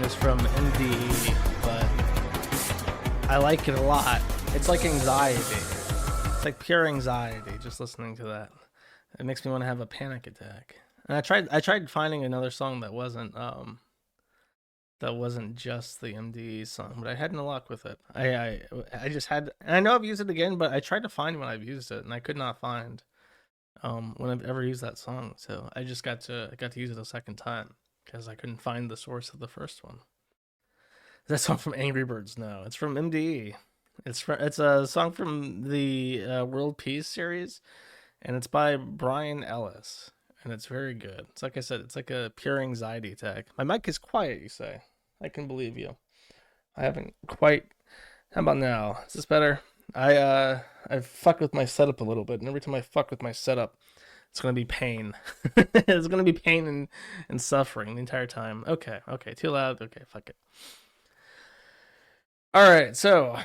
is from MDE, but I like it a lot. It's like anxiety. It's like pure anxiety just listening to that. It makes me want to have a panic attack. And I tried finding another song that wasn't just the MDE song, but I had no luck with it. I just had, and I know I've used it again, but I tried to find when I've used it, and I could not find when I've ever used that song. So I just got to use it a second time because I couldn't find the source of the first one. Is that song from Angry Birds? No, it's from MDE. It's a song from the World Peace series, and it's by Brian Ellis, and it's very good. It's like I said, it's like a pure anxiety attack. My mic is quiet, you say? I can believe you. I haven't quite. How about now? Is this better? I fucked with my setup a little bit, and every time I fuck with my setup, it's gonna be pain. It's gonna be pain and suffering the entire time. Okay, too loud. Okay, fuck it. All right, so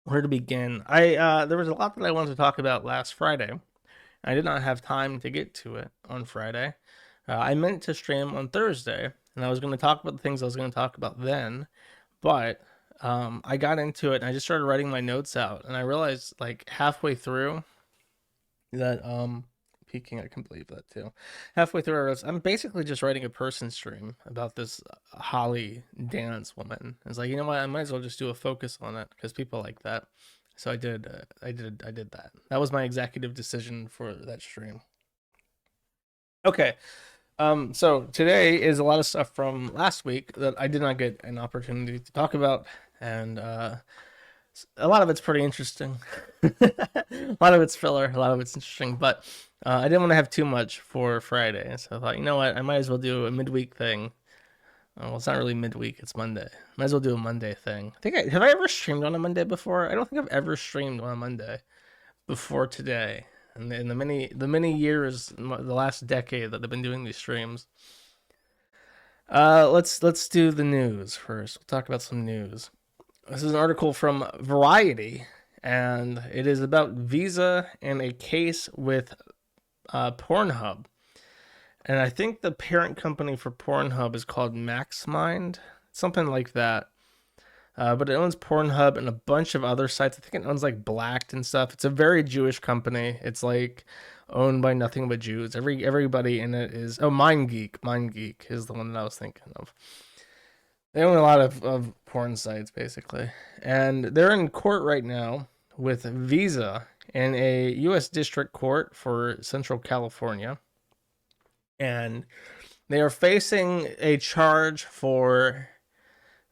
where to begin? There was a lot that I wanted to talk about last Friday. I did not have time to get to it on Friday. I meant to stream on Thursday, and I was going to talk about the things I was going to talk about then, but I got into it and I just started writing my notes out, and I realized like halfway through that peeking, I can believe that too. Halfway through, I'm basically just writing a person stream about this Holly dance woman. It's like, you know what, I might as well just do a focus on it because people like that. So I did that. That was my executive decision for that stream. Okay. So today is a lot of stuff from last week that I did not get an opportunity to talk about, and a lot of it's pretty interesting. A lot of it's filler, a lot of it's interesting, but I didn't want to have too much for Friday, so I thought, you know what, I might as well do a midweek thing. Well, it's not really midweek, it's Monday. Might as well do a Monday thing. Have I ever streamed on a Monday before? I don't think I've ever streamed on a Monday before today. And in the many years, the last decade that I've been doing these streams. Let's do the news first. We'll talk about some news. This is an article from Variety, and it is about Visa and a case with Pornhub. And I think the parent company for Pornhub is called MaxMind, something like that. But it owns Pornhub and a bunch of other sites. I think it owns like Blacked and stuff. It's a very Jewish company. It's like owned by nothing but Jews. Everybody in it is MindGeek. MindGeek is the one that I was thinking of. They own a lot of porn sites basically, and they're in court right now with Visa in a U.S. District Court for Central California, and they are facing a charge for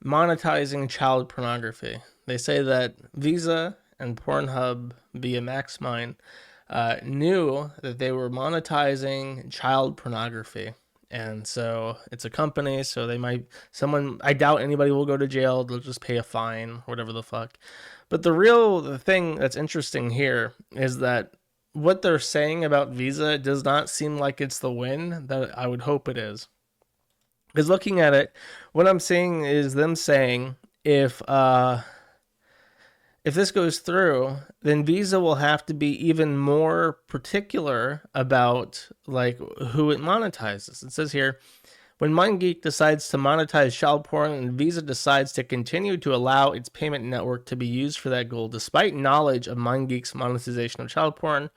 monetizing child pornography. They say that Visa and Pornhub via MaxMind knew that they were monetizing child pornography. And so it's a company, so I doubt anybody will go to jail. They'll just pay a fine, whatever the fuck. But the thing that's interesting here is that what they're saying about Visa does not seem like it's the win that I would hope it is. Because looking at it, what I'm seeing is them saying if this goes through, then Visa will have to be even more particular about like who it monetizes. It says here, when MindGeek decides to monetize child porn and Visa decides to continue to allow its payment network to be used for that goal, despite knowledge of MindGeek's monetization of child porn,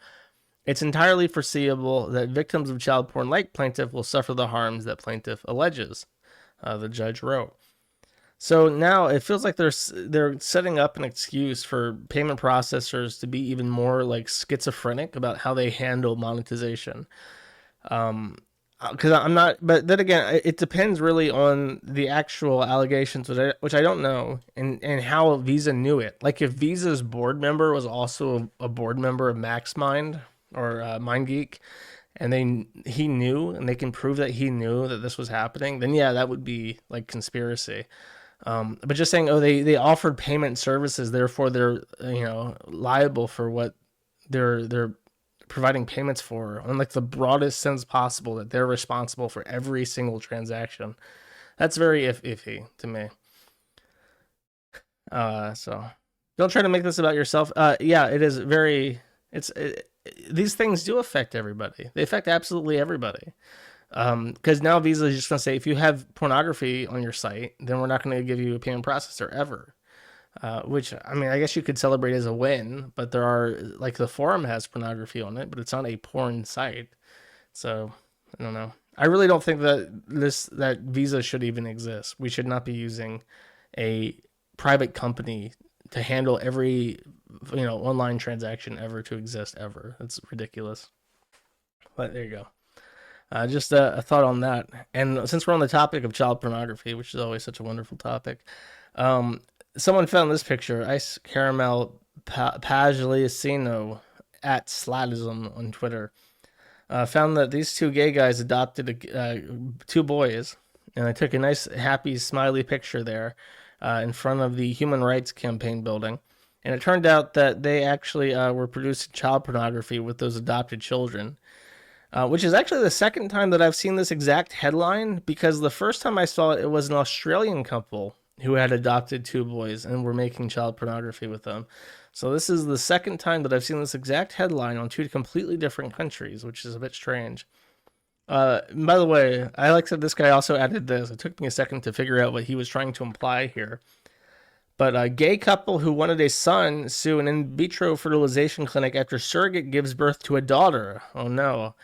it's entirely foreseeable that victims of child porn like plaintiff will suffer the harms that plaintiff alleges, the judge wrote. So now it feels like they're setting up an excuse for payment processors to be even more like schizophrenic about how they handle monetization. Because I'm not, but then again, it depends really on the actual allegations, which I don't know, and how Visa knew it. Like if Visa's board member was also a board member of MaxMind or MindGeek, and he knew, and they can prove that he knew that this was happening, then yeah, that would be like conspiracy. But just saying, they offered payment services, therefore they're liable for what they're providing payments for, on like the broadest sense possible, that they're responsible for every single transaction. That's very iffy to me. So don't try to make this about yourself. Yeah, it is very. These things do affect everybody. They affect absolutely everybody. Because now Visa is just going to say, if you have pornography on your site, then we're not going to give you a payment processor ever. Which, I mean, I guess you could celebrate as a win, but there are, like, the forum has pornography on it, but it's not a porn site. So, I don't know. I really don't think that Visa should even exist. We should not be using a private company to handle every, online transaction ever to exist ever. That's ridiculous. But there you go. Just a thought on that. And since we're on the topic of child pornography, which is always such a wonderful topic, someone found this picture. Ice Caramel Pagliacino at Slatism on Twitter found that these two gay guys adopted two boys, and they took a nice, happy, smiley picture there in front of the Human Rights Campaign building. And it turned out that they actually were producing child pornography with those adopted children. Which is actually the second time that I've seen this exact headline, because the first time I saw it, it was an Australian couple who had adopted two boys and were making child pornography with them. So this is the second time that I've seen this exact headline on two completely different countries, which is a bit strange. By the way, I like that this guy also added this. It took me a second to figure out what he was trying to imply here. But a gay couple who wanted a son sue an in vitro fertilization clinic after surrogate gives birth to a daughter. Oh no.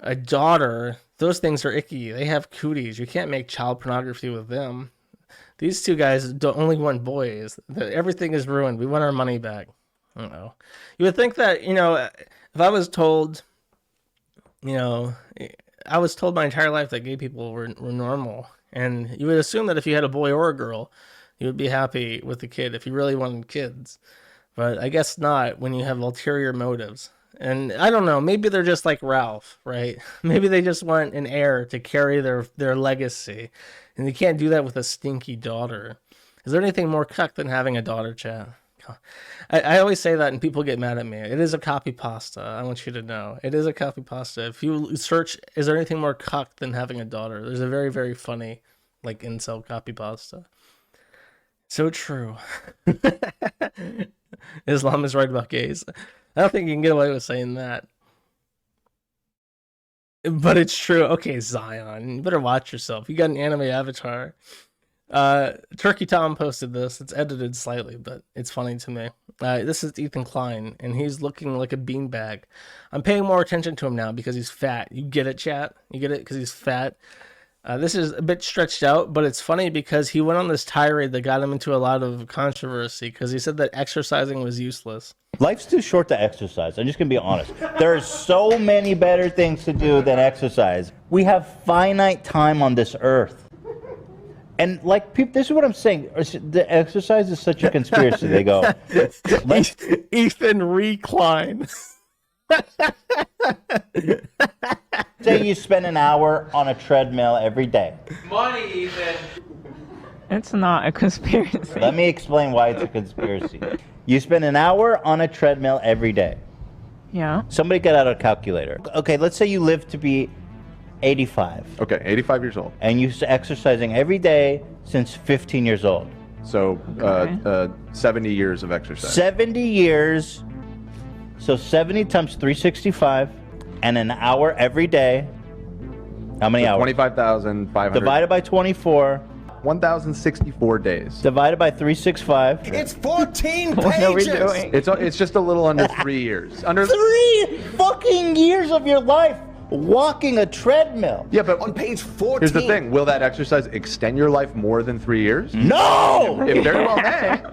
A daughter, those things are icky. They have cooties. You can't make child pornography with them. These two guys don't only want boys. Everything is ruined. We want our money back. I don't know. You would think that, if I was told, I was told my entire life that gay people were normal. And you would assume that if you had a boy or a girl, you would be happy with the kid if you really wanted kids. But I guess not when you have ulterior motives. And I don't know, maybe they're just like Ralph, right? Maybe they just want an heir to carry their legacy. And you can't do that with a stinky daughter. Is there anything more cuck than having a daughter, chat? I always say that and people get mad at me. It is a copy pasta. I want you to know. It is a copy pasta. If you search, is there anything more cuck than having a daughter? There's a very, very funny, like, incel copy pasta. So true. Islam is right about gays. I don't think you can get away with saying that. But it's true. Okay, Zion, you better watch yourself. You got an anime avatar. Turkey Tom posted this. It's edited slightly, but it's funny to me. This is Ethan Klein, and he's looking like a beanbag. I'm paying more attention to him now because he's fat. You get it, chat? You get it? Because he's fat? This is a bit stretched out, but it's funny because he went on this tirade that got him into a lot of controversy because he said that exercising was useless. Life's too short to exercise. I'm just going to be honest. There are so many better things to do than exercise. We have finite time on this earth. And like, people, this is what I'm saying. The exercise is such a conspiracy. They go, Ethan Reklein. Say you spend an hour on a treadmill every day. Money, Ethan. It's not a conspiracy. Let me explain why it's a conspiracy. You spend an hour on a treadmill every day. Yeah. Somebody get out a calculator. Okay, let's say you live to be 85. Okay, 85 years old. And you're exercising every day since 15 years old. So, 70 years of exercise. 70 years. So 70 times 365 and an hour every day. How many hours? 25,500. Divided by 24. 1,064 days. Divided by 365. It's 14 pages! What are we doing? It's just a little under 3 years. Under 3 fucking years of your life walking a treadmill. Yeah, but On page 14. here's the thing. Will that exercise extend your life more than 3 years? No! It very well may.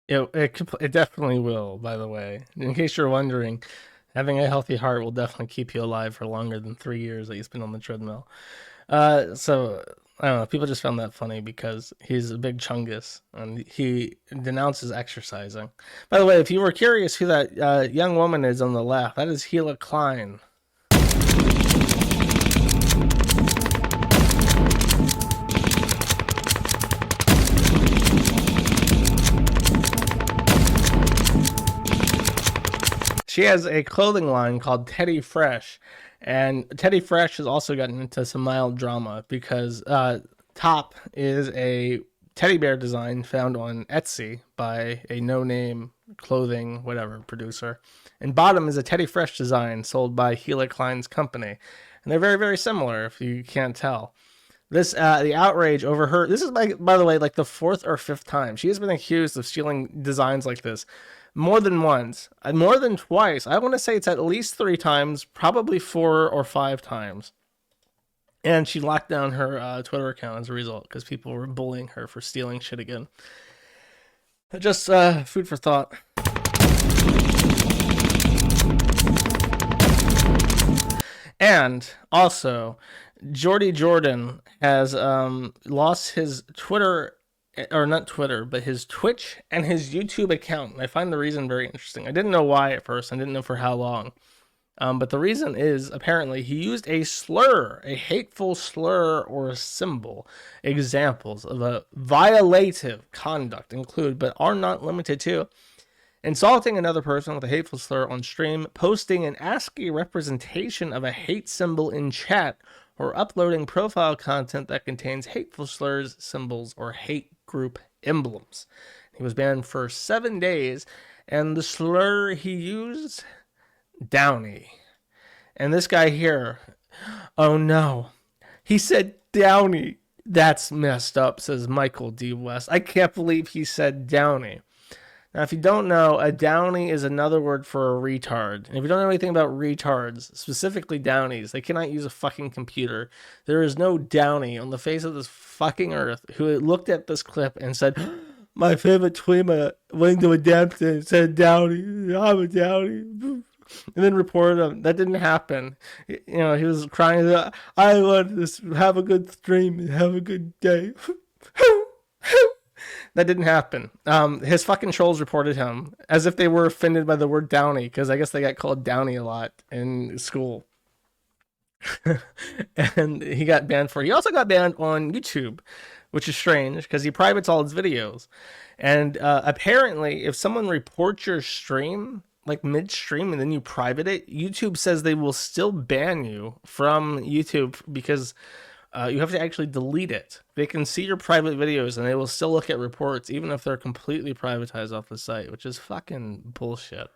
It definitely will, by the way. In case you're wondering, having a healthy heart will definitely keep you alive for longer than 3 years that you spend on the treadmill. So, I don't know. People just found that funny because he's a big chungus and he denounces exercising. By the way, if you were curious who that young woman is on the left, that is Gila Klein. She has a clothing line called Teddy Fresh, and Teddy Fresh has also gotten into some mild drama because top is a teddy bear design found on Etsy by a no-name clothing whatever producer, and bottom is a Teddy Fresh design sold by Gila Klein's company. and they're very, very similar if you can't tell. This the outrage over her. This is by the way, like the 4th or 5th time she has been accused of stealing designs like this, more than once, more than twice. I want to say it's at least 3 times, probably 4 or 5 times. And she locked down her Twitter account as a result because people were bullying her for stealing shit again. Just food for thought. And also, Jordy Jordan has lost his Twitter, or not Twitter, but his Twitch and his YouTube account. And I find the reason very interesting. I didn't know why at first. I didn't know for how long. But the reason is apparently he used a slur, a hateful slur or a symbol. Examples of a violative conduct include, but are not limited to, insulting another person with a hateful slur on stream, posting an ASCII representation of a hate symbol in chat, or uploading profile content that contains hateful slurs, symbols, or hate group emblems. He was banned for 7 days, and the slur he used, Downey. And this guy here, oh no, he said Downey. That's messed up, says Michael D. West. I can't believe he said Downey. Now, if you don't know, a Downey is another word for a retard. And if you don't know anything about retards, specifically Downies, they cannot use a fucking computer. There is no Downey on the face of this fucking earth who looked at this clip and said, my favorite tweeter went to Redemption said Downey. I'm a Downey. And then reported him. That didn't happen. You know, he was crying, I want to have a good stream and have a good day. That didn't happen. His fucking trolls reported him as if they were offended by the word Downey, because I guess they got called Downey a lot in school. And he got banned for it. He also got banned on YouTube, which is strange because he privates all his videos. And apparently, if someone reports your stream, like midstream, and then you private it, YouTube says they will still ban you from YouTube because you have to actually delete it. They can see your private videos and they will still look at reports even if they're completely privatized off the site, which is fucking bullshit.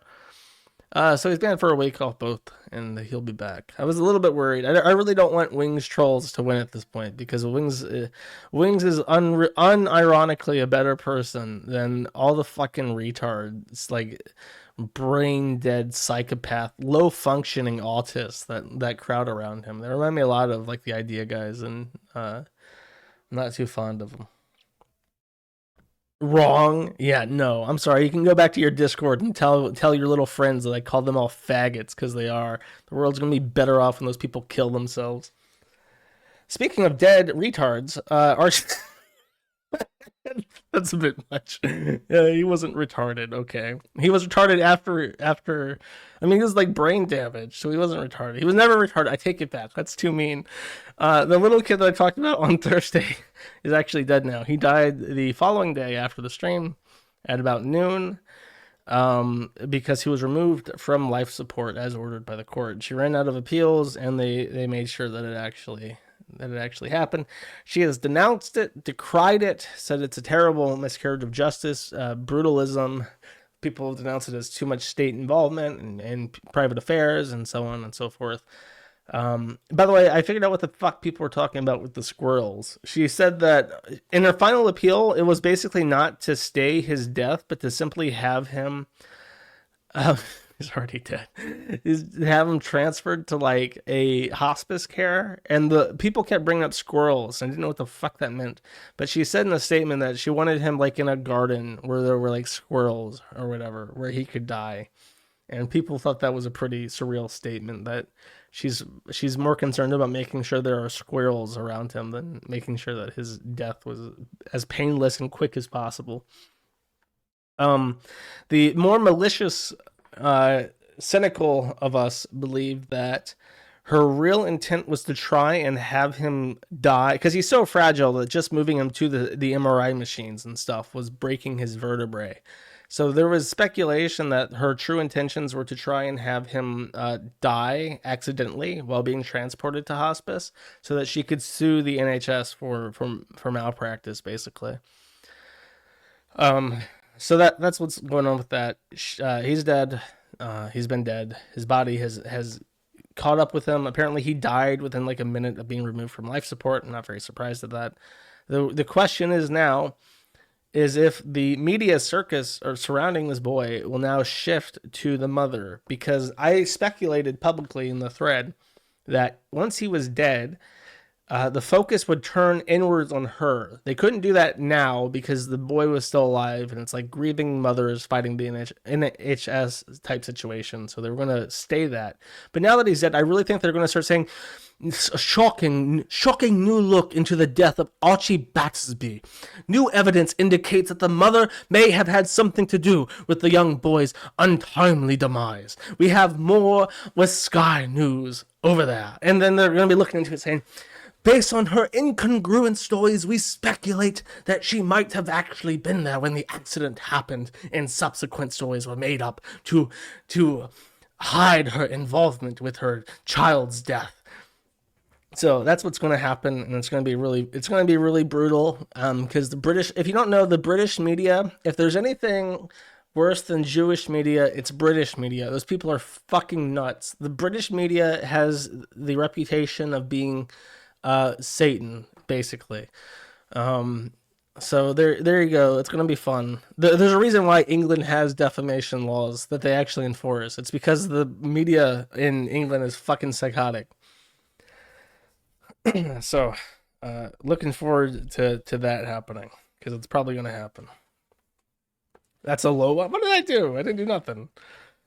So he's banned for a week off both, and he'll be back. I was a little bit worried. I really don't want Wings trolls to win at this point because Wings is unironically a better person than all the fucking retards, like brain dead psychopath, low functioning autists that crowd around him. They remind me a lot of like the idea guys, and I'm not too fond of them. Wrong. Yeah, no, I'm sorry. You can go back to your Discord and tell your little friends that I call them all faggots, because they are. The world's gonna be better off when those people kill themselves. Speaking of dead retards, Archie. That's a bit much. Yeah, he wasn't retarded. Okay, he was retarded after. I mean, he was like brain damage, so he wasn't retarded. He was never retarded. I take it back. That's too mean. The little kid that I talked about on Thursday is actually dead now. He died the following day after the stream at about noon, because he was removed from life support as ordered by the court. She ran out of appeals, and they made sure that it actually happened. She has denounced it, decried it, said it's a terrible miscarriage of justice, brutalism. People have denounced it as too much state involvement and private affairs and so on and so forth. By the way, I figured out what the fuck people were talking about with the squirrels. She said that in her final appeal, it was basically not to stay his death, but to simply have him... he's already dead. Is have him transferred to like a hospice care, and the people kept bringing up squirrels. I didn't know what the fuck that meant, but she said in a statement that she wanted him like in a garden where there were like squirrels or whatever, where he could die. And people thought that was a pretty surreal statement, that she's more concerned about making sure there are squirrels around him than making sure that his death was as painless and quick as possible. The more malicious, cynical of us believe that her real intent was to try and have him die, because he's so fragile that just moving him to the MRI machines and stuff was breaking his vertebrae. So there was speculation that her true intentions were to try and have him die accidentally while being transported to hospice, so that she could sue the NHS for malpractice, basically. So that's what's going on with that. He's dead. He's been dead. His body has caught up with him. Apparently he died within like a minute of being removed from life support. I'm not very surprised at that. The question is now is if the media circus or surrounding this boy will now shift to the mother, because I speculated publicly in the thread that once he was dead, the focus would turn inwards on her. They couldn't do that now because the boy was still alive, and it's like grieving mothers fighting the NHS type situation. So they were going to stay that. But now that he's dead, I really think they're going to start saying, a shocking new look into the death of Archie Batsby. New evidence indicates that the mother may have had something to do with the young boy's untimely demise. We have more with Sky News over there. And then they're going to be looking into it saying, based on her incongruent stories, we speculate that she might have actually been there when the accident happened, and subsequent stories were made up to hide her involvement with her child's death. So that's what's going to happen, and it's going to be really brutal. Because the British, if you don't know, the British media, if there's anything worse than Jewish media, it's British media. Those people are fucking nuts. The British media has the reputation of being Satan, basically. So there you go. It's going to be fun. There's a reason why England has defamation laws that they actually enforce. It's because the media in England is fucking psychotic. So, looking forward to that happening, because it's probably going to happen. That's a low one. What did I do? I didn't do nothing.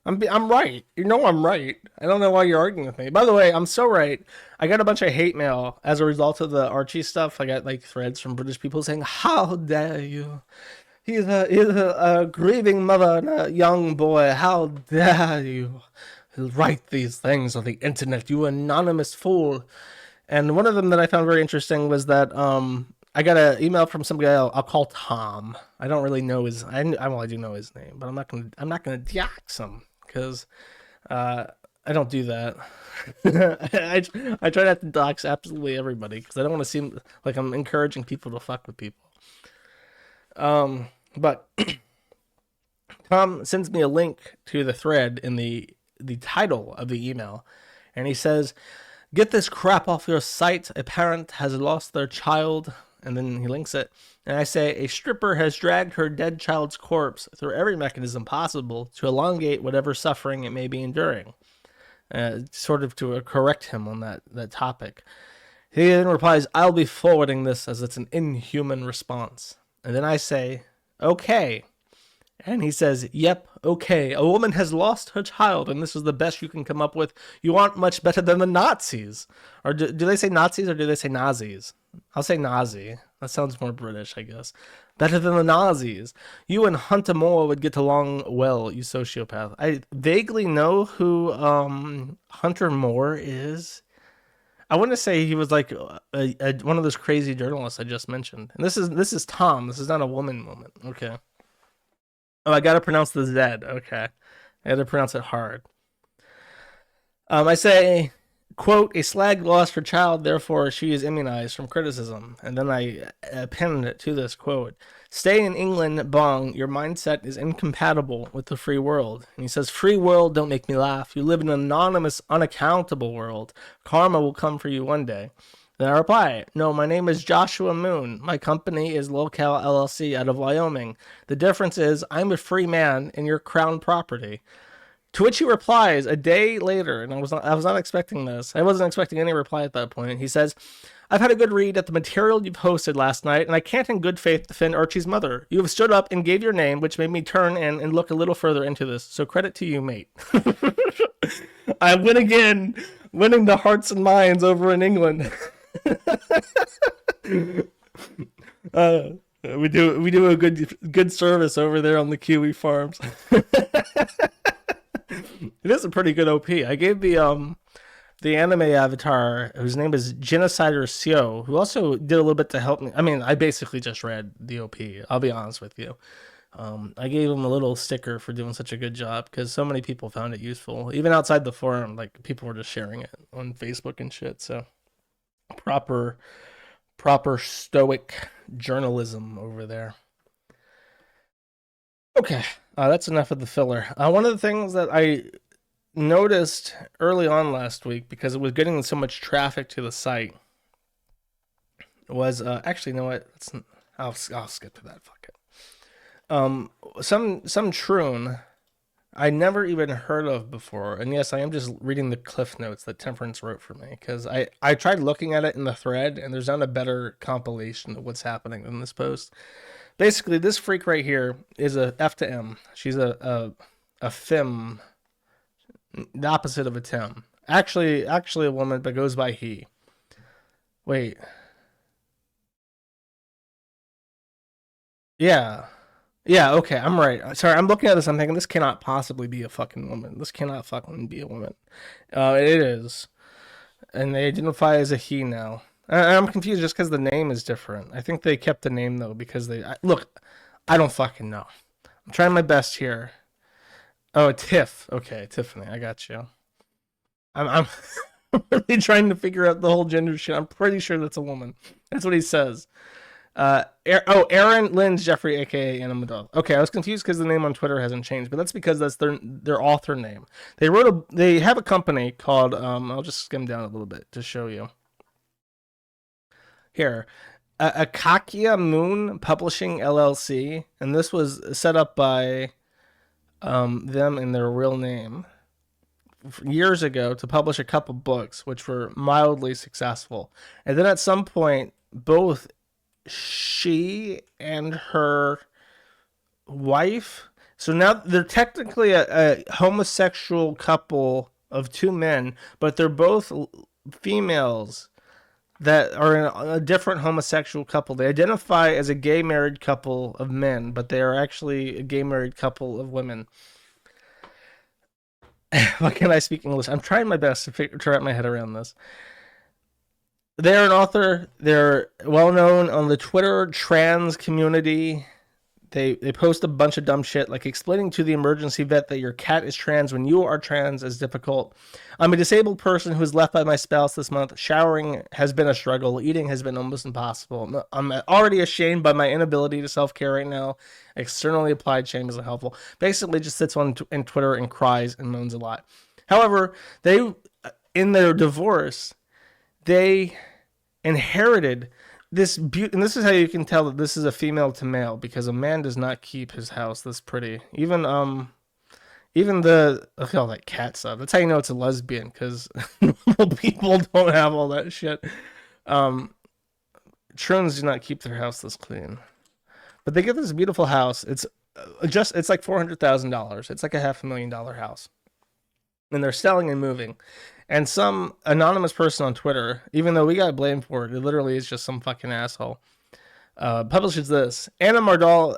I'm right. You know I'm right. I don't know why you're arguing with me. By the way, I'm so right. I got a bunch of hate mail as a result of the Archie stuff. I got like threads from British people saying, "How dare you? He's a grieving mother and a young boy. How dare you write these things on the internet? You anonymous fool." And one of them that I found very interesting was that I got an email from some guy I'll call Tom. I don't really know his. I do know his name, but I'm not gonna dox him because I don't do that. I try not to dox absolutely everybody because I don't want to seem like I'm encouraging people to fuck with people. But Tom sends me a link to the thread in the title of the email, and he says, "Get this crap off your site. A parent has lost their child." And then he links it. And I say, "A stripper has dragged her dead child's corpse through every mechanism possible to elongate whatever suffering it may be enduring." Sort of to correct him on that topic. He then replies, "I'll be forwarding this as it's an inhuman response." And then I say, "Okay." And he says, "Yep, okay. A woman has lost her child, and this is the best you can come up with. You aren't much better than the Nazis." Or do they say Nazis or do they say Nazis? I'll say Nazi. That sounds more British, I guess. "Better than the Nazis. You and Hunter Moore would get along well, you sociopath." I vaguely know who Hunter Moore is. I want to say he was like one of those crazy journalists I just mentioned. And this is Tom. This is not a woman moment. Okay. Oh, I gotta pronounce the Z. Okay. I gotta pronounce it hard. I say, quote, "A slag lost her child, therefore she is immunized from criticism." And then I append it to this quote. "Stay in England, Bong. Your mindset is incompatible with the free world." And he says, "Free world, don't make me laugh. You live in an anonymous, unaccountable world. Karma will come for you one day." Then I reply, "No, my name is Joshua Moon. My company is Locale LLC out of Wyoming. The difference is I'm a free man and you're crown property." To which he replies a day later, and I was not expecting this. I wasn't expecting any reply at that point. He says, "I've had a good read at the material you posted last night, and I can't in good faith defend Archie's mother. You have stood up and gave your name, which made me turn and look a little further into this. So credit to you, mate." I win again, winning the hearts and minds over in England. We do a good service over there on the Kiwi farms. It is a pretty good OP. I gave the anime avatar, whose name is Genocider Seo, who also did a little bit to help me. I mean, I basically just read the OP. I'll be honest with you. I gave him a little sticker for doing such a good job because so many people found it useful, even outside the forum. Like people were just sharing it on Facebook and shit. So proper stoic journalism over there. Okay, that's enough of the filler. One of the things that noticed early on last week, because it was getting so much traffic to the site, was actually, you know what? I'll skip to that. Fuck it. Some troon I never even heard of before, and yes, I am just reading the cliff notes that Temperance wrote for me, because I tried looking at it in the thread, and there's not a better compilation of what's happening than this post. Basically, this freak right here is a F to M. She's a femme, the opposite of a Tim. Actually a woman, but goes by he. Wait. Yeah. Yeah, okay, I'm right. Sorry, I'm looking at this, I'm thinking, this cannot possibly be a fucking woman. This cannot fucking be a woman. It is. And they identify as a he now. I'm confused just because the name is different. I think they kept the name, though, because look, I don't fucking know. I'm trying my best here. Oh, Tiff. Okay, Tiffany, I got you. I'm really trying to figure out the whole gender shit. I'm pretty sure that's a woman. That's what he says. Aaron Lynn Jeffrey, aka Anna Madal. Okay, I was confused because the name on Twitter hasn't changed, but that's because that's their author name. They have a company called I'll just skim down a little bit to show you. Here, Akakia Moon Publishing LLC, and this was set up by them in their real name years ago to publish a couple books, which were mildly successful. And then at some point, both she and her wife, so now they're technically a homosexual couple of two men, but they're both females that are in a different homosexual couple. They identify as a gay married couple of men, but they are actually a gay married couple of women. Why can't I speak English? I'm trying my best to wrap my head around this. They're an author. They're well known on the Twitter trans community. They post a bunch of dumb shit, like explaining to the emergency vet that your cat is trans when you are trans is difficult. I'm a disabled person who was left by my spouse this month. Showering has been a struggle. Eating has been almost impossible. I'm already ashamed by my inability to self-care right now. Externally applied shame isn't helpful. Basically just sits on in Twitter and cries and moans a lot. However, in their divorce, they inherited this beauty, and this is how you can tell that this is a female to male, because a man does not keep his house this pretty. Even the look at all that cat stuff. That's how you know it's a lesbian, because normal people don't have all that shit. Troons do not keep their house this clean, but they get this beautiful house. It's like $400,000. It's like a $500,000 house, and they're selling and moving. And some anonymous person on Twitter, even though we got blamed for it, it literally is just some fucking asshole, publishes this. Anna Mardal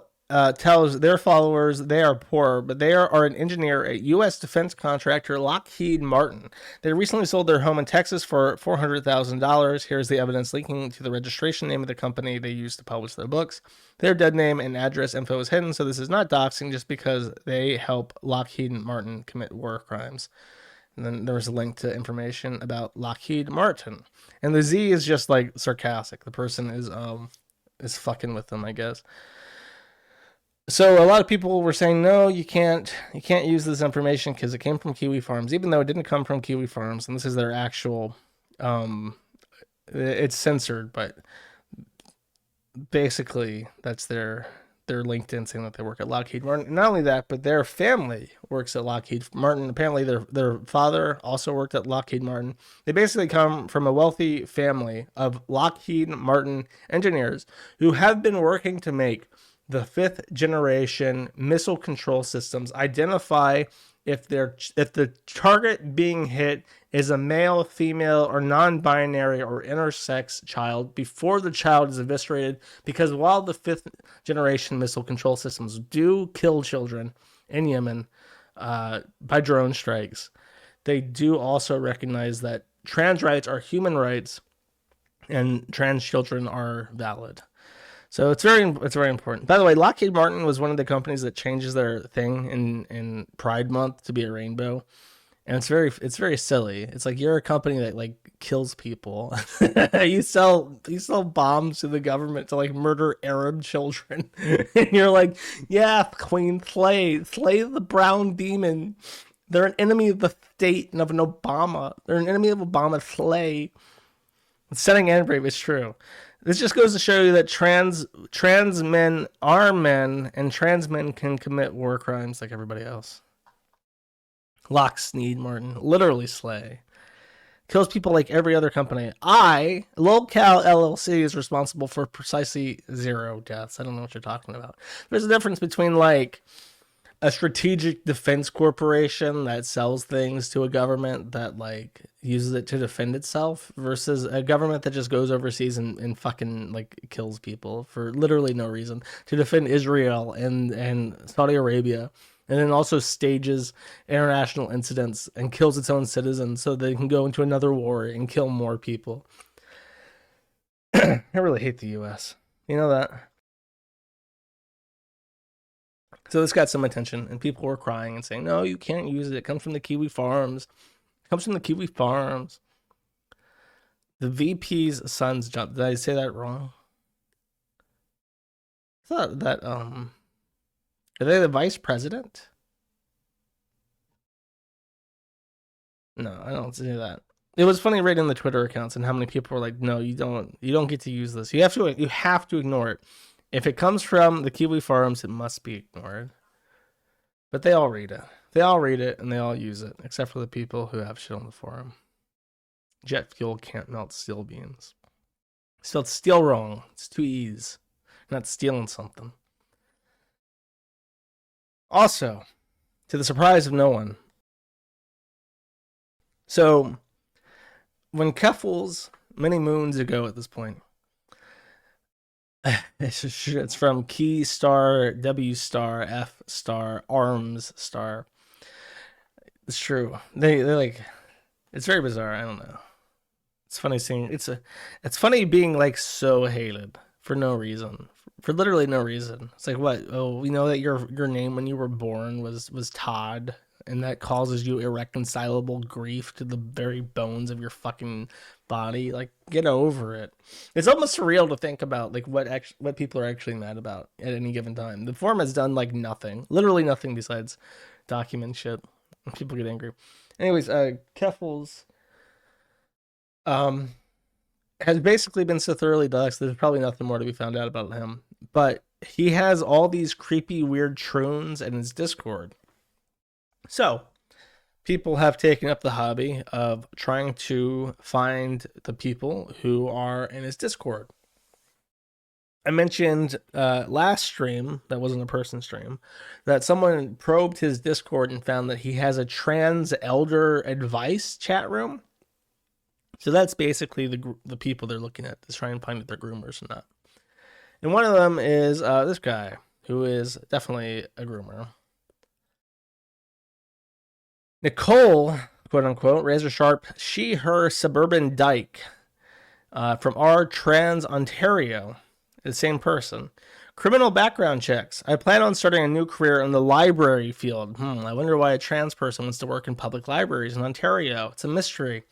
tells their followers they are poor, but they are an engineer at U.S. defense contractor Lockheed Martin. They recently sold their home in Texas for $400,000. Here's the evidence linking to the registration name of the company they used to publish their books. Their dead name and address info is hidden, so this is not doxing just because they help Lockheed Martin commit war crimes. And then there was a link to information about Lockheed Martin. And the Z is just like sarcastic. The person is fucking with them, I guess. So a lot of people were saying, no, you can't use this information because it came from Kiwi Farms, even though it didn't come from Kiwi Farms. And this is their actual, it's censored, but basically that's their LinkedIn saying that they work at Lockheed Martin. And not only that, but their family works at Lockheed Martin. Apparently their father also worked at Lockheed Martin. They basically come from a wealthy family of Lockheed Martin engineers who have been working to make the 5th generation missile control systems identify if the target being hit is a male, female, or non-binary or intersex child before the child is eviscerated, because while the 5th generation missile control systems do kill children in Yemen by drone strikes, they do also recognize that trans rights are human rights and trans children are valid. So it's very important. By the way, Lockheed Martin was one of the companies that changes their thing in Pride Month to be a rainbow, and it's very silly. It's like you're a company that like kills people. you sell bombs to the government to like murder Arab children, and you're like, yeah, Queen, slay the brown demon. They're an enemy of the state and of an Obama. They're an enemy of Obama's slay. Setting and brave is true. This just goes to show you that trans men are men, and trans men can commit war crimes like everybody else. Locksneed, Martin. Literally slay. Kills people like every other company. Locale LLC, is responsible for precisely 0 deaths. I don't know what you're talking about. There's a difference between like a strategic defense corporation that sells things to a government that like uses it to defend itself versus a government that just goes overseas and fucking like kills people for literally no reason to defend Israel and Saudi Arabia, and then also stages international incidents and kills its own citizens so they can go into another war and kill more people. I really hate the US. You know that? So this got some attention, and people were crying and saying, no, you can't use it. It comes from the Kiwi farms. It comes from the Kiwi farms. The VP's son's jump. Did I say that wrong? I thought that, are they the vice president? No, I don't see that. It was funny reading the Twitter accounts and how many people were like, no, you don't get to use this. You have to ignore it. If it comes from the Kiwi farms, it must be ignored. But they all read it. They all read it and they all use it, except for the people who have shit on the forum. Jet fuel can't melt steel beams. So it's steel wrong. It's 2 E's. You're not stealing something. Also, to the surprise of no one. So, when Keffels, many moons ago at this point, it's from Key Star, W Star, F Star, Arms Star. It's true. They're like, it's very bizarre. I don't know. It's funny seeing it's funny being like so hated for no reason, for literally no reason. It's like, what? Oh, we know that your name when you were born was Todd, and that causes you irreconcilable grief to the very bones of your fucking body. Like, get over it. It's almost surreal to think about like what people are actually mad about at any given time. The forum has done like nothing, literally nothing besides document shit. And people get angry. Anyways, Keffels has basically been so thoroughly doxxed. There's probably nothing more to be found out about him, but he has all these creepy, weird troons in his Discord. So, people have taken up the hobby of trying to find the people who are in his Discord. I mentioned last stream, that wasn't a person stream, that someone probed his Discord and found that he has a trans elder advice chat room. So that's basically the people they're looking at to try and find if they're groomers or not. And one of them is this guy, who is definitely a groomer. Nicole, quote unquote, razor sharp, her suburban dyke from our Trans Ontario, the same person. Criminal background checks. I plan on starting a new career in the library field. I wonder why a trans person wants to work in public libraries in Ontario. It's a mystery.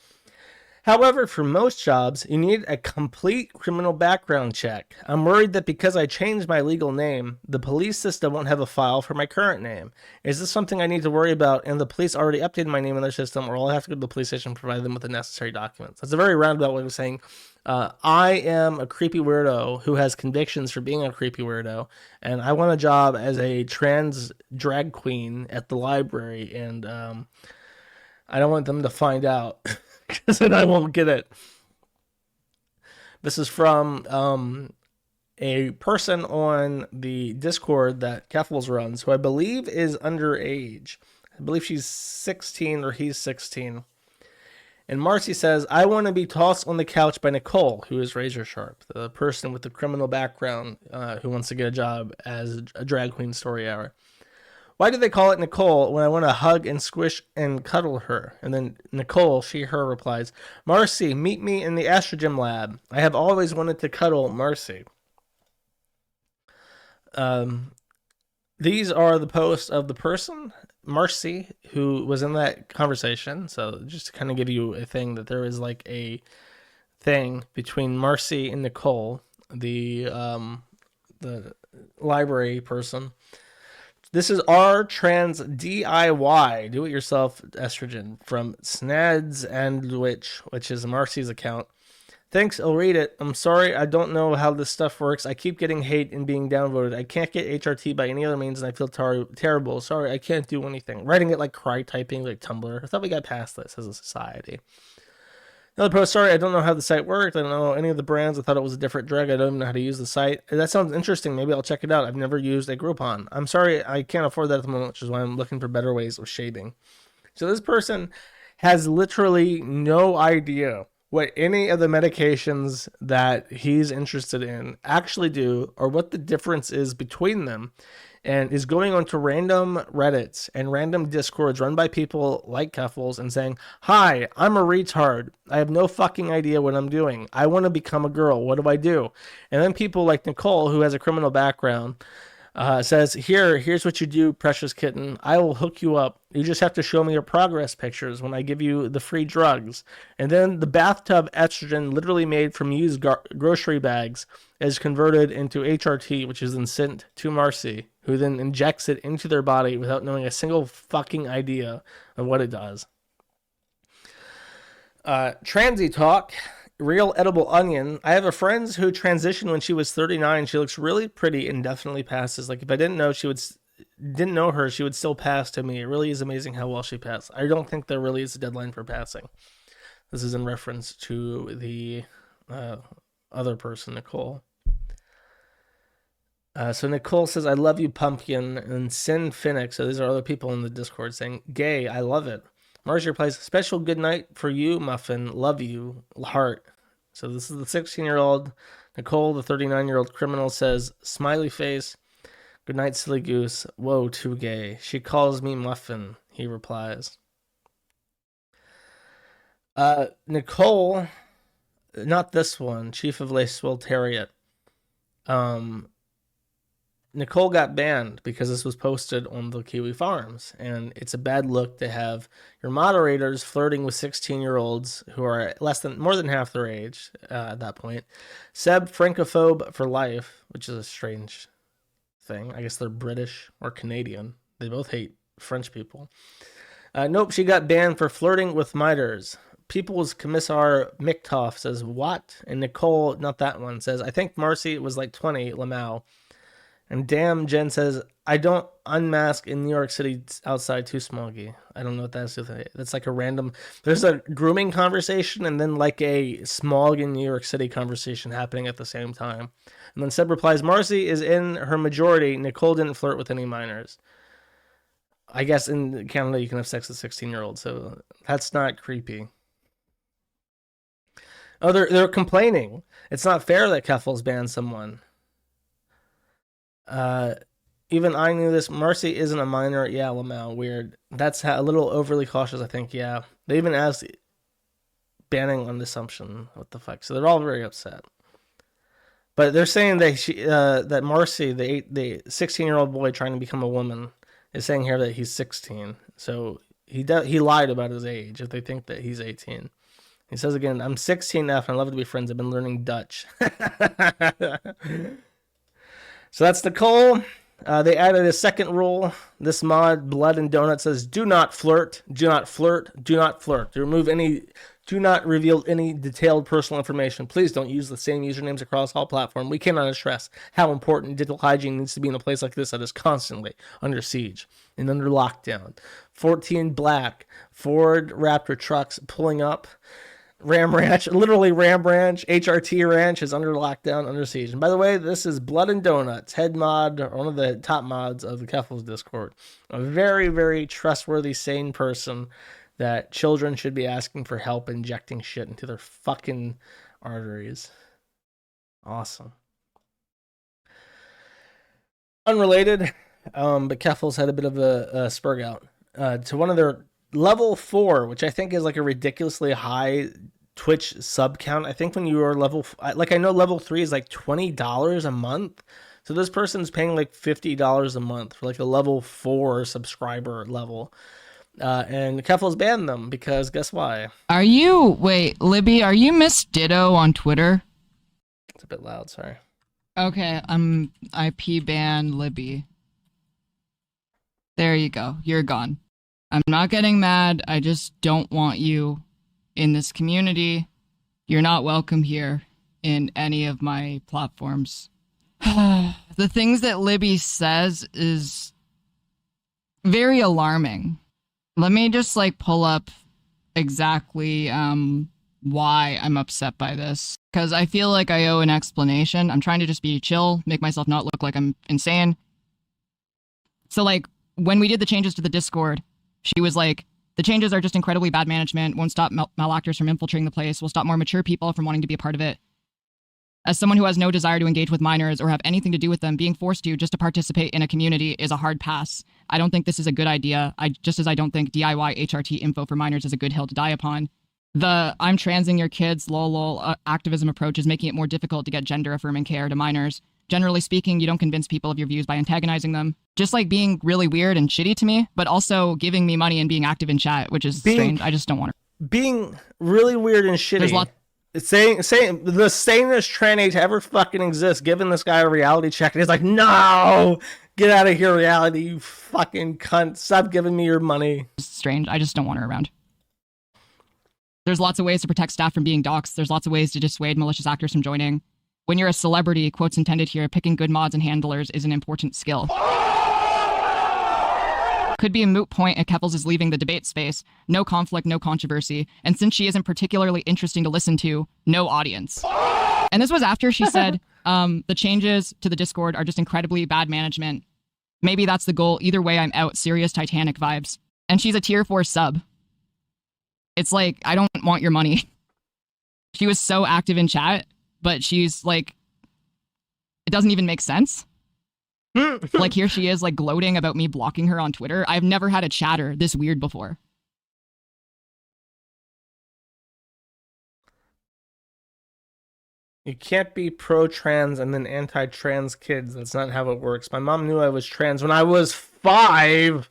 However, for most jobs, you need a complete criminal background check. I'm worried that because I changed my legal name, the police system won't have a file for my current name. Is this something I need to worry about? And the police already updated my name in their system, or I'll have to go to the police station and provide them with the necessary documents. That's a very roundabout way of saying, I am a creepy weirdo who has convictions for being a creepy weirdo, and I want a job as a trans drag queen at the library, and I don't want them to find out. Because then I won't get it. This is from a person on the Discord that Keffels runs, who I believe is underage. I believe she's 16 or he's 16. And Marcy says, I want to be tossed on the couch by Nicole, who is razor sharp, the person with the criminal background who wants to get a job as a drag queen story hour. Why do they call it Nicole when I want to hug and squish and cuddle her? And then Nicole, her replies, Marcy, meet me in the estrogen lab. I have always wanted to cuddle Marcy. These are the posts of the person, Marcy, who was in that conversation. So just to kind of give you a thing that there is like a thing between Marcy and Nicole, the library person. This is R Trans DIY, do it yourself estrogen, from Snads and which is Marcy's account. Thanks, I'll read it. I'm sorry, I don't know how this stuff works. I keep getting hate and being downvoted. I can't get HRT by any other means, and I feel terrible. Sorry, I can't do anything. Writing it like cry typing, like Tumblr. I thought we got past this as a society. Another post, sorry, I don't know how the site worked. I don't know any of the brands. I thought it was a different drug. I don't even know how to use the site. That sounds interesting. Maybe I'll check it out. I've never used a Groupon. I'm sorry, I can't afford that at the moment, which is why I'm looking for better ways of shaving. So this person has literally no idea what any of the medications that he's interested in actually do or what the difference is between them, and is going onto random Reddits and random Discords run by people like Keffels and saying, hi, I'm a retard. I have no fucking idea what I'm doing. I want to become a girl. What do I do? And then people like Nicole, who has a criminal background, says, here's what you do, precious kitten. I will hook you up. You just have to show me your progress pictures when I give you the free drugs. And then the bathtub estrogen, literally made from used grocery bags, is converted into HRT, which is then sent to Marcy, who then injects it into their body without knowing a single fucking idea of what it does. Transy talk. Real edible onion. I have a friend who transitioned when she was 39. She looks really pretty and definitely passes. Like, if I didn't know her, she would still pass to me. It really is amazing how well she passed. I don't think there really is a deadline for passing. This is in reference to the other person, Nicole. So Nicole says, I love you, pumpkin. And Sin Finnick, so these are other people in the Discord saying, gay, I love it. Marcy replies, special good night for you, Muffin. Love you, heart. So this is the 16-year-old. Nicole, the 39-year-old criminal, says, smiley face. Good night, silly goose. Whoa, too gay. She calls me Muffin, he replies. Nicole, not this one, Chief of Les Swiltariat. Nicole got banned because this was posted on the Kiwi Farms, and it's a bad look to have your moderators flirting with 16-year-olds who are more than half their age at that point. Seb, francophobe for life, which is a strange thing. I guess they're British or Canadian. They both hate French people. Nope, she got banned for flirting with miters. People's Commissar Micktoff says, what? And Nicole, not that one, says, I think Marcy was like 20, Lamau. And damn, Jen says, I don't unmask in New York City outside, too smoggy. I don't know what that's. That's like a random, there's a grooming conversation and then like a smog in New York City conversation happening at the same time. And then Seb replies, Marcy is in her majority. Nicole didn't flirt with any minors. I guess in Canada you can have sex with 16-year-olds, so that's not creepy. Oh, they're complaining. It's not fair that Keffels banned someone. Even I knew this. Marcy isn't a minor. Yeah, Lamau, weird. That's a little overly cautious, I think. Yeah, they even asked banning on assumption. What the fuck? So they're all very upset. But they're saying that Marcy, the 16-year-old boy trying to become a woman, is saying here that he's 16. So he lied about his age if they think that he's 18. He says again, I'm 16F and I love to be friends. I've been learning Dutch. So that's Nicole. They added a second rule. This mod, Blood and Donut, says, do not flirt, do not flirt, do not flirt. Do not reveal any detailed personal information. Please don't use the same usernames across all platforms. We cannot stress how important digital hygiene needs to be in a place like this that is constantly under siege and under lockdown. 14 Black, Ford Raptor trucks pulling up. Ram Ranch, literally Ram Ranch, HRT Ranch is under lockdown, under siege. And by the way, this is Blood and Donuts, head mod, or one of the top mods of the Keffels Discord. A very, very trustworthy, sane person that children should be asking for help injecting shit into their fucking arteries. Awesome. Unrelated, but Keffels had a bit of a spurg out to one of their level 4, which I think is like a ridiculously high Twitch sub count. I think when you are level, like I know level 3 is like $20 a month. So this person's paying like $50 a month for like a level 4 subscriber level. And Keffels banned them because guess why? Wait, Libby, are you Miss Ditto on Twitter? It's a bit loud, sorry. Okay, I'm IP ban Libby. There you go. You're gone. I'm not getting mad. I just don't want you in this community. You're not welcome here in any of my platforms. The things that Libby says is very alarming. Let me just like pull up exactly why I'm upset by this, because I feel like I owe an explanation. I'm trying to just be chill, make myself not look like I'm insane. So like when we did the changes to the Discord, she was like, the changes are just incredibly bad management, won't stop malactors from infiltrating the place, will stop more mature people from wanting to be a part of it. As someone who has no desire to engage with minors or have anything to do with them, being forced to just to participate in a community is a hard pass. I don't think this is a good idea. Just as I don't think DIY HRT info for minors is a good hill to die upon. The I'm transing your kids lol activism approach is making it more difficult to get gender affirming care to minors. Generally speaking, you don't convince people of your views by antagonizing them. Just like being really weird and shitty to me, but also giving me money and being active in chat, which is strange. I just don't want to. Being really weird and shitty. There's lots. Saying the sanest tranny to ever fucking exist, giving this guy a reality check, and he's like, no, get out of here, reality, you fucking cunt. Stop giving me your money. It's strange. I just don't want her around. There's lots of ways to protect staff from being doxxed. There's lots of ways to dissuade malicious actors from joining. When you're a celebrity, quotes intended here, picking good mods and handlers is an important skill. Could be a moot point if Keffels is leaving the debate space. No conflict, no controversy. And since she isn't particularly interesting to listen to, no audience. And this was after she said, the changes to the Discord are just incredibly bad management. Maybe that's the goal. Either way, I'm out. Serious Titanic vibes. And she's a tier 4 sub. It's like, I don't want your money. She was so active in chat, but she's like, it doesn't even make sense. Like here she is like gloating about me blocking her on Twitter. I've never had a chatter this weird before. You can't be pro-trans and then anti-trans kids. That's not how it works. My mom knew I was trans when I was 5.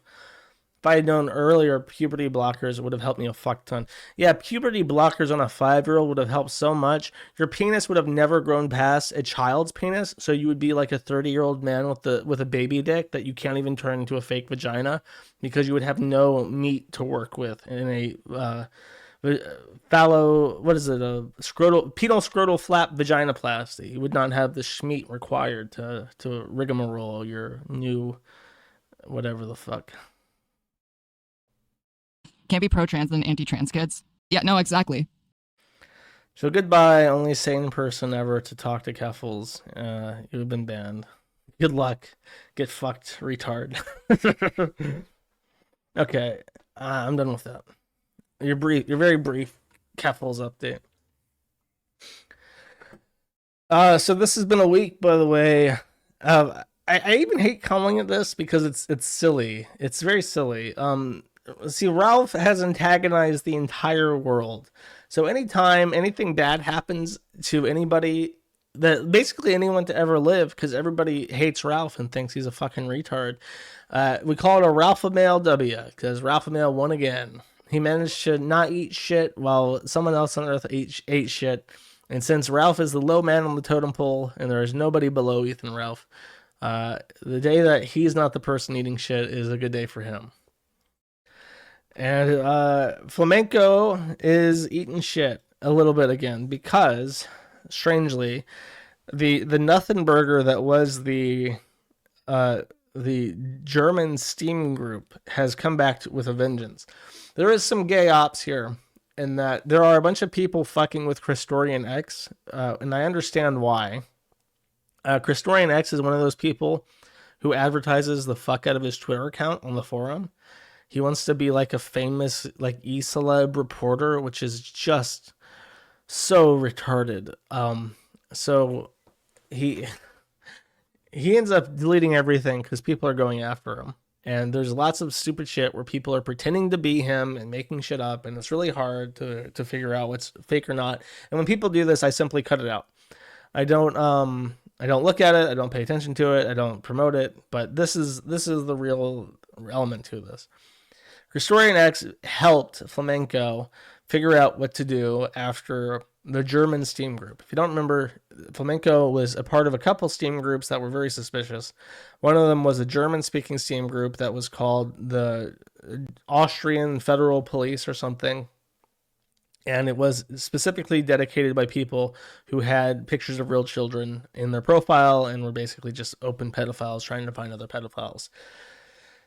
If I had known earlier, puberty blockers would have helped me a fuck ton. Yeah, puberty blockers on a 5-year-old would have helped so much. Your penis would have never grown past a child's penis, so you would be like a 30-year-old man with a baby dick that you can't even turn into a fake vagina because you would have no meat to work with in a fallow, what is it, a penile scrotal flap vaginoplasty. You would not have the schmeat required to rigmarole your new whatever the fuck. Can't be pro-trans and anti-trans kids. Yeah, no, exactly. So goodbye, only sane person ever to talk to Keffels. You have been banned. Good luck. Get fucked, retard. Okay, I'm done with that. You're very brief Keffels update. So this has been a week, by the way. I even hate calling it this because it's silly. It's very silly. See, Ralph has antagonized the entire world. So anytime anything bad happens to anybody, that basically anyone to ever live, because everybody hates Ralph and thinks he's a fucking retard, we call it a Ralph-a-Male W, because Ralph-a-Male won again. He managed to not eat shit while someone else on Earth ate shit. And since Ralph is the low man on the totem pole, and there is nobody below Ethan Ralph, the day that he's not the person eating shit is a good day for him. And Flamenco is eating shit a little bit again because, strangely, the nothing burger that was the German Steam group has come back with a vengeance. There is some gay ops here, in that there are a bunch of people fucking with Christorian X, and I understand why. Christorian X is one of those people who advertises the fuck out of his Twitter account on the forum. He wants to be like a famous, like, e-celeb reporter, which is just so retarded. So he ends up deleting everything because people are going after him. And there's lots of stupid shit where people are pretending to be him and making shit up, and it's really hard to figure out what's fake or not. And when people do this, I simply cut it out. I don't look at it, I don't pay attention to it, I don't promote it, but this is the real element to this. Christorian X helped Flamenco figure out what to do after the German Steam group. If you don't remember, Flamenco was a part of a couple Steam groups that were very suspicious. One of them was a German-speaking Steam group that was called the Austrian Federal Police or something. And it was specifically dedicated by people who had pictures of real children in their profile and were basically just open pedophiles trying to find other pedophiles.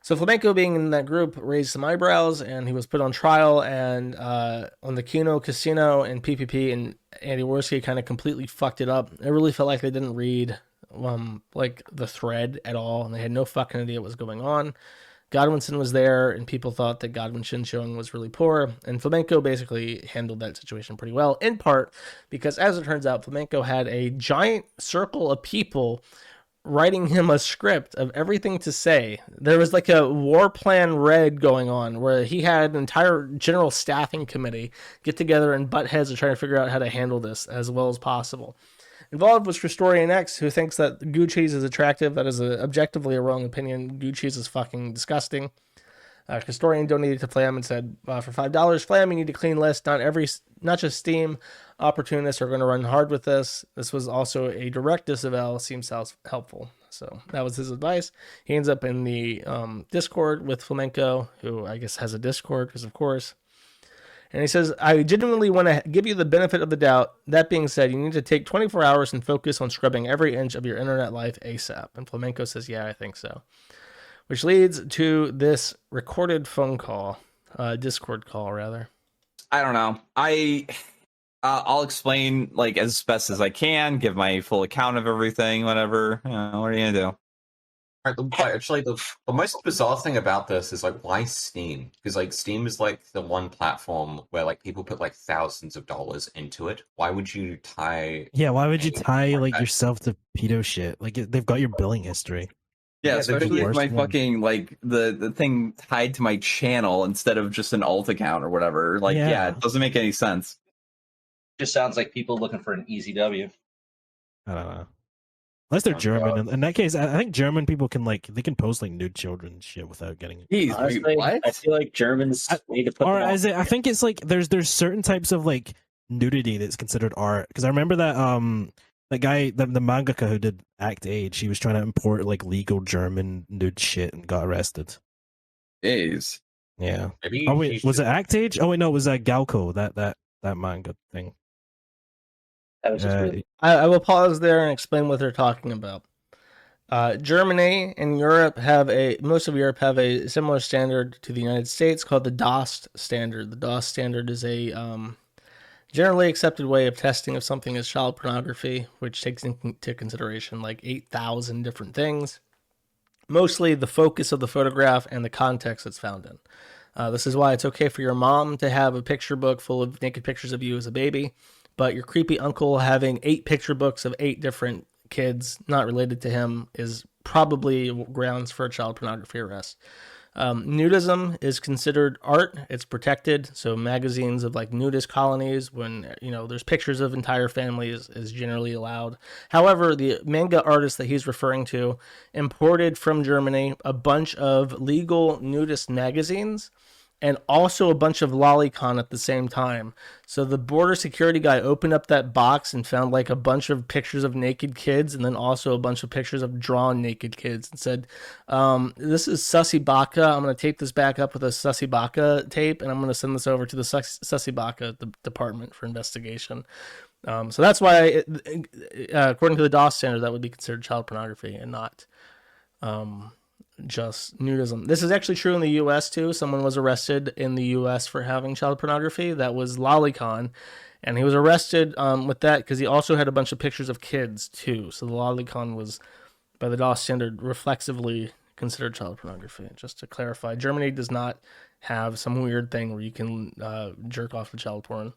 So Flamenco, being in that group, raised some eyebrows, and he was put on trial. And on the Kino Casino and PPP, and Andy Worski kind of completely fucked it up. It really felt like they didn't read like the thread at all, and they had no fucking idea what was going on. Godwinson was there, and people thought that Godwinson's showing was really poor, and Flamenco basically handled that situation pretty well, in part because, as it turns out, Flamenco had a giant circle of people writing him a script of everything to say. There was like a war plan red going on where he had an entire general staffing committee get together and butt heads to try to figure out how to handle this as well as possible. Involved was Christorian X, who thinks that goo cheese is attractive. That is objectively a wrong opinion. Goo cheese is fucking disgusting. Christorian donated to Flam and said, for $5, Flam, you need a clean list. Not just Steam opportunists are going to run hard with this. This was also a direct disavow. Seems helpful. So that was his advice. He ends up in the Discord with Flamenco, who I guess has a Discord, because of course. And he says, I genuinely want to give you the benefit of the doubt. That being said, you need to take 24 hours and focus on scrubbing every inch of your internet life ASAP. And Flamenco says, yeah, I think so. Which leads to this recorded phone call, Discord call, rather. I don't know. I'll explain like as best as I can, give my full account of everything, whatever. You know, what are you gonna do? Actually, the most bizarre thing about this is like, why Steam? Because like Steam is like the one platform where like people put like thousands of dollars into it. Why would you tie? Yeah, why would you tie like yourself to pedo shit? Like they've got your billing history. Yeah, especially if my fucking like the thing tied to my channel instead of just an alt account or whatever. Like, yeah, it doesn't make any sense. Just sounds like people looking for an easy W. I don't know. Unless they're German. In that case, I think German people can they can post like nude children and shit without getting it. Honestly, what? I feel like Germans need to put. Or as I think it's like there's certain types of like nudity that's considered art. Because I remember that that guy, the mangaka who did Act Age, he was trying to import like legal German nude shit and got arrested. Jeez. Yeah. Oh wait, was it Act Age? Oh wait, no, it was Galco, that manga thing. I will pause there and explain what they're talking about. Germany and Europe most of Europe have a similar standard to the United States called the DOST standard. The DOST standard is a generally accepted way of testing if something is child pornography, which takes into consideration like 8,000 different things. Mostly the focus of the photograph and the context it's found in. This is why it's okay for your mom to have a picture book full of naked pictures of you as a baby, but your creepy uncle having 8 picture books of 8 different kids not related to him is probably grounds for a child pornography arrest. Nudism is considered art. It's protected. So magazines of like nudist colonies, when there's pictures of entire families, is generally allowed. However, the manga artist that he's referring to imported from Germany a bunch of legal nudist magazines and also a bunch of lolicon at the same time. So the border security guy opened up that box and found like a bunch of pictures of naked kids and then also a bunch of pictures of drawn naked kids and said, this is Sussy Baka. I'm going to tape this back up with a Sussy Baka tape and I'm going to send this over to the Sussy Baka department for investigation. So that's why, according to the DOS standard, that would be considered child pornography and not just nudism. This is actually true in the U.S. too. Someone was arrested in the U.S. for having child pornography. That was Lolicon, and he was arrested with that because he also had a bunch of pictures of kids too. So the Lolicon was, by the DOS standard, reflexively considered child pornography. Just to clarify, Germany does not have some weird thing where you can jerk off to child porn.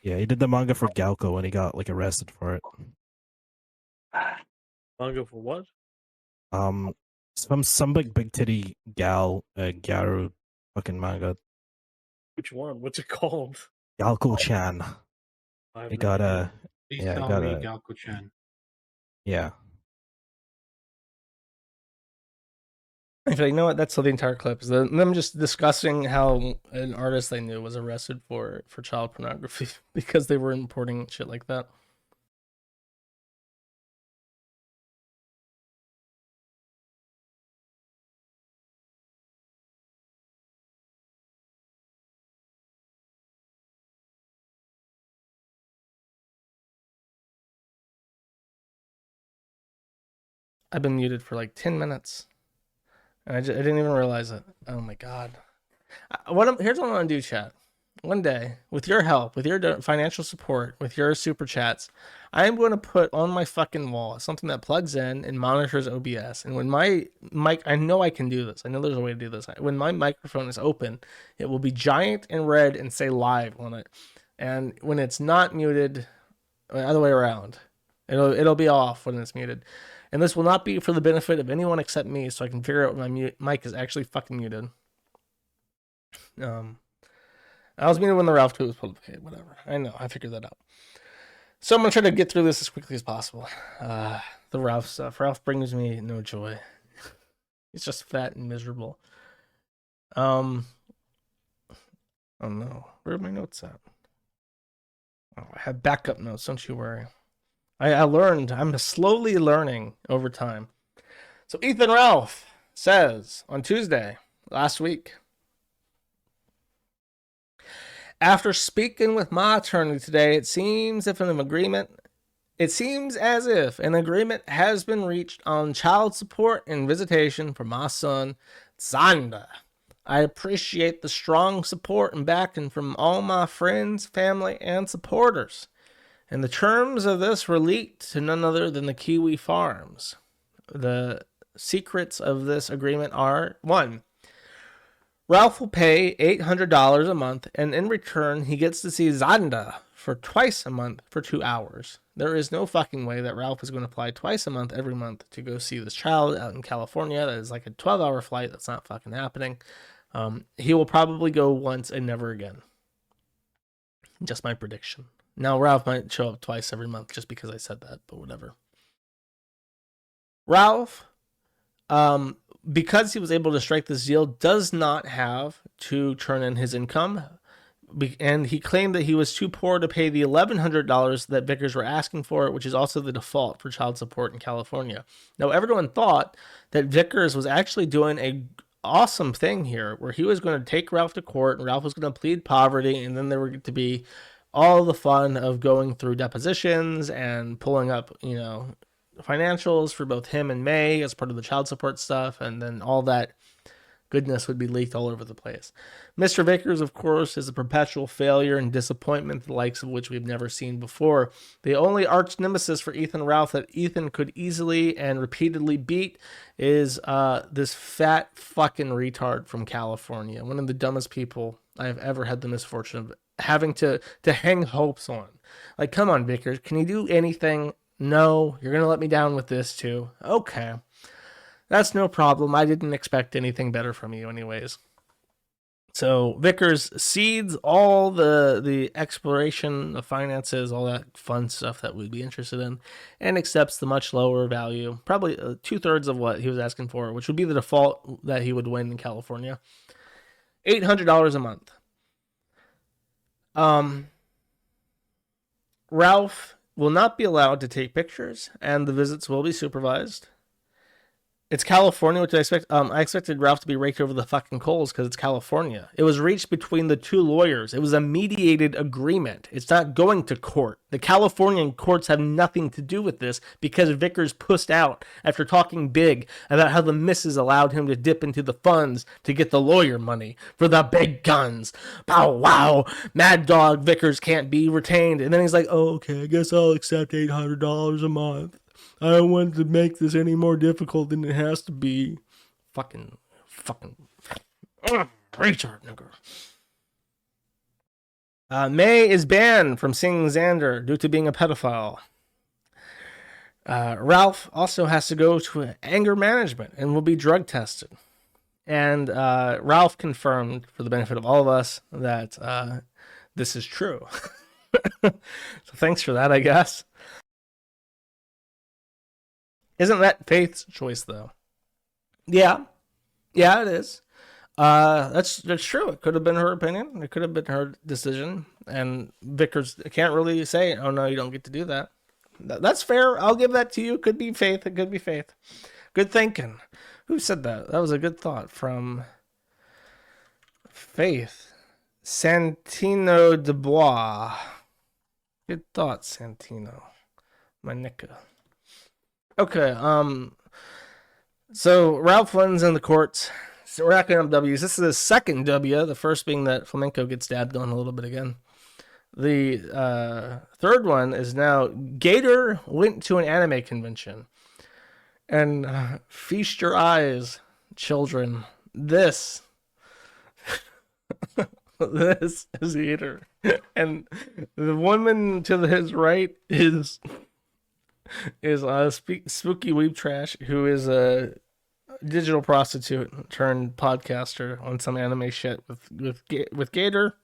Yeah, he did the manga for Galco and he got arrested for it. Manga for what? Some big titty gal, Garu fucking manga. Which one? What's it called? Galco-chan. It got a... Please tell me Galco-chan. Yeah. I feel like, you know what? That's the entire clip. Is them just discussing how an artist they knew was arrested for child pornography because they were importing shit like that. I've been muted for like 10 minutes. And I didn't even realize it. Oh my god. Here's what I'm going to do, chat. One day, with your help, with your financial support, with your super chats, I am going to put on my fucking wall something that plugs in and monitors OBS. And when my mic, I know I can do this. I know there's a way to do this. When my microphone is open, it will be giant and red and say live on it. And when it's not muted, other way around, it'll be off when it's muted. And this will not be for the benefit of anyone except me, so I can figure out when my mic is actually fucking muted. I was muted when the Ralph tweet was pulled. Okay, whatever. I know. I figured that out. So I'm going to try to get through this as quickly as possible. The Ralph stuff. Ralph brings me no joy. He's just fat and miserable. Oh no. Where are my notes at? Oh, I have backup notes. Don't you worry. I learned. I'm slowly learning over time. So Ethan Ralph says on Tuesday last week, after speaking with my attorney today, it seems as if an agreement has been reached on child support and visitation for my son, Xander. I appreciate the strong support and backing from all my friends, family, and supporters. And the terms of this were leaked to none other than the Kiwi Farms. The secrets of this agreement are: 1, Ralph will pay $800 a month, and in return, he gets to see Xander for twice a month for 2 hours. There is no fucking way that Ralph is going to fly twice a month every month to go see this child out in California. That is like a 12-hour flight. That's not fucking happening. He will probably go once and never again. Just my prediction. Now, Ralph might show up twice every month just because I said that, but whatever. Ralph, because he was able to strike this deal, does not have to turn in his income. And he claimed that he was too poor to pay the $1,100 that Vickers were asking for, which is also the default for child support in California. Now, everyone thought that Vickers was actually doing a awesome thing here, where he was going to take Ralph to court, and Ralph was going to plead poverty, and then there were going to be all the fun of going through depositions and pulling up, financials for both him and May as part of the child support stuff, and then all that goodness would be leaked all over the place. Mr. Vickers, of course, is a perpetual failure and disappointment, the likes of which we've never seen before. The only arch nemesis for Ethan Ralph that Ethan could easily and repeatedly beat is this fat fucking retard from California. One of the dumbest people I have ever had the misfortune of having to hang hopes on. Like, come on, Vickers, can you do anything? No, you're going to let me down with this too. Okay. That's no problem. I didn't expect anything better from you anyways. So Vickers cedes all the exploration of finances, all that fun stuff that we'd be interested in, and accepts the much lower value, probably 2/3 of what he was asking for, which would be the default that he would win in California. $800 a month. Ralph will not be allowed to take pictures, and the visits will be supervised. It's California, which I expected Ralph to be raked over the fucking coals because it's California. It was reached between the two lawyers. It was a mediated agreement. It's not going to court. The Californian courts have nothing to do with this because Vickers pussed out after talking big about how the missus allowed him to dip into the funds to get the lawyer money for the big guns. Pow wow. Mad Dog Vickers can't be retained. And then he's like, oh, okay, I guess I'll accept $800 a month. I don't want to make this any more difficult than it has to be. Fucking retard nigger. May is banned from seeing Xander due to being a pedophile. Ralph also has to go to anger management and will be drug tested. And Ralph confirmed, for the benefit of all of us, that this is true. So thanks for that, I guess. Isn't that Faith's choice, though? Yeah. Yeah, it is. That's true. It could have been her opinion. It could have been her decision. And Vickers can't really say, "Oh no, you don't get to do that." That's fair. I'll give that to you. Could be faith. It could be faith. Good thinking. Who said that? That was a good thought from Faith Santino Dubois. Good thought, Santino. My nicka. Okay. So Ralph wins in the courts. So we're racking up W's. This is his second W, the first being that Flamenco gets dabbed on a little bit again. The third one is now Gator went to an anime convention. And feast your eyes, children. This is Gator. And the woman to his right is Spooky Weeb Trash, who is a digital prostitute turned podcaster on some anime shit with Gator.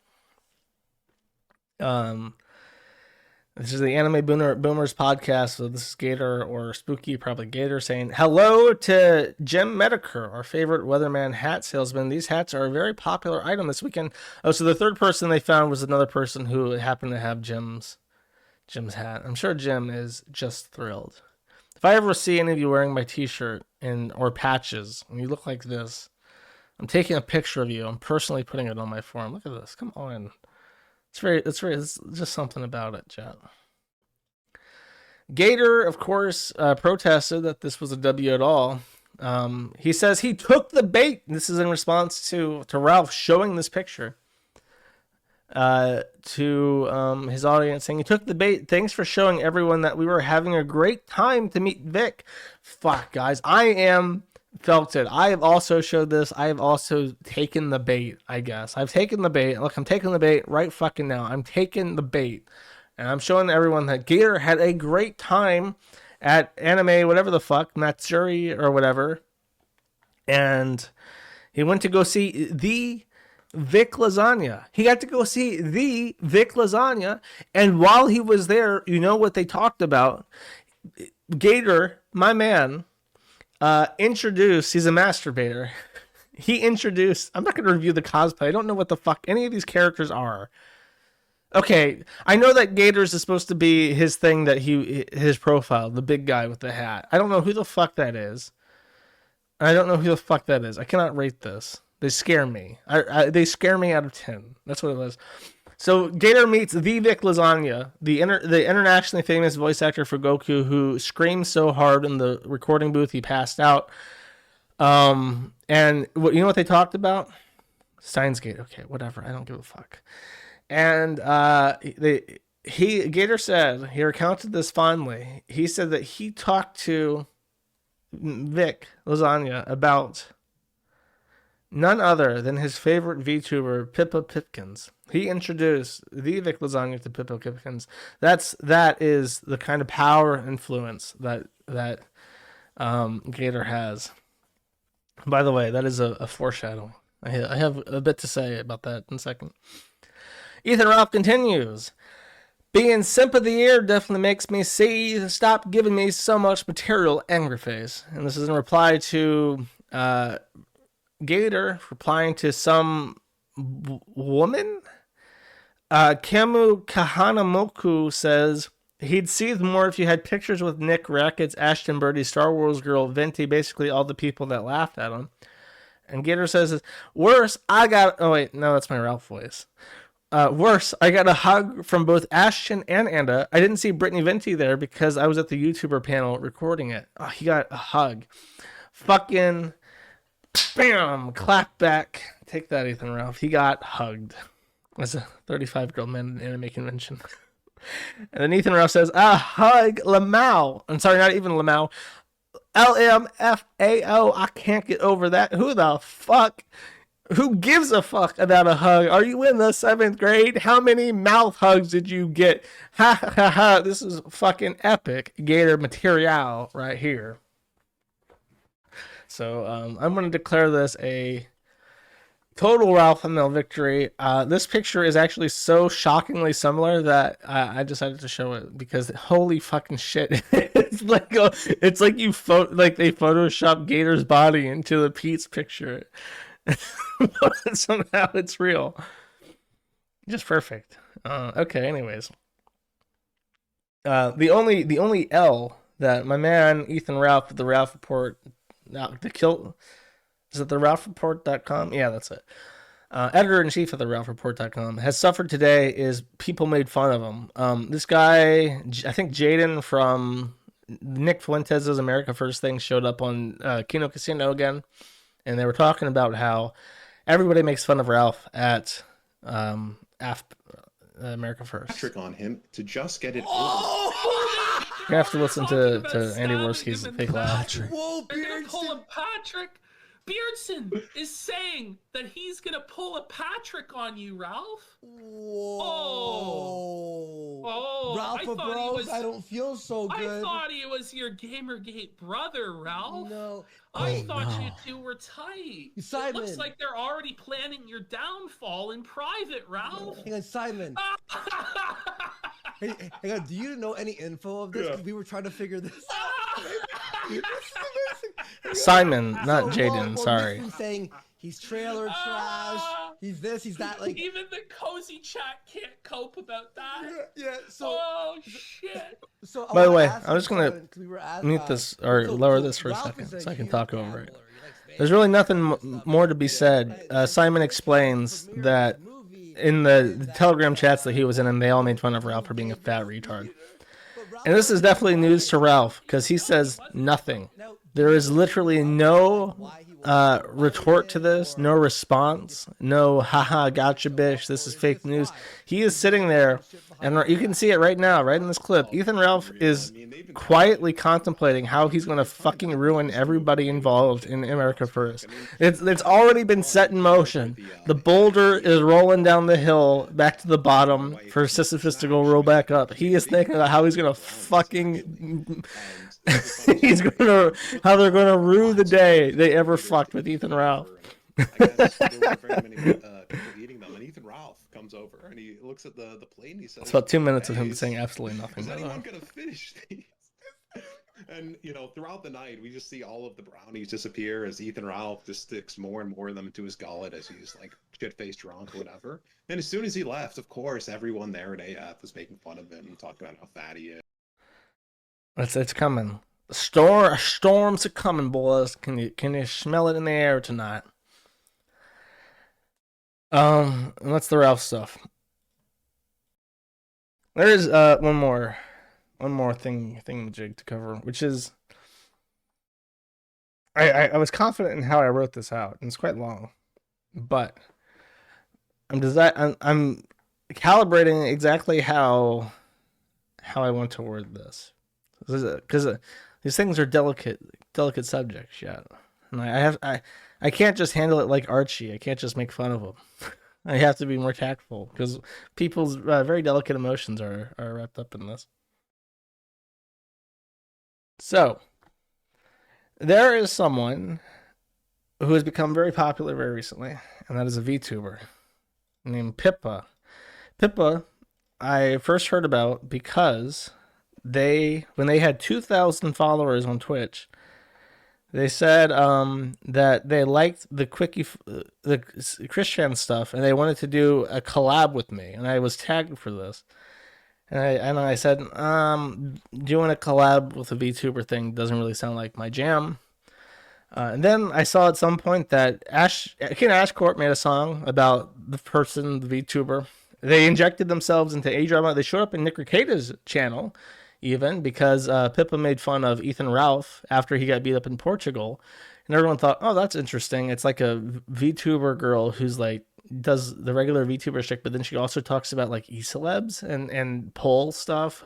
This is the Anime Boomers podcast. So this is Gator or Spooky, probably Gator, saying hello to Jim Medicare, our favorite weatherman hat salesman. These hats are a very popular item this weekend. Oh, so the third person they found was another person who happened to have Jim's hat. I'm sure Jim is just thrilled. If I ever see any of you wearing my t-shirt or patches and you look like this, I'm taking a picture of you. I'm personally putting it on my forum. Look at this. Come on. It's just something about it, chat. Gator, of course, protested that this was a W at all. He says he took the bait. This is in response to Ralph showing this picture to his audience, saying he took the bait. Thanks for showing everyone that we were having a great time to meet Vic. Fuck, guys, I am felted. I have also showed this. I have also taken the bait, I guess. I've taken the bait. Look, I'm taking the bait right fucking now. I'm taking the bait. And I'm showing everyone that Gator had a great time at anime, whatever the fuck, Matsuri or whatever. And he went to go see the Vic Lasagna. He got to go see the Vic Lasagna. And while he was there, you know what they talked about? Gator, my man, introduced, he's a masturbator. He introduced, I'm not going to review the cosplay. I don't know what the fuck any of these characters are. Okay, I know that Gators is supposed to be his thing, that his profile, the big guy with the hat. I don't know who the fuck that is. I cannot rate this. They scare me. They scare me out of 10. That's what it was. So Gator meets the Vic Lasagna, the internationally famous voice actor for Goku, who screamed so hard in the recording booth he passed out. And you know what they talked about? Steins Gate. Okay, whatever. I don't give a fuck. And Gator said, he recounted this fondly. He said that he talked to Vic Lasagna about none other than his favorite VTuber, Pippa Pipkins. He introduced the Vic Lasagna to Pippa Pipkins. That is the kind of power and influence that Gator has. By the way, that is a foreshadow. I have a bit to say about that in a second. Ethan Ralph continues. Being simp of the year definitely makes me see. Stop giving me so much material, angry face. And this is in reply to Gator replying to some woman. Kamu Kahanamoku says he'd seethe more if you had pictures with Nick, Rackets, Ashton Birdie, Star Wars Girl, Venti, basically all the people that laughed at him. And Gator says, worse, oh wait, no, that's my Ralph voice. Worse, I got a hug from both Ashton and Anda. I didn't see Brittany Venti there because I was at the YouTuber panel recording it. Oh, he got a hug. Fucking bam, clap back. Take that, Ethan Ralph. He got hugged. As a 35-year-old man at an anime convention. And then Ethan Ralph says, hug Lamau. I'm sorry, not even Lamau. LMFAO. I can't get over that. Who the fuck? Who gives a fuck about a hug? Are you in the 7th grade? How many mouth hugs did you get? Ha ha ha. This is fucking epic Gator material right here. So I'm going to declare this a total Ralph Hamel victory. This picture is actually so shockingly similar that I decided to show it because holy fucking shit. it's like like they Photoshop Gator's body into the Pete's picture. But somehow it's real. Just perfect. Okay, anyways. The only L that my man Ethan Ralph at the Ralph Report, is it the RalphReport.com? Yeah, that's it. Editor-in-chief of the RalphReport.com has suffered today is people made fun of him. This guy, I think Jaden from Nick Fuentes' America First thing showed up on Kino Casino again, and they were talking about how everybody makes fun of Ralph at America First. Trick on him to just get it over. You have to listen to Andy Worski's fake laugh. Whoa, they're gonna pull a Patrick. Beardson is saying that he's gonna pull a Patrick on you, Ralph. Whoa. Oh, Ralph, bros, I don't feel so good. I thought he was your Gamergate brother, Ralph. No. I thought you two were tight. Simon. It looks like they're already planning your downfall in private, Ralph. Hang on, Simon. Hey, hang on, do you know any info of this? 'Cause we were trying to figure this out. Simon, not Jaden, sorry. Saying he's trailer trash, he's this, he's that, like... Even the cozy chat can't cope about that. Yeah, so... Oh, shit. So, by the way, I'm just going to mute this, or lower this for a second, so I can talk over it. There's really nothing more to be said. Simon explains that in the Telegram chats that he was in, and they all made fun of Ralph for being a fat retard. And this is definitely news to Ralph, because he says nothing. There is literally no retort to this, no response, no haha gotcha bitch, this is fake news. He is sitting there, and you can see it right now, right in this clip. Ethan Ralph is quietly contemplating how he's going to fucking ruin everybody involved in America First. It's already been set in motion. The boulder is rolling down the hill back to the bottom for Sisyphus to go roll back up. He is thinking about how he's going to fucking... how they're gonna rue the day they ever fucked with Ethan Ralph. I guess there weren't very many people eating them, and Ethan Ralph comes over and he looks at the plate and he says, It's about 2 minutes of him saying absolutely nothing. Is anyone gonna finish these? And throughout the night we just see all of the brownies disappear as Ethan Ralph just sticks more and more of them into his gullet as he's like shit-faced drunk or whatever. And as soon as he left, of course, everyone there at AF was making fun of him and talking about how fat he is. It's coming. Storms are coming, boys. Can you smell it in the air tonight? And that's the Ralph stuff. There is one more thing to cover, which is I was confident in how I wrote this out, and it's quite long, but I'm calibrating exactly how I want to word this, because these things are delicate subjects, yeah. And I can't just handle it like Archie. I can't just make fun of him. I have to be more tactful because people's very delicate emotions are wrapped up in this. So, there is someone who has become very popular very recently, and that is a VTuber named Pippa. Pippa, I first heard about because when they had 2,000 followers on Twitch, they said that they liked the Christian stuff, and they wanted to do a collab with me, and I was tagged for this. And I said, doing a collab with a VTuber thing doesn't really sound like my jam. And then I saw at some point that Ken Ashcorp made a song about the person, the VTuber. They injected themselves into A-drama. They showed up in Nick Recada's channel, even, because Pippa made fun of Ethan Ralph after he got beat up in Portugal. And everyone thought, oh, that's interesting. It's like a VTuber girl who's like, does the regular VTuber shtick, but then she also talks about like e-celebs and poll stuff.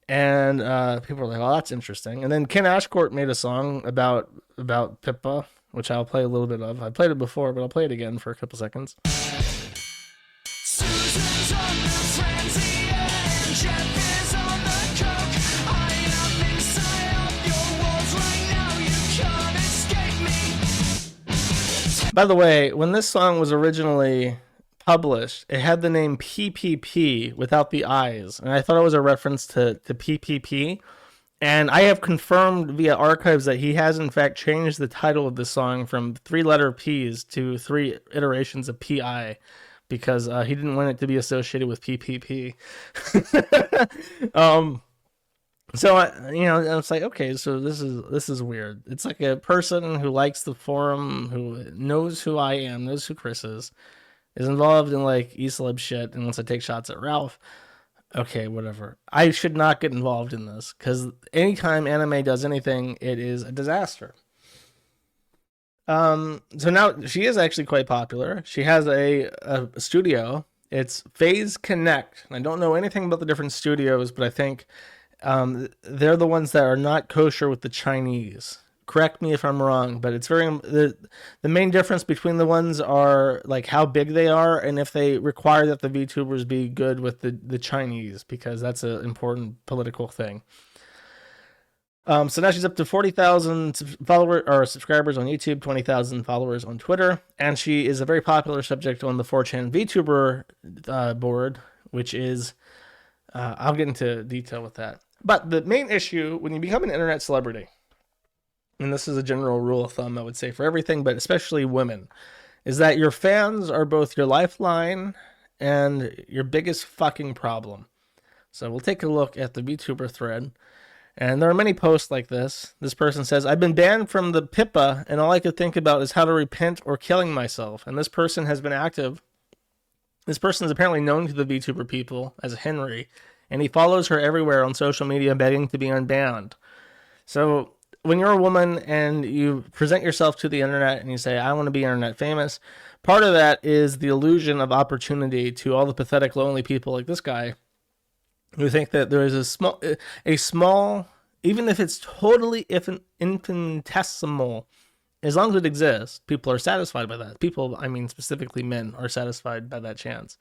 And people were like, oh, that's interesting. And then Ken Ashcorp made a song about Pippa, which I'll play a little bit of. I played it before, but I'll play it again for a couple seconds. Susan's on the frenzy and Jeff is on the coke. I am inside of your walls right now, you can't escape me. By the way, when this song was originally published, it had the name PPP without the I's, and I thought it was a reference to PPP, And I have confirmed via archives that he has in fact changed the title of the song from 3-letter P's to 3 iterations of PI, because he didn't want it to be associated with PPP. So I was like, okay, so this is weird. It's like a person who likes the forum, who knows who I am, knows who Chris is involved in like E-celeb shit and wants to take shots at Ralph. Okay, whatever. I should not get involved in this, because anytime anime does anything, it is a disaster. So now she is actually quite popular. She has a studio. It's Phase Connect. I don't know anything about the different studios, but I think they're the ones that are not kosher with the Chinese. Correct me if I'm wrong, but it's very the main difference between the ones are like how big they are and if they require that the VTubers be good with the Chinese, because that's an important political thing. So now she's up to 40,000 followers or subscribers on YouTube, 20,000 followers on Twitter, and she is a very popular subject on the 4chan VTuber board, which is I'll get into detail with that. But the main issue when you become an internet celebrity, and this is a general rule of thumb I would say for everything, but especially women, is that your fans are both your lifeline and your biggest fucking problem. So we'll take a look at the VTuber thread. And there are many posts like this. This person says, I've been banned from the Pippa, and all I could think about is how to repent or killing myself. And this person has been active. This person is apparently known to the VTuber people as Henry, and he follows her everywhere on social media begging to be unbanned. So when you're a woman and you present yourself to the internet and you say, I want to be internet famous, part of that is the illusion of opportunity to all the pathetic, lonely people like this guy who think that there is a small, even if it's totally infinitesimal, as long as it exists, people are satisfied by that. People, I mean specifically men, are satisfied by that chance.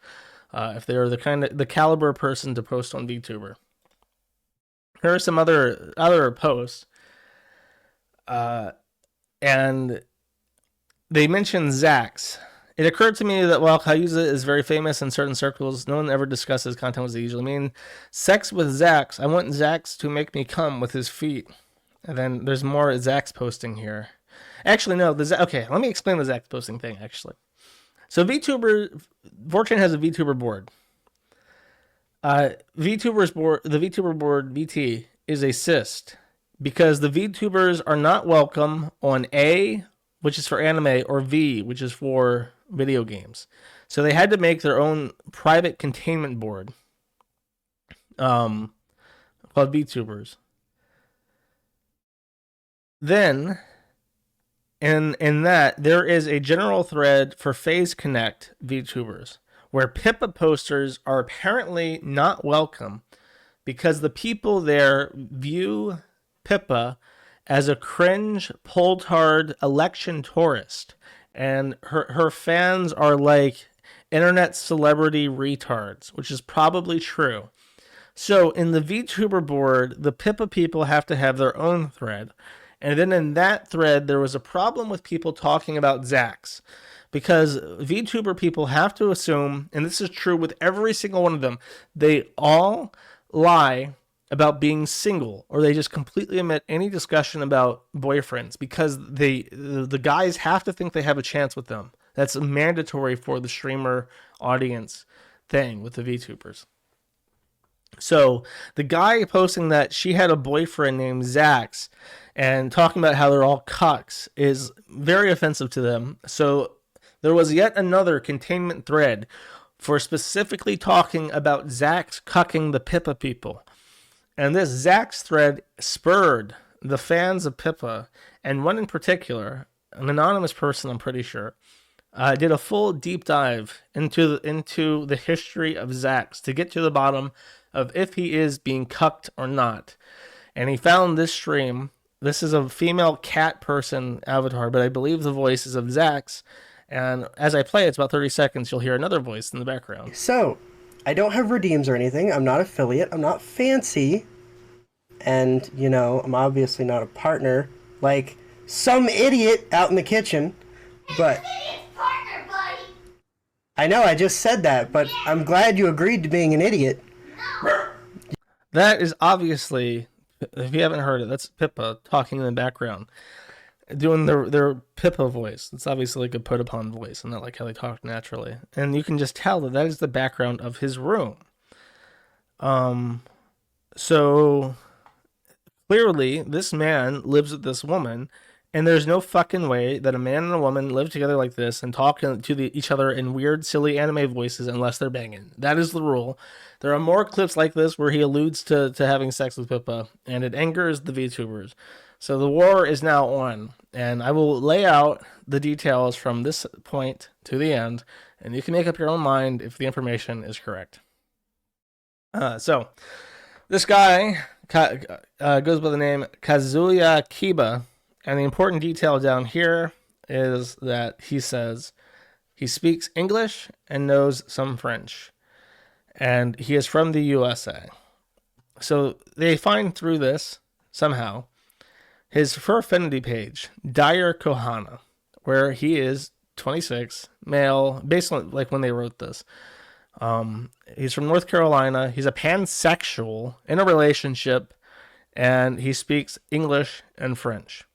If they're the caliber person to post on VTuber. Here are some other posts. And they mention Zax. It occurred to me that while Kayuza is very famous in certain circles, no one ever discusses content as they usually mean. Sex with Zax. I want Zax to make me come with his feet. And then there's more Zax posting here. Actually, no. Okay, let me explain the Zax posting thing, actually. So VTuber, 4chan has a VTuber board. The VTuber board, VT, is a cyst, because the VTubers are not welcome on A, which is for anime, or V, which is for video games. So they had to make their own private containment board called VTubers. Then, in that, there is a general thread for Phase Connect VTubers, where Pippa posters are apparently not welcome because the people there view Pippa as a cringe, pulled-hard election tourist, and her fans are like internet celebrity retards, which is probably true. So in the VTuber board, the Pippa people have to have their own thread, and then in that thread, there was a problem with people talking about Zax, because VTuber people have to assume, and this is true with every single one of them, they all lie about being single, or they just completely omit any discussion about boyfriends, because the guys have to think they have a chance with them. That's mandatory for the streamer audience thing with the VTubers. So the guy posting that she had a boyfriend named Zax and talking about how they're all cucks is very offensive to them. So there was yet another containment thread for specifically talking about Zax cucking the Pippa people. And this Zax thread spurred the fans of Pippa, and one in particular, an anonymous person, I'm pretty sure, did a full deep dive into the history of Zax to get to the bottom of if he is being cucked or not. And he found this stream. This is a female cat person avatar, but I believe the voice is of Zax. And as I play, it's about 30 seconds, you'll hear another voice in the background. So, I don't have redeems or anything. I'm not affiliate. I'm not fancy. And, you know, I'm obviously not a partner like some idiot out in the kitchen. But I know I just said that, but I'm glad you agreed to being an idiot. That is obviously If you haven't heard it, that's Pippa talking in the background, doing their Pippa voice. It's obviously like a put upon voice, and not like how they talk naturally. And you can just tell that is the background of his room. So clearly, this man lives with this woman, and there's no fucking way that a man and a woman live together like this and talk to each other in weird, silly anime voices unless they're banging. That is the rule. There are more clips like this where he alludes to having sex with Pippa, and it angers the VTubers. So the war is now on, and I will lay out the details from this point to the end, and you can make up your own mind if the information is correct. So this guy goes by the name Kazuya Kiba, and the important detail down here is that he says he speaks English and knows some French, and he is from the USA. So they find through this, somehow, his Fur Affinity page, Dire Kohana, where he is 26, male, based on like when they wrote this. He's from North Carolina. He's a pansexual in a relationship, and he speaks English and French.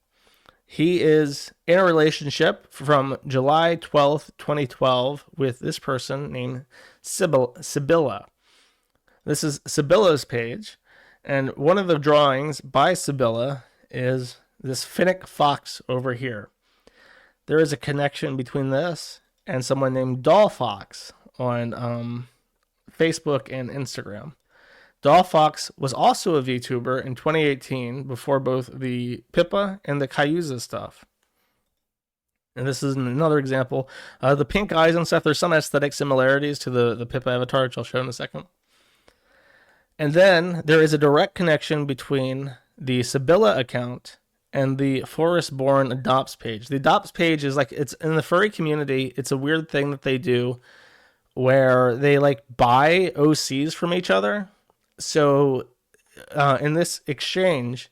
He is in a relationship from July 12th, 2012 with this person named Sibylla. This is Sibylla's page, and one of the drawings by Sibylla is this Finnick fox over here. There is a connection between this and someone named Doll Fox on Facebook and Instagram. Doll Fox was also a VTuber in 2018 before both the Pippa and the Kayuza stuff. And this is another example. The pink eyes and stuff, there's some aesthetic similarities to the Pippa avatar, which I'll show in a second. And then there is a direct connection between the Sibylla account and the Forest Born Adopts page. The Adopts page is like, it's in the furry community, it's a weird thing that they do where they like buy OCs from each other. So in this exchange,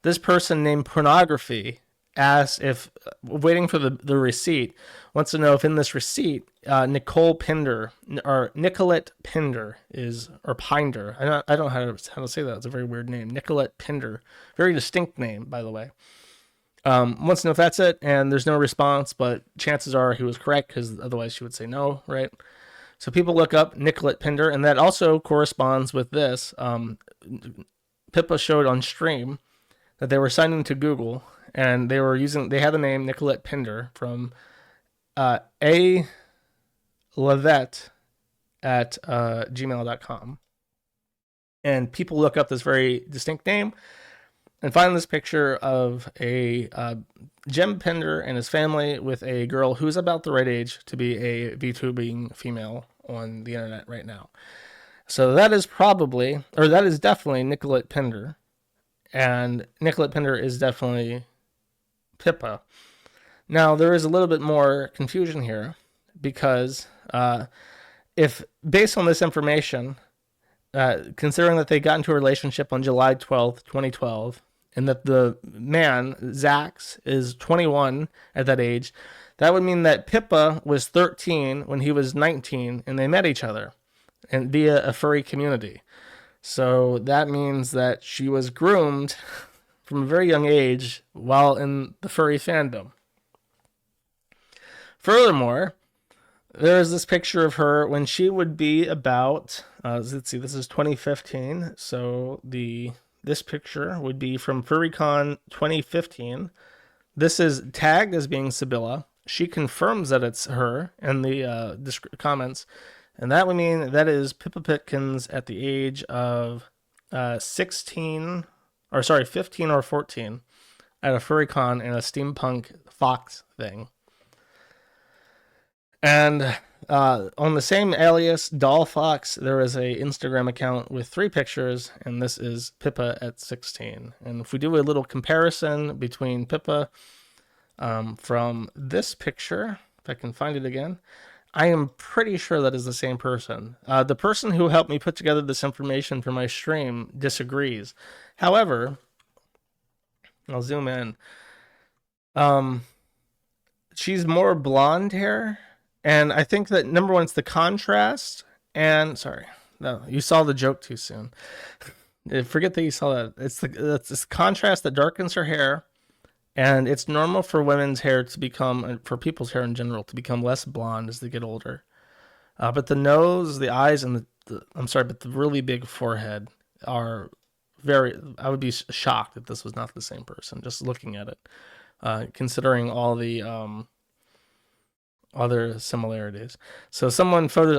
this person named Pornography asks if, waiting for the receipt, wants to know if in this receipt, Nicole Pinder, or Nicolette Pinder is, or Pinder, I don't know how to say that, it's a very weird name, Nicolette Pinder, very distinct name, by the way. Wants to know if that's it, and there's no response, but chances are he was correct, because otherwise she would say no, right? So people look up Nicolette Pinder, and that also corresponds with this. Pippa showed on stream that they were signed into Google, and they had the name Nicolette Pinder from A. Levette at gmail.com. And people look up this very distinct name and find this picture of a Jem Pinder and his family with a girl who's about the right age to be a VTubing female on the internet right now. So that is definitely Nicolette Pinder. And Nicolette Pinder is definitely Pippa. Now, there is a little bit more confusion here because if, based on this information, considering that they got into a relationship on July 12th, 2012, and that the man, Zax, is 21 at that age, that would mean that Pippa was 13 when he was 19, and they met each other and via a furry community. So that means that she was groomed from a very young age while in the furry fandom. Furthermore, there is this picture of her when she would be about, let's see, this is 2015, so this picture would be from FurryCon 2015. This is tagged as being Sibylla. She confirms that it's her in the comments, and that would mean that is Pippa Pitkins at the age of 15 or 14 at a FurryCon in a steampunk fox thing. And on the same alias, Doll Fox, there is a Instagram account with 3 pictures, and this is Pippa at 16. And if we do a little comparison between Pippa from this picture, if I can find it again, I am pretty sure that is the same person. The person who helped me put together this information for my stream disagrees. However, I'll zoom in. She's more blonde hair. And I think that, number one, it's the contrast. And, sorry, no, you saw the joke too soon. Forget that you saw that. It's this contrast that darkens her hair, and it's normal for women's hair to become, for people's hair in general, to become less blonde as they get older. But the nose, the eyes, and but the really big forehead are very. I would be shocked if this was not the same person just looking at it, considering all the other similarities. So I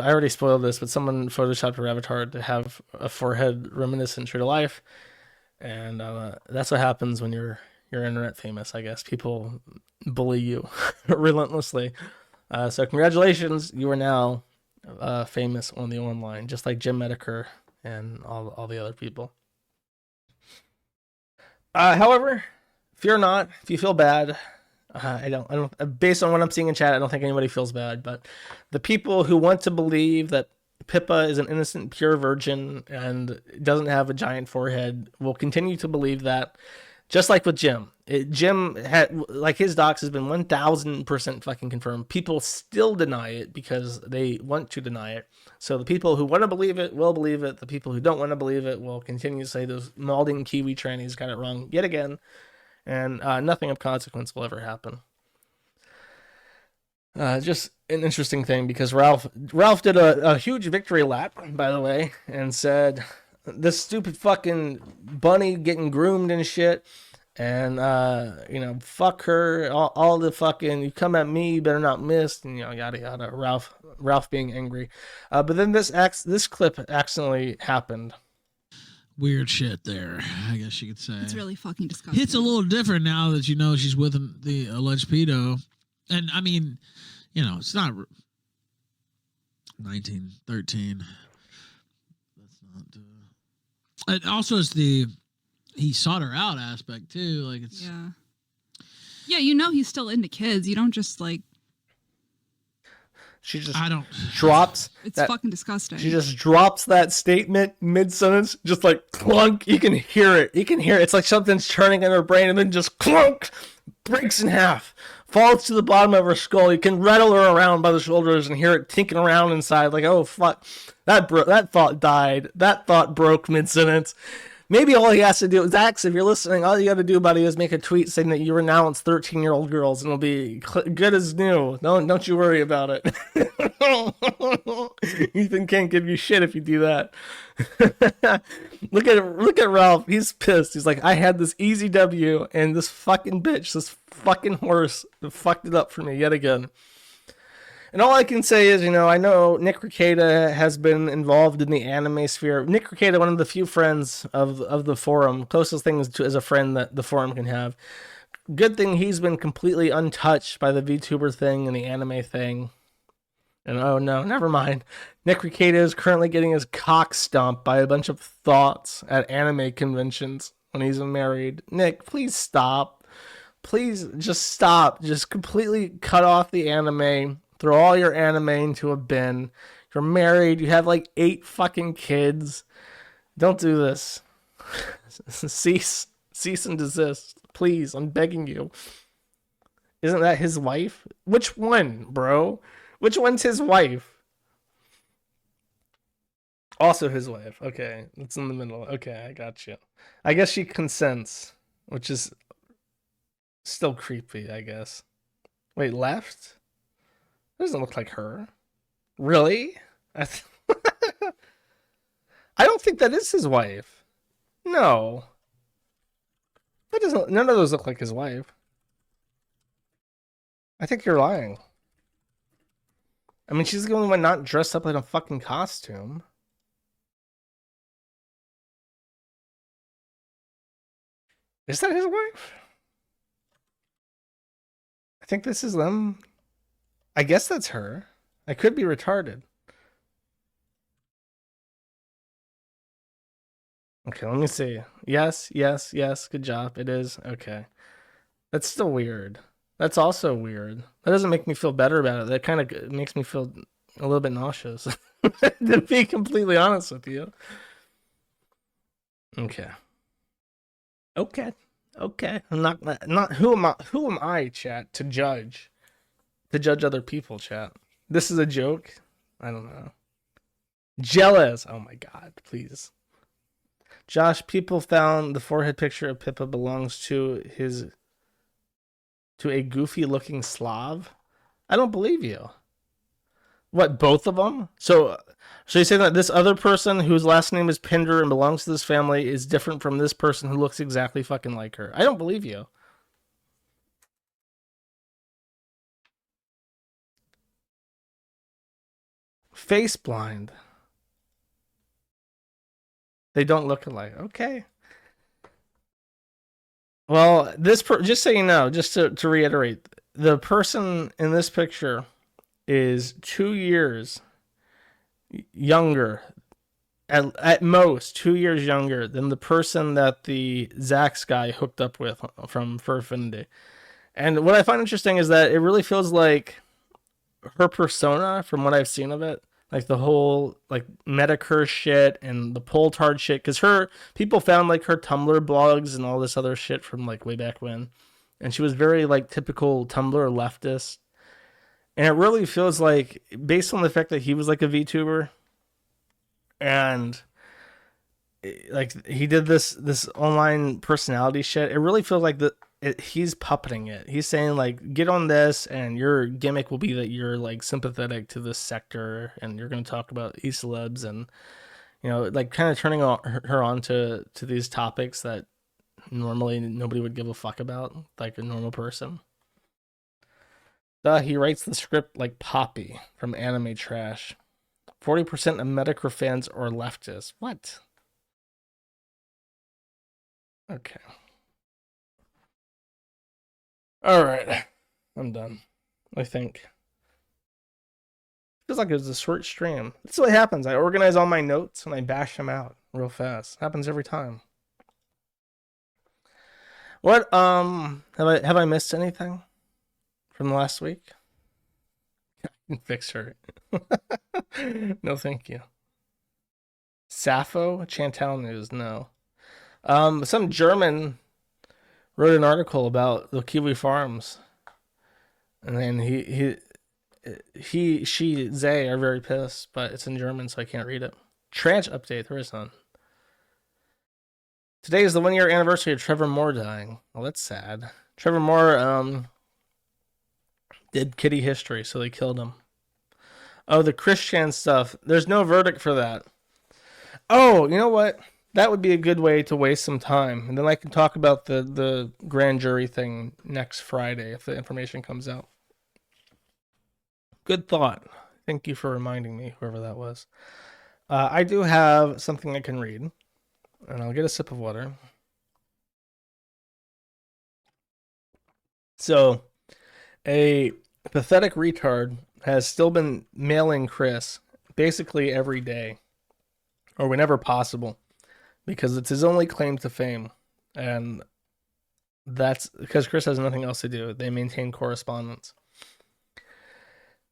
already spoiled this, but someone photoshopped her avatar to have a forehead reminiscent true to life, and that's what happens when you're internet famous. I guess people bully you relentlessly. So congratulations, you are now famous on the online, just like Jim Medeker and all the other people. However, fear not if you feel bad. I don't. Based on what I'm seeing in chat, I don't think anybody feels bad. But the people who want to believe that Pippa is an innocent, pure virgin and doesn't have a giant forehead will continue to believe that. Just like with Jim, Jim had his docs has been 1000% fucking confirmed. People still deny it because they want to deny it. So the people who want to believe it will believe it. The people who don't want to believe it will continue to say those malding Kiwi trannies got it wrong yet again. And nothing of consequence will ever happen. Just an interesting thing because Ralph did a huge victory lap, by the way, and said this stupid fucking bunny getting groomed and shit, and fuck her, all the fucking, you come at me, you better not miss, and yada yada. Ralph being angry, but then this clip accidentally happened. Weird shit there, I guess you could say. It's really fucking disgusting. It's a little different now that you know she's with the alleged pedo. And I mean, it's not 1913. That's not. It also is he sought her out aspect too. Like it's. Yeah, he's still into kids. You don't just She just drops. It's fucking disgusting. She just drops that statement mid-sentence, just like clunk. You can hear it. It's like something's churning in her brain, and then just clunk, breaks in half, falls to the bottom of her skull. You can rattle her around by the shoulders and hear it tinking around inside. Like, oh fuck, that thought died. That thought broke mid-sentence. Maybe all he has to do, Zax, if you're listening, all you got to do, buddy, is make a tweet saying that you renounce 13-year-old girls, and it'll be good as new. Don't you worry about it. Ethan can't give you shit if you do that. Look at Ralph. He's pissed. He's like, I had this easy W, and this fucking bitch, this fucking horse, fucked it up for me yet again. And all I can say is, I know Nick Rekieta has been involved in the anime sphere. Nick Rekieta, one of the few friends of the forum, closest thing as a friend that the forum can have. Good thing he's been completely untouched by the VTuber thing and the anime thing. And oh no, never mind. Nick Rekieta is currently getting his cock stomped by a bunch of thoughts at anime conventions when he's married. Nick, please stop. Please just stop. Just completely cut off the anime. Throw all your anime into a bin. You're married. You have 8 fucking kids. Don't do this. Cease and desist. Please, I'm begging you. Isn't that his wife? Which one, bro? Which one's his wife? Also his wife. Okay, it's in the middle. Okay, I got you. I guess she consents, which is still creepy, I guess. Wait, left? Doesn't look like her. Really? I don't think that is his wife. No. That doesn't. None of those look like his wife. I think you're lying. I mean, she's the only one not dressed up in a fucking costume. Is that his wife? I think this is them. I guess that's her. I could be retarded. Okay, let me see. Yes. Good job. It is. Okay. That's still weird. That's also weird. That doesn't make me feel better about it. That kind of makes me feel a little bit nauseous. To be completely honest with you. Okay. I'm not. Who am I, chat, to judge? To judge other people, chat. This is a joke? I don't know. Jealous. Oh my god, please. Josh, people found the forehead picture of Pippa belongs to a goofy-looking Slav. I don't believe you. What, both of them? So you're saying that this other person whose last name is Pinder and belongs to this family is different from this person who looks exactly fucking like her? I don't believe you. Face blind. They don't look alike. Okay. Well, just so you know, just to reiterate, the person in this picture is 2 years younger, at most 2 years younger than the person that the Zax guy hooked up with from Furfinity. And what I find interesting is that it really feels like her persona, from what I've seen of it, like the whole like Medicare shit and the Poltard shit, because people found like her Tumblr blogs and all this other shit from like way back when, and she was very like typical Tumblr leftist, and it really feels like, based on the fact that he was like a VTuber, and like he did this online personality shit, it really feels like he's puppeting it. He's saying like, get on this and your gimmick will be that you're like sympathetic to this sector and you're going to talk about e-celebs and, you know, like kind of turning her on to these topics that normally nobody would give a fuck about, like a normal person. He writes the script like Poppy from Anime Trash. 40% of Medicare fans are leftists. What? Okay. All right, I'm done. I think. Feels like it was a short stream. That's what happens. I organize all my notes and I bash them out real fast. Happens every time. What have I missed anything from last week? I can fix her. No, thank you. Sappho Chantal news. No. Some German wrote an article about the Kiwi farms, and then they are very pissed, but it's in German, so I can't read it. Trash update, there is none. Today is the 1 year anniversary of Trevor Moore dying. Well, that's sad. Trevor Moore did kitty history, so they killed him. Oh, the Christian stuff. There's no verdict for that. Oh, you know what? That would be a good way to waste some time. And then I can talk about the grand jury thing next Friday if the information comes out. Good thought. Thank you for reminding me, whoever that was. I do have something I can read. And I'll get a sip of water. So, a pathetic retard has still been mailing Chris basically every day, or whenever possible, because it's his only claim to fame, and that's because Chris has nothing else to do. They maintain correspondence.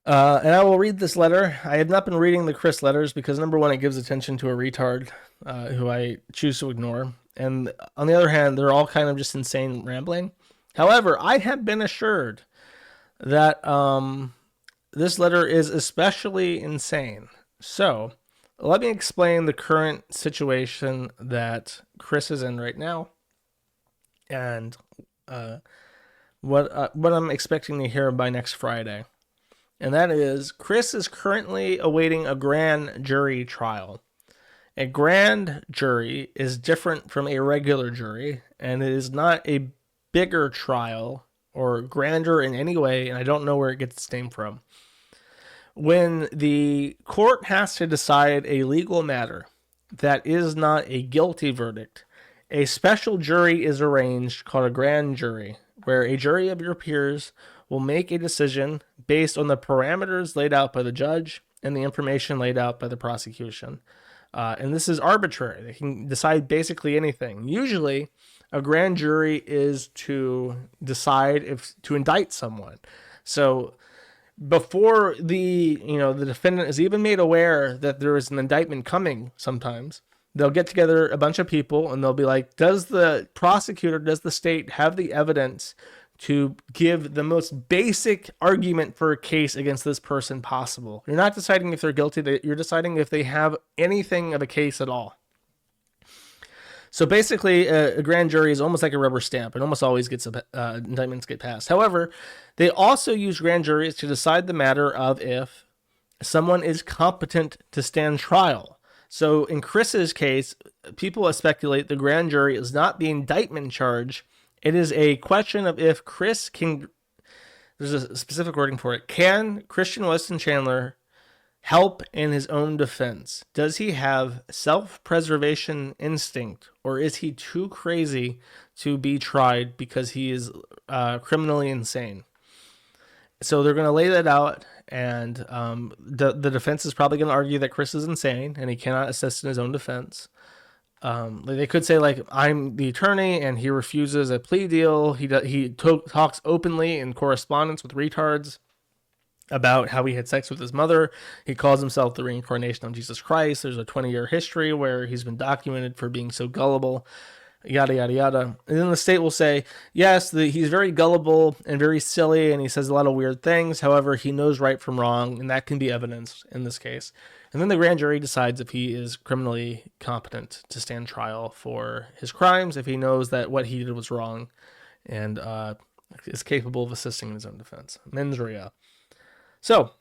And I will read this letter. I have not been reading the Chris letters because, number one, it gives attention to a retard who I choose to ignore. And on the other hand, they're all kind of just insane rambling. However, I have been assured that this letter is especially insane. So, let me explain the current situation that Chris is in right now, and what I'm expecting to hear by next Friday. And that is, Chris is currently awaiting a grand jury trial. A grand jury is different from a regular jury, and it is not a bigger trial or grander in any way, and I don't know where it gets its name from. When the court has to decide a legal matter that is not a guilty verdict, a special jury is arranged called a grand jury, where a jury of your peers will make a decision based on the parameters laid out by the judge and the information laid out by the prosecution. And this is arbitrary. They can decide basically anything. Usually, a grand jury is to decide to indict someone. So before the defendant is even made aware that there is an indictment coming, sometimes they'll get together a bunch of people and they'll be like, does the prosecutor, does the state have the evidence to give the most basic argument for a case against this person possible? You're not deciding if they're guilty, you're deciding if they have anything of a case at all. So basically, a grand jury is almost like a rubber stamp. It almost always gets indictments get passed. However, they also use grand juries to decide the matter of if someone is competent to stand trial. So in Chris's case, people speculate the grand jury is not the indictment charge. It is a question of if Chris can. There's a specific wording for it. Can Christian Weston Chandler help in his own defense? Does he have self-preservation instinct, or is he too crazy to be tried because he is criminally insane? So they're going to lay that out, and the defense is probably going to argue that Chris is insane and he cannot assist in his own defense. They could say, like, I'm the attorney and he refuses a plea deal. He talks openly in correspondence with retards about how he had sex with his mother. He calls himself the reincarnation of Jesus Christ. There's a 20-year history where he's been documented for being so gullible, yada, yada, yada. And then the state will say, yes, he's very gullible and very silly, and he says a lot of weird things. However, he knows right from wrong, and that can be evidence in this case. And then the grand jury decides if he is criminally competent to stand trial for his crimes, if he knows that what he did was wrong, and is capable of assisting in his own defense. Mens rea. So,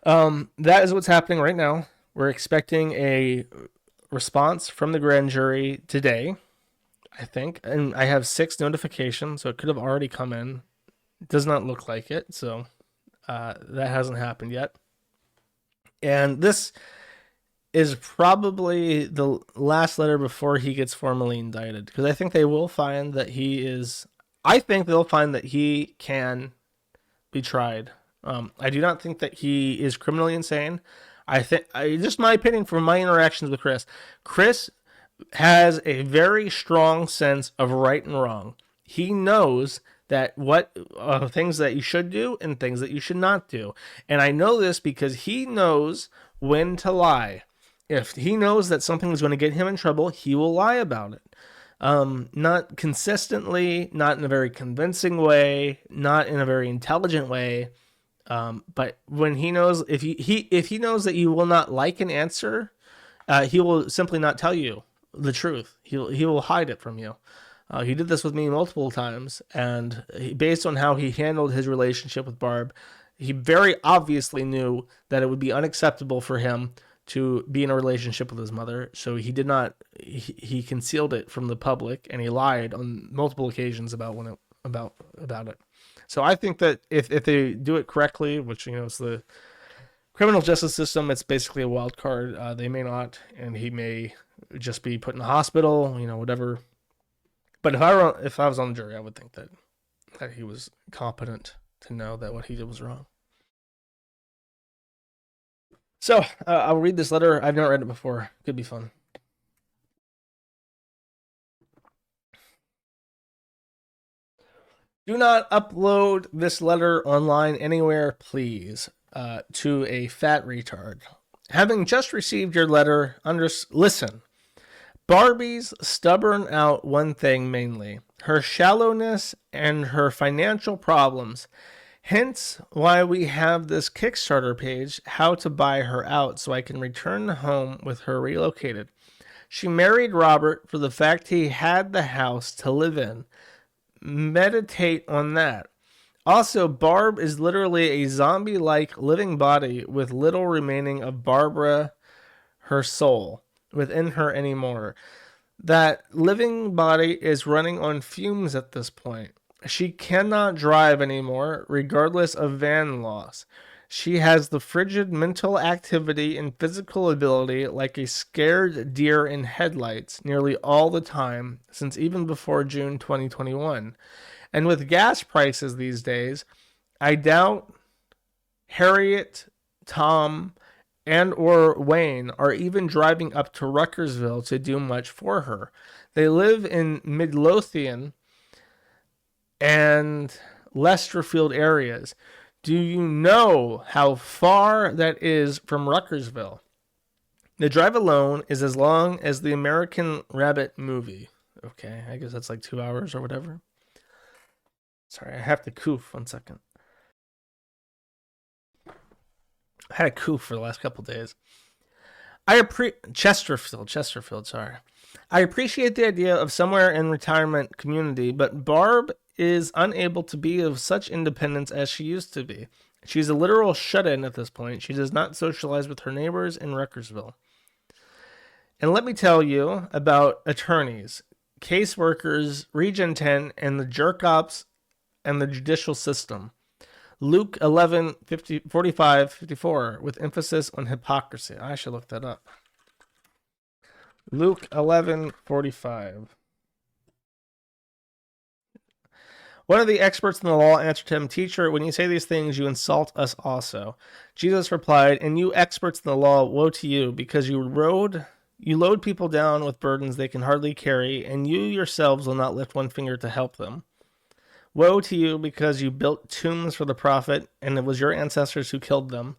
that is what's happening right now. We're expecting a response from the grand jury today, I think. And I have 6 notifications, so it could have already come in. It does not look like it, so that hasn't happened yet. And this is probably the last letter before he gets formally indicted, because I think they will find that they'll find that he can be tried. I do not think that he is criminally insane. Just my opinion from my interactions with Chris has a very strong sense of right and wrong. He knows that what things that you should do and things that you should not do. And I know this because he knows when to lie. If he knows that something is going to get him in trouble, he will lie about it. Not consistently, not in a very convincing way, not in a very intelligent way. But when he knows, if he knows that you will not like an answer, he will simply not tell you the truth. He will hide it from you. He did this with me multiple times, and based on how he handled his relationship with Barb, he very obviously knew that it would be unacceptable for him to be in a relationship with his mother. So he did not. He concealed it from the public, and he lied on multiple occasions about it. So I think that if they do it correctly, which it's the criminal justice system, it's basically a wild card. They may not, and he may just be put in a hospital, whatever. But if I was on the jury, I would think that he was competent to know that what he did was wrong. So I'll read this letter. I've never read it before. Could be fun. Do not upload this letter online anywhere, please, to a fat retard. Having just received your letter, listen. Barbie's stubborn out one thing mainly, her shallowness and her financial problems. Hence why we have this Kickstarter page, how to buy her out so I can return home with her relocated. She married Robert for the fact he had the house to live in. Meditate on that. Also, Barb is literally a zombie-like living body with little remaining of Barbara, her soul, within her anymore. That living body is running on fumes at this point. She cannot drive anymore, regardless of van loss. She has the frigid mental activity and physical ability like a scared deer in headlights nearly all the time, since even before June 2021. And with gas prices these days, I doubt Harriet, Tom, and or Wayne are even driving up to Ruckersville to do much for her. They live in Midlothian and Lesterfield areas. Do you know how far that is from Ruckersville? The drive alone is as long as the American Rabbit movie. Okay, I guess that's like 2 hours or whatever. Sorry, I have to coof 1 second. I had a coof for the last couple days. Chesterfield, sorry. I appreciate the idea of somewhere in retirement community, but Barb is unable to be of such independence as she used to be. She's a literal shut-in at this point. She does not socialize with her neighbors in Reckersville. And let me tell you about attorneys, caseworkers, Region 10, and the jerk-ops and the judicial system. Luke 11, 45, 54, with emphasis on hypocrisy. I should look that up. Luke 11:45. One of the experts in the law answered him, "Teacher, when you say these things, you insult us also." Jesus replied, "And you experts in the law, woe to you, because you load people down with burdens they can hardly carry, and you yourselves will not lift one finger to help them. Woe to you, because you built tombs for the prophet, and it was your ancestors who killed them.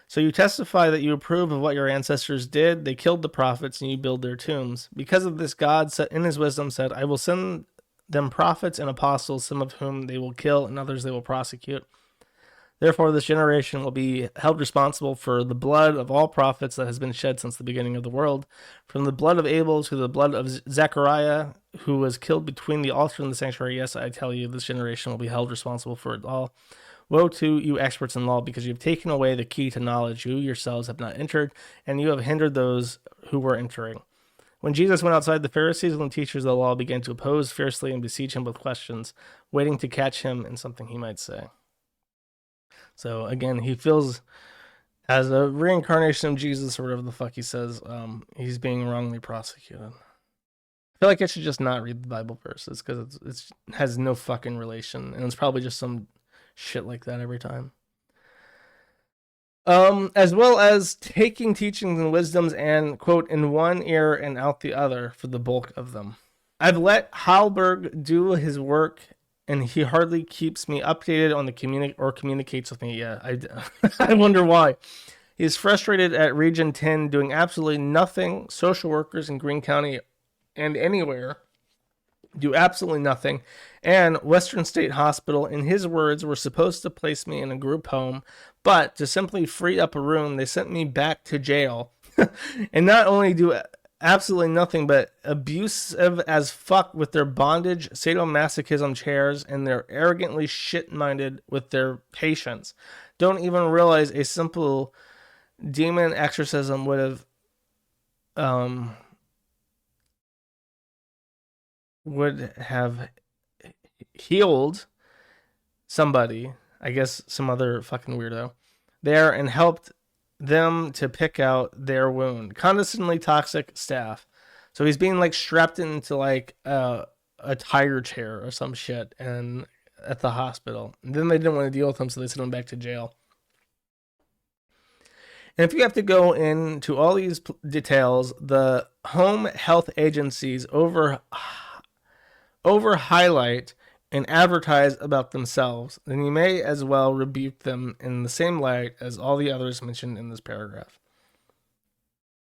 So you testify that you approve of what your ancestors did. They killed the prophets, and you build their tombs. Because of this, God in his wisdom said, I will send them prophets and apostles, some of whom they will kill, and others they will prosecute. Therefore, this generation will be held responsible for the blood of all prophets that has been shed since the beginning of the world, from the blood of Abel to the blood of Zechariah, who was killed between the altar and the sanctuary. Yes, I tell you, this generation will be held responsible for it all. Woe to you experts in law, because you have taken away the key to knowledge. You yourselves have not entered, and you have hindered those who were entering." When Jesus went outside, the Pharisees and the teachers of the law began to oppose fiercely and besiege him with questions, waiting to catch him in something he might say. So again, he feels as a reincarnation of Jesus, or whatever the fuck he says, he's being wrongly prosecuted. I feel like I should just not read the Bible verses, because it has no fucking relation, and it's probably just some shit like that every time. As well as taking teachings and wisdoms and, quote, in one ear and out the other for the bulk of them. I've let Halberg do his work, and he hardly keeps me updated on the communicates with me. Yeah, I wonder why. He's frustrated at Region 10 doing absolutely nothing. Social workers in Greene County and anywhere do absolutely nothing. And Western State Hospital, in his words, were supposed to place me in a group home, but to simply free up a room, they sent me back to jail. And not only do absolutely nothing, but abusive as fuck with their bondage, sadomasochism chairs, and they're arrogantly shit-minded with their patients. Don't even realize a simple demon exorcism would have healed somebody, I guess some other fucking weirdo, there, and helped them to pick out their wound. Condescendingly toxic staff. So he's being like strapped into like a tire chair or some shit and at the hospital. And then they didn't want to deal with him, so they sent him back to jail. And if you have to go into all these details, the home health agencies over highlight and advertise about themselves, then you may as well rebuke them in the same light as all the others mentioned in this paragraph.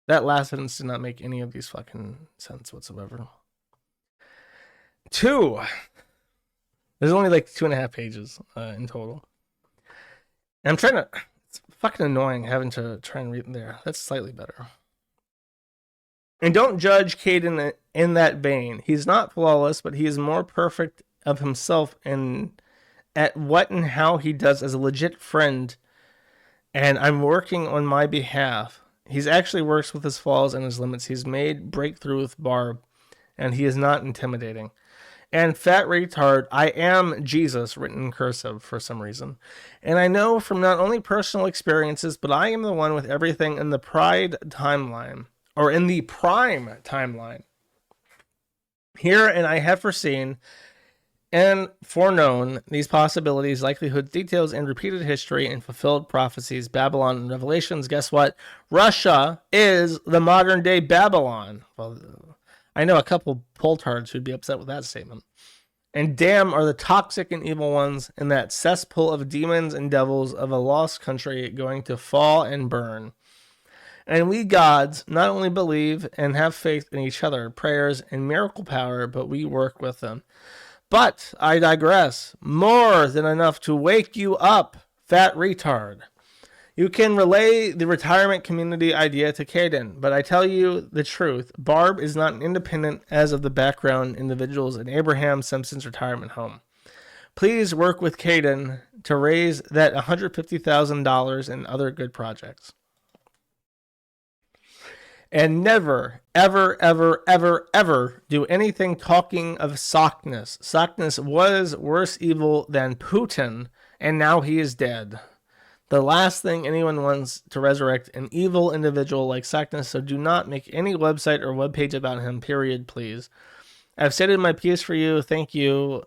That last sentence did not make any of these fucking sense whatsoever. 2. There's only like 2.5 pages in total. And I'm trying to... It's fucking annoying having to try and read there. That's slightly better. And don't judge Caden in that vein. He's not flawless, but he is more perfect of himself and at what and how he does as a legit friend. And I'm working on my behalf. He's actually works with his flaws and his limits. He's made breakthrough with Barb, and he is not intimidating. And fat retard, I am Jesus, written in cursive for some reason. And I know from not only personal experiences, but I am the one with everything in the pride timeline. Or in the prime timeline. Here, and I have foreseen and foreknown these possibilities, likelihoods, details, and repeated history and fulfilled prophecies, Babylon and Revelations. Guess what? Russia is the modern day Babylon. Well, I know a couple poltards who'd be upset with that statement. And damn are the toxic and evil ones in that cesspool of demons and devils of a lost country going to fall and burn. And we gods not only believe and have faith in each other, prayers and miracle power, but we work with them. But I digress. More than enough to wake you up, fat retard. You can relay the retirement community idea to Caden, but I tell you the truth. Barb is not independent as of the background individuals in Abraham Simpson's retirement home. Please work with Caden to raise that $150,000 and other good projects. And never, ever, ever, ever, ever do anything talking of Sockness. Sockness was worse evil than Putin, and now he is dead. The last thing anyone wants to resurrect an evil individual like Sockness, so do not make any website or webpage about him, period, please. I've stated my piece for you. Thank you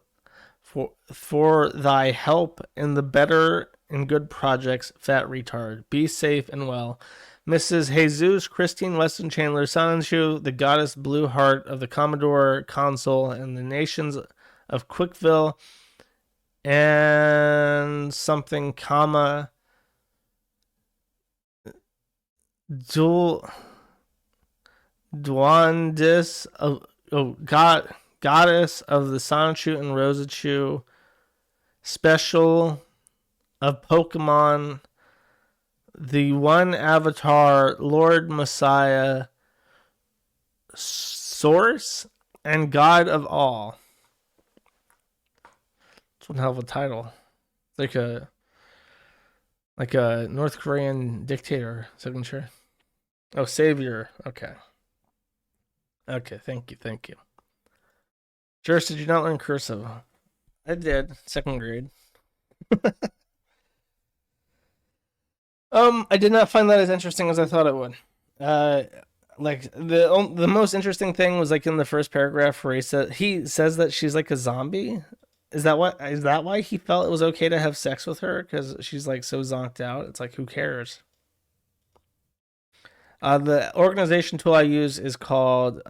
for thy help in the better and good projects, fat retard. Be safe and well. Mrs. Jesus, Christine Weston Chandler, Sananshu, the goddess Blue Heart of the Commodore Consul and the nations of Quickville, and something, comma, Duandis of goddess of the Sananshu and Rosachu, special of Pokemon, the one avatar, Lord Messiah, source, and God of all. It's one hell of a title. Like a North Korean dictator signature. Oh, savior. Okay. Okay, thank you. Jurist, did you not learn cursive? I did, 2nd grade. I did not find that as interesting as I thought it would. Like the most interesting thing was like in the first paragraph where he says that she's like a zombie. Is that why he felt it was okay to have sex with her? Because she's like so zonked out. It's like, who cares? The organization tool I use is called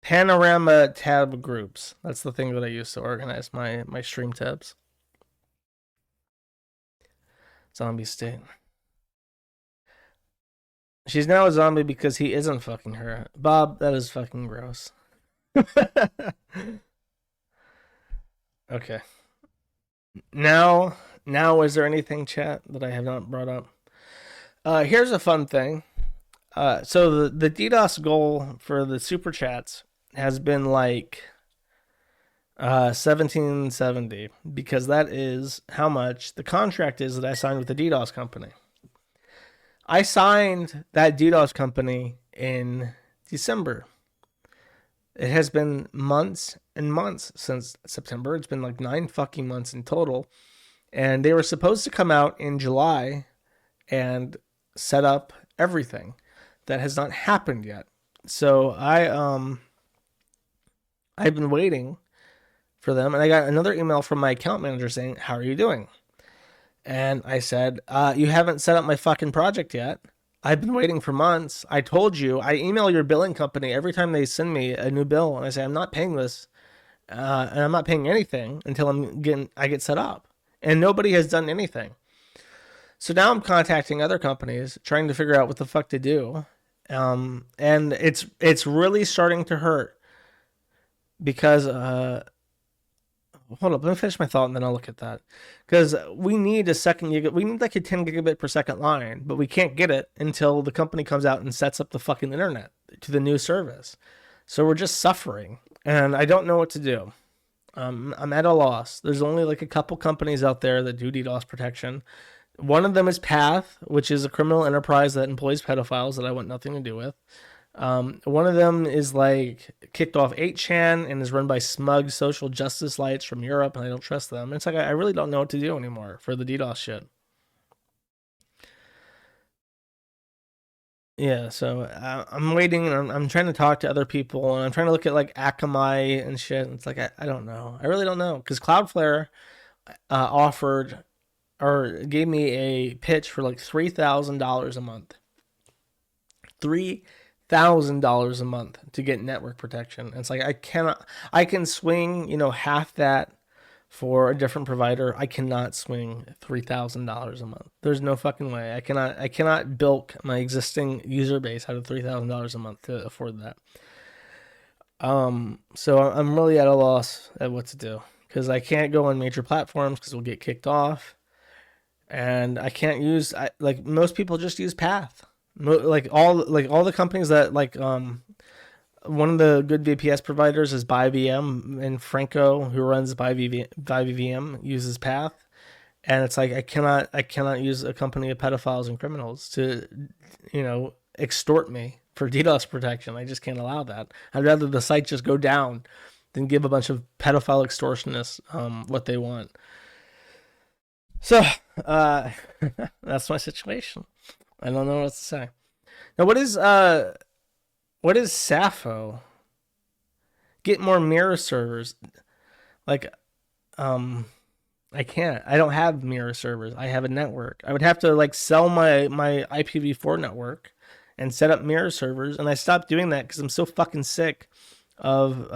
Panorama Tab Groups. That's the thing that I use to organize my stream tabs. Zombie state. She's now a zombie because he isn't fucking her. Bob, that is fucking gross. Okay. Now, is there anything, chat, that I have not brought up? Here's a fun thing. So the DDoS goal for the super chats has been like 1770, because that is how much the contract is that I signed with the DDoS company. I signed that DDoS company in December. It has been months and months since September. It's been like 9 fucking months in total. And they were supposed to come out in July and set up everything. That has not happened yet. So I've been waiting for them, and I got another email from my account manager saying, "How are you doing?" And I said, "You haven't set up my fucking project yet. I've been waiting for months. I told you, I email your billing company every time they send me a new bill, and I say I'm not paying this, and I'm not paying anything until I get set up, and nobody has done anything." So now I'm contacting other companies, trying to figure out what the fuck to do, and it's really starting to hurt because hold up, let me finish my thought and then I'll look at that. Because we need we need like a 10 gigabit per second line, but we can't get it until the company comes out and sets up the fucking internet to the new service. So we're just suffering, and I don't know what to do. I'm at a loss. There's only like a couple companies out there that do DDoS protection. One of them is Path, which is a criminal enterprise that employs pedophiles that I want nothing to do with. One of them is like kicked off 8chan and is run by smug social justice lights from Europe, and I don't trust them. It's like I really don't know what to do anymore for the DDoS shit. Yeah, so I'm waiting, and I'm trying to talk to other people, and I'm trying to look at like Akamai and shit. And it's like I don't know. I really don't know, because Cloudflare offered or gave me a pitch for like $3,000 a month. $3,000 a month to get network protection. And it's like I can swing, half that for a different provider. I cannot swing $3,000 a month. There's no fucking way. I cannot bilk my existing user base out of $3,000 a month to afford that. So I'm really at a loss at what to do, because I can't go on major platforms because we'll get kicked off. and I can't use like most people just use Path. Like all the companies that one of the good VPS providers is BuyVM, and Franco, who runs BuyVM, uses Path. And it's like I cannot use a company of pedophiles and criminals to, extort me for DDoS protection. I just can't allow that. I'd rather the site just go down than give a bunch of pedophile extortionists what they want. So that's my situation. I don't know what to say. Now, what is Sappho? Get more mirror servers. I can't. I don't have mirror servers. I have a network. I would have to sell my IPv4 network and set up mirror servers, and I stopped doing that because I'm so fucking sick of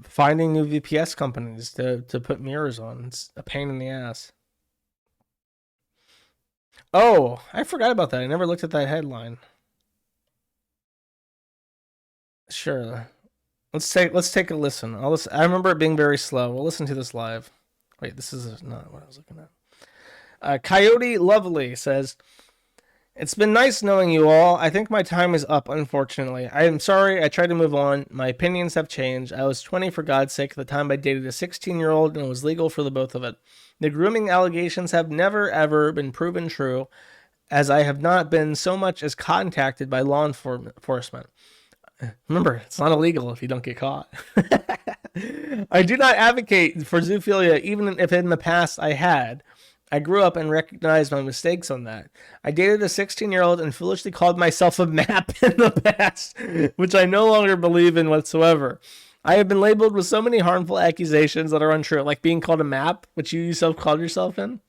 finding new VPS companies to put mirrors on. It's a pain in the ass. Oh, I forgot about that. I never looked at that headline. Sure. Let's take a listen. I remember it being very slow. We'll listen to this live. Wait, this is not what I was looking at. Coyote Lovely says, "It's been nice knowing you all. I think my time is up, unfortunately. I am sorry. I tried to move on. My opinions have changed. I was 20, for God's sake, at the time I dated a 16-year-old, and it was legal for the both of it. The grooming allegations have never, ever been proven true, as I have not been so much as contacted by law enforcement. Remember, it's not illegal if you don't get caught. I do not advocate for zoophilia, even if in the past I had. I grew up and recognized my mistakes on that. I dated a 16-year-old and foolishly called myself a map in the past, which I no longer believe in whatsoever. I have been labeled with so many harmful accusations that are untrue, like being called a map, which you yourself called yourself in.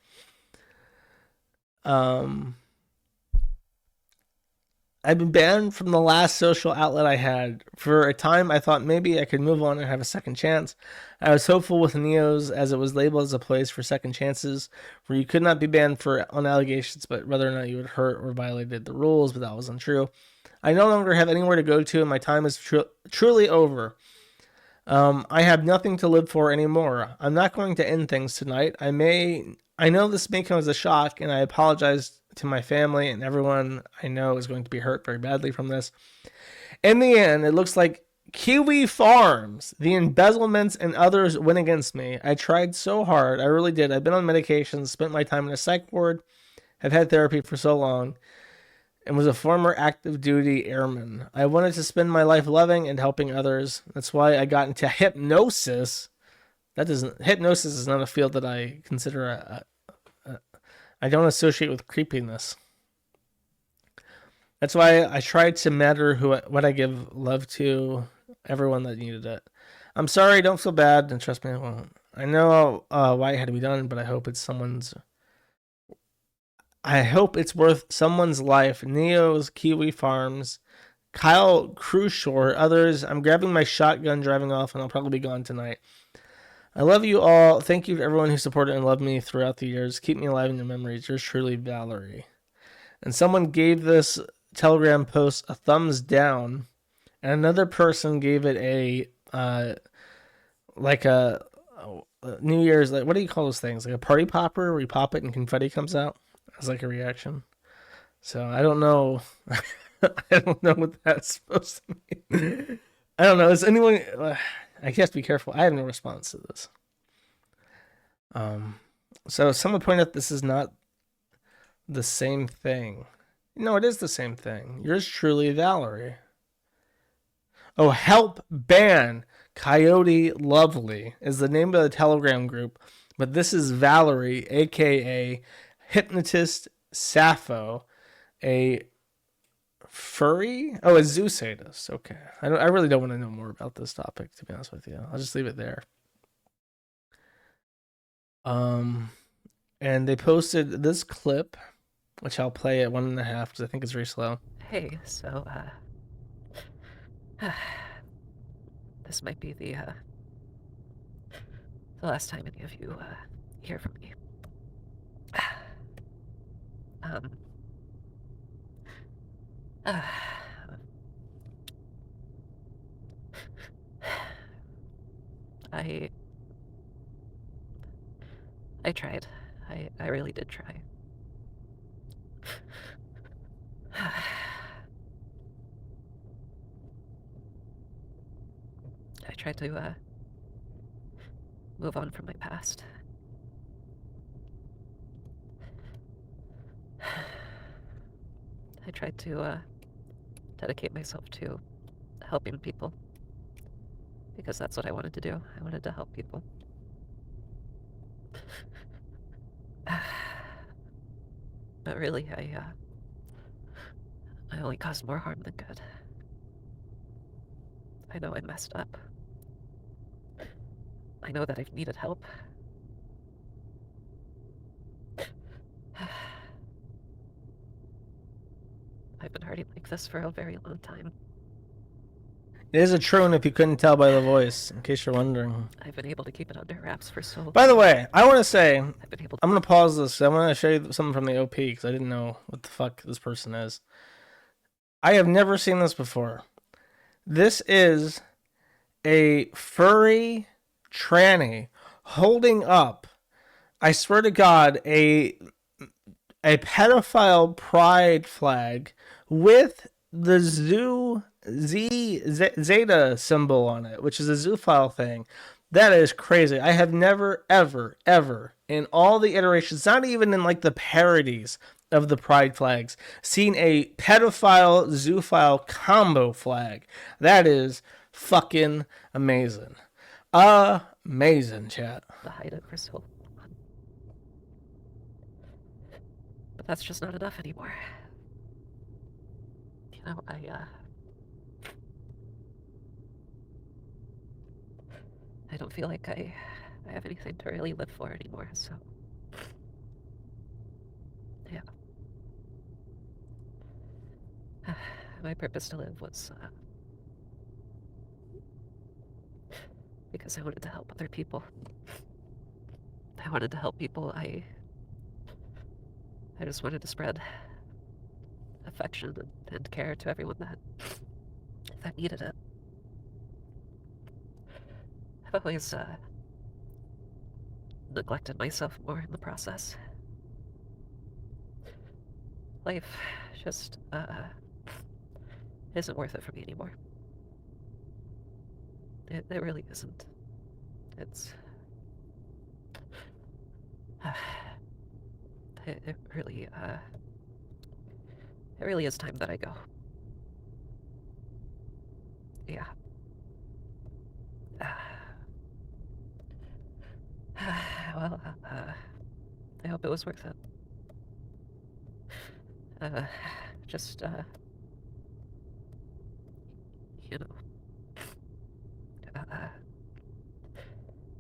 I've been banned from the last social outlet I had. For a time, I thought maybe I could move on and have a second chance. I was hopeful with Neos, as it was labeled as a place for second chances, where you could not be banned on allegations, but whether or not you had hurt or violated the rules, but that was untrue. I no longer have anywhere to go to, and my time is truly over. I have nothing to live for anymore. I'm not going to end things tonight. I know this may come as a shock, and I apologize to my family, and everyone I know is going to be hurt very badly from this. In the end, it looks like Kiwi Farms, the embezzlements, and others went against me. I tried so hard. I really did. I've been on medications, spent my time in a psych ward, have had therapy for so long, and was a former active duty airman. I wanted to spend my life loving and helping others. That's why I got into hypnosis. Hypnosis is not a field that I consider I don't associate with creepiness. That's why I tried to matter what I give love to everyone that needed it. I'm sorry, don't feel bad, and trust me, I won't. I know why it had to be done, but I hope it's worth someone's life. Neo's, Kiwi Farms, Kyle Crushore, others. I'm grabbing my shotgun, driving off, and I'll probably be gone tonight. I love you all. Thank you to everyone who supported and loved me throughout the years. Keep me alive in your memories. Yours truly, Valerie." And someone gave this Telegram post a thumbs down, and another person gave it a New Year's, what do you call those things? Like a party popper where you pop it and confetti comes out as like a reaction. So I don't know. I don't know what that's supposed to mean. I don't know. Is anyone? I have to be careful. I have no response to this. So someone pointed out this is not the same thing. No, it is the same thing. Yours truly, Valerie. Oh, help ban Coyote Lovely is the name of the Telegram group, but this is Valerie, aka Hypnotist Sappho, a furry? Oh, a zoo sadist. Okay. I really don't want to know more about this topic, to be honest with you. I'll just leave it there. And they posted this clip, which I'll play at 1.5 because I think it's very slow. Hey, so, this might be the last time any of you, hear from me. I tried. I really did try. I tried to move on from my past. I tried to dedicate myself to helping people because that's what I wanted to do. I wanted to help people. But really, I only caused more harm than good. I know I messed up. I know that I've needed help. I've been hurting like this for a very long time. It is a troon if you couldn't tell by the voice, in case you're wondering. I've been able to keep it under wraps for so long. By the way, I want to say, I'm been able going to pause this. I want to show you something from the OP because I didn't know what the fuck this person is. I have never seen this before. This is a furry tranny holding up, I swear to God, a pedophile pride flag with the Zeta symbol on it, which is a zoophile thing. That is crazy. I have never, ever, ever, in all the iterations, not even in like the parodies of the pride flags, seen a pedophile zoophile combo flag. That is fucking amazing. Amazing, chat. To hide it for so long. But that's just not enough anymore. You know, I don't feel like I have anything to really live for anymore, so yeah. My purpose to live was because I wanted to help other people. I wanted to help people. I just wanted to spread affection and care to everyone that needed it. I've always neglected myself more in the process. Life just isn't worth it for me anymore. It really isn't. It's it really is time that I go. Yeah. Well, I hope it was worth it. Just you know,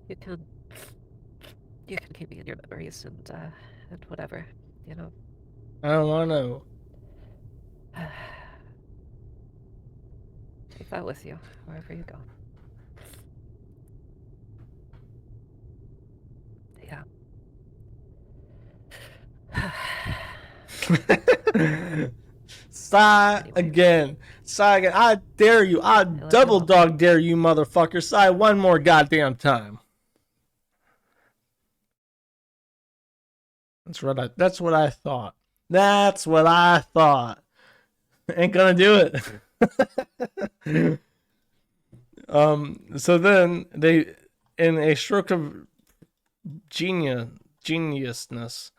you can keep me in your memories and whatever, you know. I don't want to. Take that with you wherever you go. Yeah. Sigh again. Sigh again. I dare you. I double dog dare you, motherfucker. Sigh one more goddamn time. That's what I thought. That's what I thought. Ain't gonna do it. So then they, in a stroke of geniusness,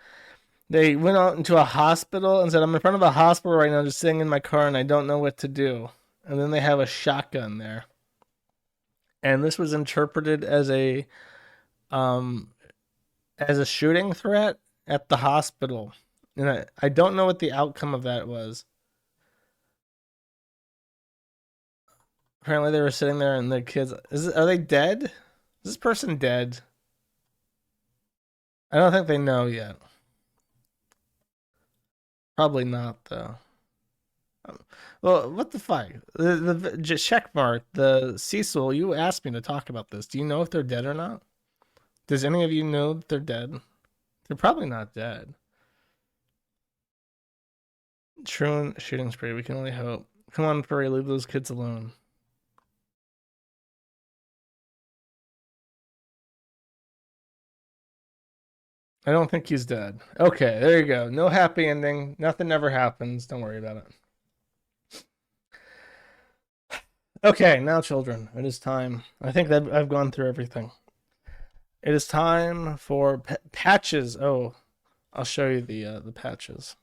they went out into a hospital and said, I'm in front of a hospital right now just sitting in my car and I don't know what to do. And then they have a shotgun there. And this was interpreted as a shooting threat at the hospital. And I don't know what the outcome of that was. Apparently they were sitting there and the kids, are they dead? Is this person dead? I don't think they know yet. Probably not, though. Well, what the fuck? The check mark, the Cecil, you asked me to talk about this. Do you know if they're dead or not? Does any of you know that they're dead? They're probably not dead. True shooting spree, we can only hope. Come on, Furry, leave those kids alone. I don't think he's dead. Okay, there you go. No happy ending. Nothing ever happens. Don't worry about it. Okay, now children, it is time. I think that I've gone through everything. It is time for patches. Oh, I'll show you the patches.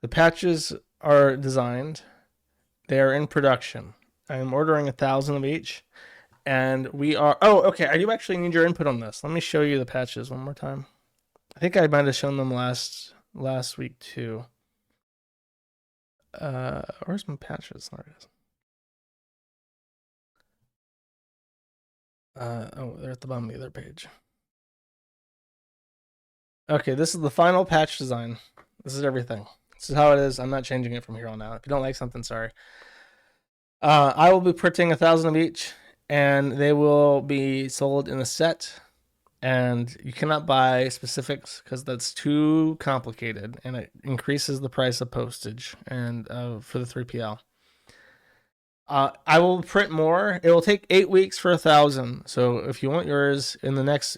The patches are designed. They are in production. I am ordering 1,000 of each. And we are... Oh, okay. I do actually need your input on this. Let me show you the patches one more time. I think I might have shown them last week too. Where's my patches? There it is. Oh, they're at the bottom of the other page. Okay, this is the final patch design. This is everything. This is how it is. I'm not changing it from here on out. If you don't like something, sorry. I will be printing 1,000 of each, and they will be sold in a set. And you cannot buy specifics because that's too complicated, and it increases the price of postage and for the 3PL. I will print more. It will take 8 weeks for 1,000. So if you want yours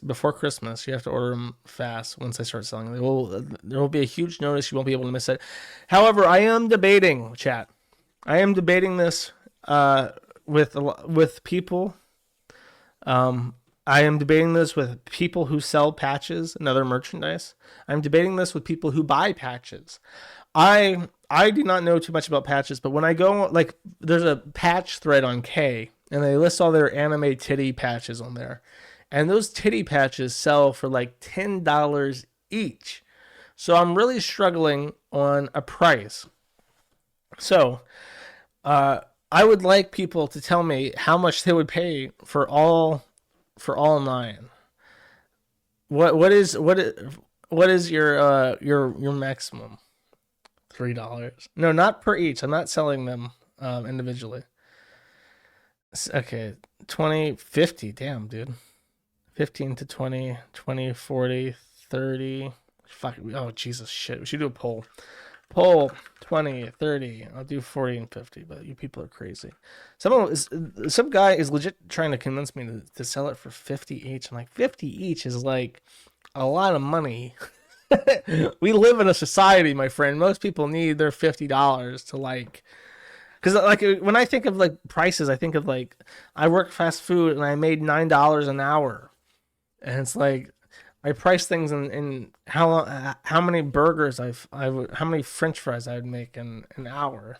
before Christmas, you have to order them fast. Once I start selling, there will be a huge notice. You won't be able to miss it. However, I am debating, chat. I am debating this with people. I am debating this with people who sell patches and other merchandise. I'm debating this with people who buy patches. I do not know too much about patches, but when I go, like, there's a patch thread on K, and they list all their anime titty patches on there. And those titty patches sell for like $10 each. So I'm really struggling on a price. So, I would like people to tell me how much they would pay for all 9. What is your maximum? $3? No, not per each. I'm not selling them individually. Okay, 20, 50. Damn, dude. 15 to 20, 20, 40, 30. Fuck. Oh, Jesus, shit. We should do a poll. Poll 20, 30. I'll do 40 and 50, but you people are crazy. Some guy is legit trying to convince me to sell it for 50 each. I'm like, 50 each is like a lot of money. We live in a society, my friend. Most people need their $50 to like, because like when I think of like prices, I think of like I work fast food and I made $9 an hour, and it's like I price things in how many burgers how many French fries I would make in an hour.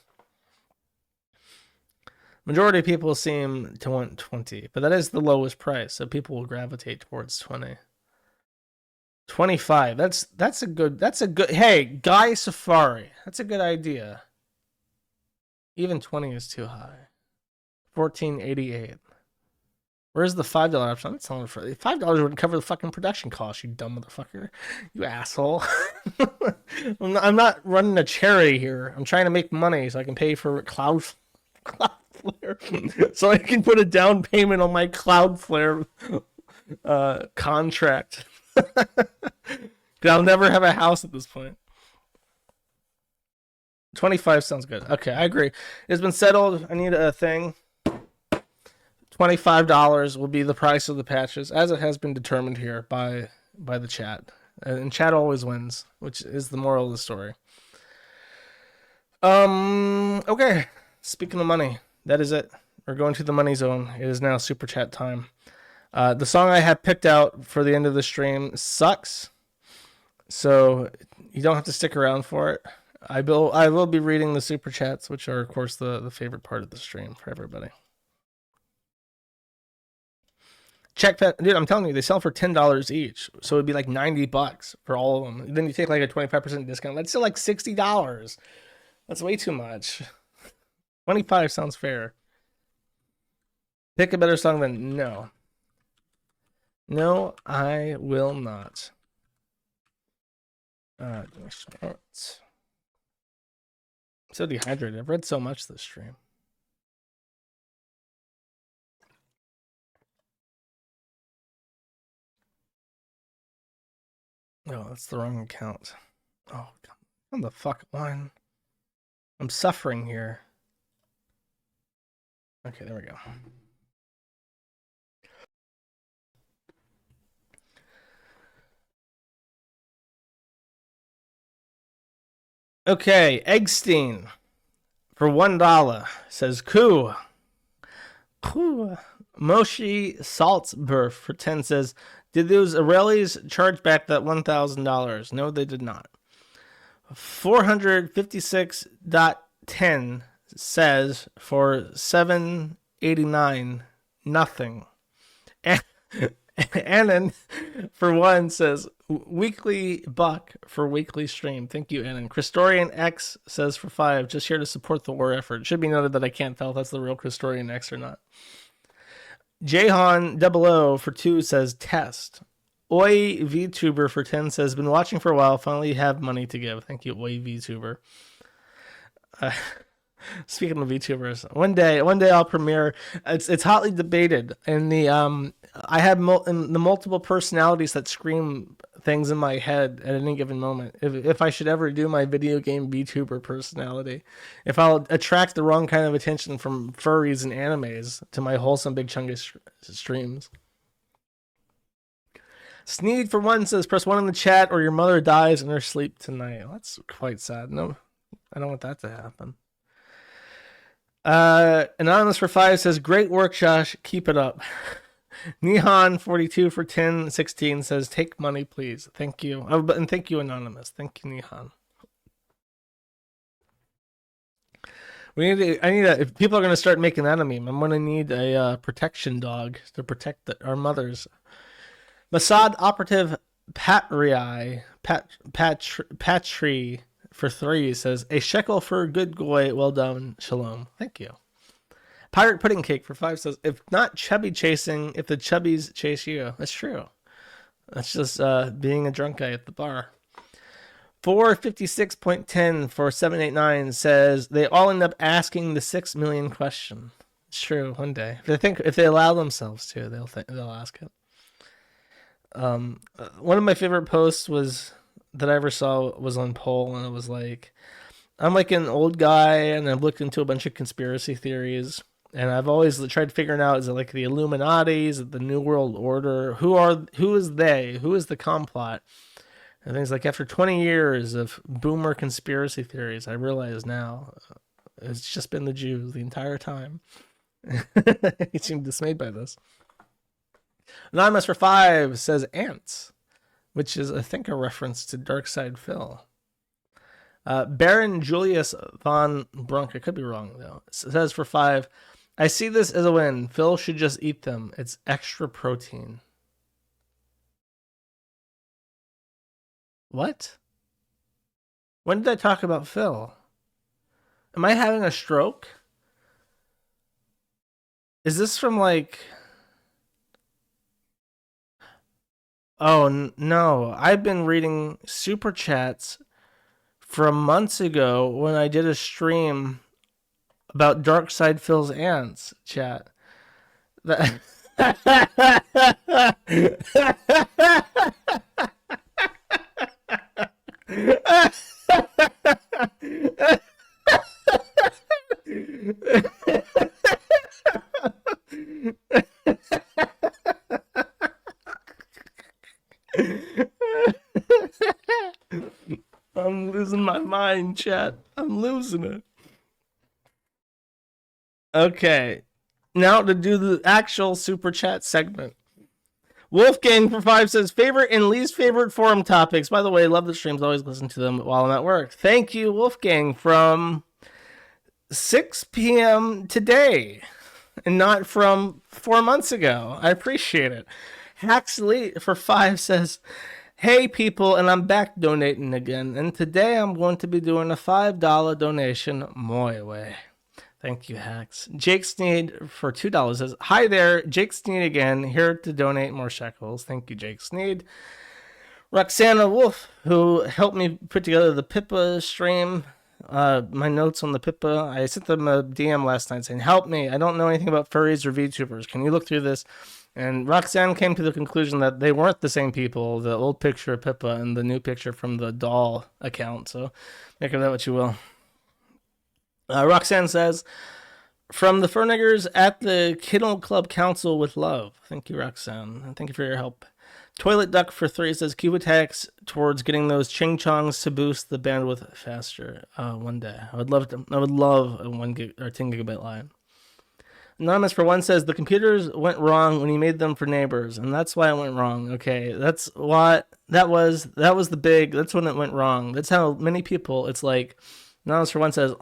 Majority of people seem to want 20, but that is the lowest price, so people will gravitate towards 20. 25. That's a good. Hey, Guy Safari. That's a good idea. Even 20 is too high. 14.88. Where's the $5 option? I'm not selling it for $5 wouldn't cover the fucking production cost. You dumb motherfucker. You asshole. I'm not running a charity here. I'm trying to make money so I can pay for Cloudflare, so I can put a down payment on my Cloudflare contract. I'll never have a house at this point. 25 sounds good. Okay, I agree. It's been settled. I need a thing. $25 will be the price of the patches, as it has been determined here by the chat. And chat always wins, which is the moral of the story. Okay. Speaking of money, that is it. We're going to the money zone. It is now super chat time. The song I have picked out for the end of the stream sucks, so you don't have to stick around for it. I will be reading the super chats, which are, of course, the favorite part of the stream for everybody. Check that, dude. I'm telling you, they sell for $10 each, so it'd be like $90 for all of them. Then you take like a 25% discount. That's still like $60. That's way too much. 25 sounds fair. Pick a better song than no. No, I will not. I'm so dehydrated. I've read so much this stream. Oh, that's the wrong account. Oh, come the fuck on. I'm suffering here. Okay, there we go. Okay, Eggstein for $1 says Coo. Coo. Moshi Saltzberf for 10 says, did those Israelis charge back that $1,000? No, they did not. 456.10 says for $7.89, nothing. Annan for 1 says weekly buck for weekly stream. Thank you, Annan. Christorian X says for 5, just here to support the war effort. It should be noted that I can't tell if that's the real Christorian X or not. Jahan 00 for 2 says test. Oi VTuber for 10 says been watching for a while. Finally have money to give. Thank you, Oi VTuber. Speaking of VTubers, one day I'll premiere. It's hotly debated in the I have the multiple personalities that scream things in my head at any given moment. If I should ever do my video game VTuber personality, if I'll attract the wrong kind of attention from furries and animes to my wholesome big chunky streams. Sneed for 1 says press 1 in the chat or your mother dies in her sleep tonight. Well, that's quite sad. No, I don't want that to happen. Anonymous for 5 says great work, Josh. Keep it up. Nihan 42 for 10.16 says take money, please. Thank you. Oh, and thank you, Anonymous. Thank you, Nihan. If people are going to start making that a meme, I'm going to need a protection dog to protect our mothers. Mossad operative Patri for 3 says a shekel for a good goy. Well done. Shalom. Thank you. Pirate Pudding Cake for 5 says if not chubby chasing, if the chubbies chase you. That's true. That's just being a drunk guy at the bar. 456.10 for 789 says they all end up asking the 6 million question. It's true. One day, if they allow themselves to, they'll ask it. One of my favorite posts that I ever saw was on Poll, and it was like, I'm like an old guy, and I've looked into a bunch of conspiracy theories, and I've always tried figuring out, is it like the Illuminati, is it the New World Order, who is they, who is the complot? And things like, after 20 years of boomer conspiracy theories, I realize now it's just been the Jews the entire time. He seemed dismayed by this. Anonymous for 5 says ants, which is, I think, a reference to Darkside Phil. Baron Julius von Brunk, I could be wrong, though, says for 5, I see this as a win. Phil should just eat them. It's extra protein. What? When did I talk about Phil? Am I having a stroke? Is this from like... Oh, no. I've been reading super chats from months ago when I did a stream about Darkside Phil's ants chat. I'm losing my mind, chat. I'm losing it. Okay. Now to do the actual super chat segment. Wolfgang for 5 says favorite and least favorite forum topics. By the way, love the streams. Always listen to them while I'm at work. Thank you, Wolfgang, from 6 p.m. today and not from 4 months ago. I appreciate it. Haxley for 5 says, hey people, and I'm back donating again. And today I'm going to be doing a $5 donation my way. Thank you, Hax. Jake Sneed for $2 says, hi there, Jake Sneed again, here to donate more shekels. Thank you, Jake Sneed. Roxana Wolf, who helped me put together the Pippa stream, my notes on the Pippa. I sent them a DM last night saying, help me, I don't know anything about furries or VTubers. Can you look through this? And Roxanne came to the conclusion that they weren't the same people, the old picture of Pippa and the new picture from the doll account. So make of that what you will. Roxanne says, from the Furniggers at the Kennel Club Council with love. Thank you, Roxanne. And thank you for your help. Toilet Duck for 3 says keep attacks towards getting those ching chongs to boost the bandwidth faster. One day, I would love a 1 gig or 10 gigabit line. Anonymous for 1 says the computers went wrong when you made them for neighbors, and that's why it went wrong. Okay, that's what that was the big. That's when it went wrong. That's how many people. It's like Anonymous for 1 says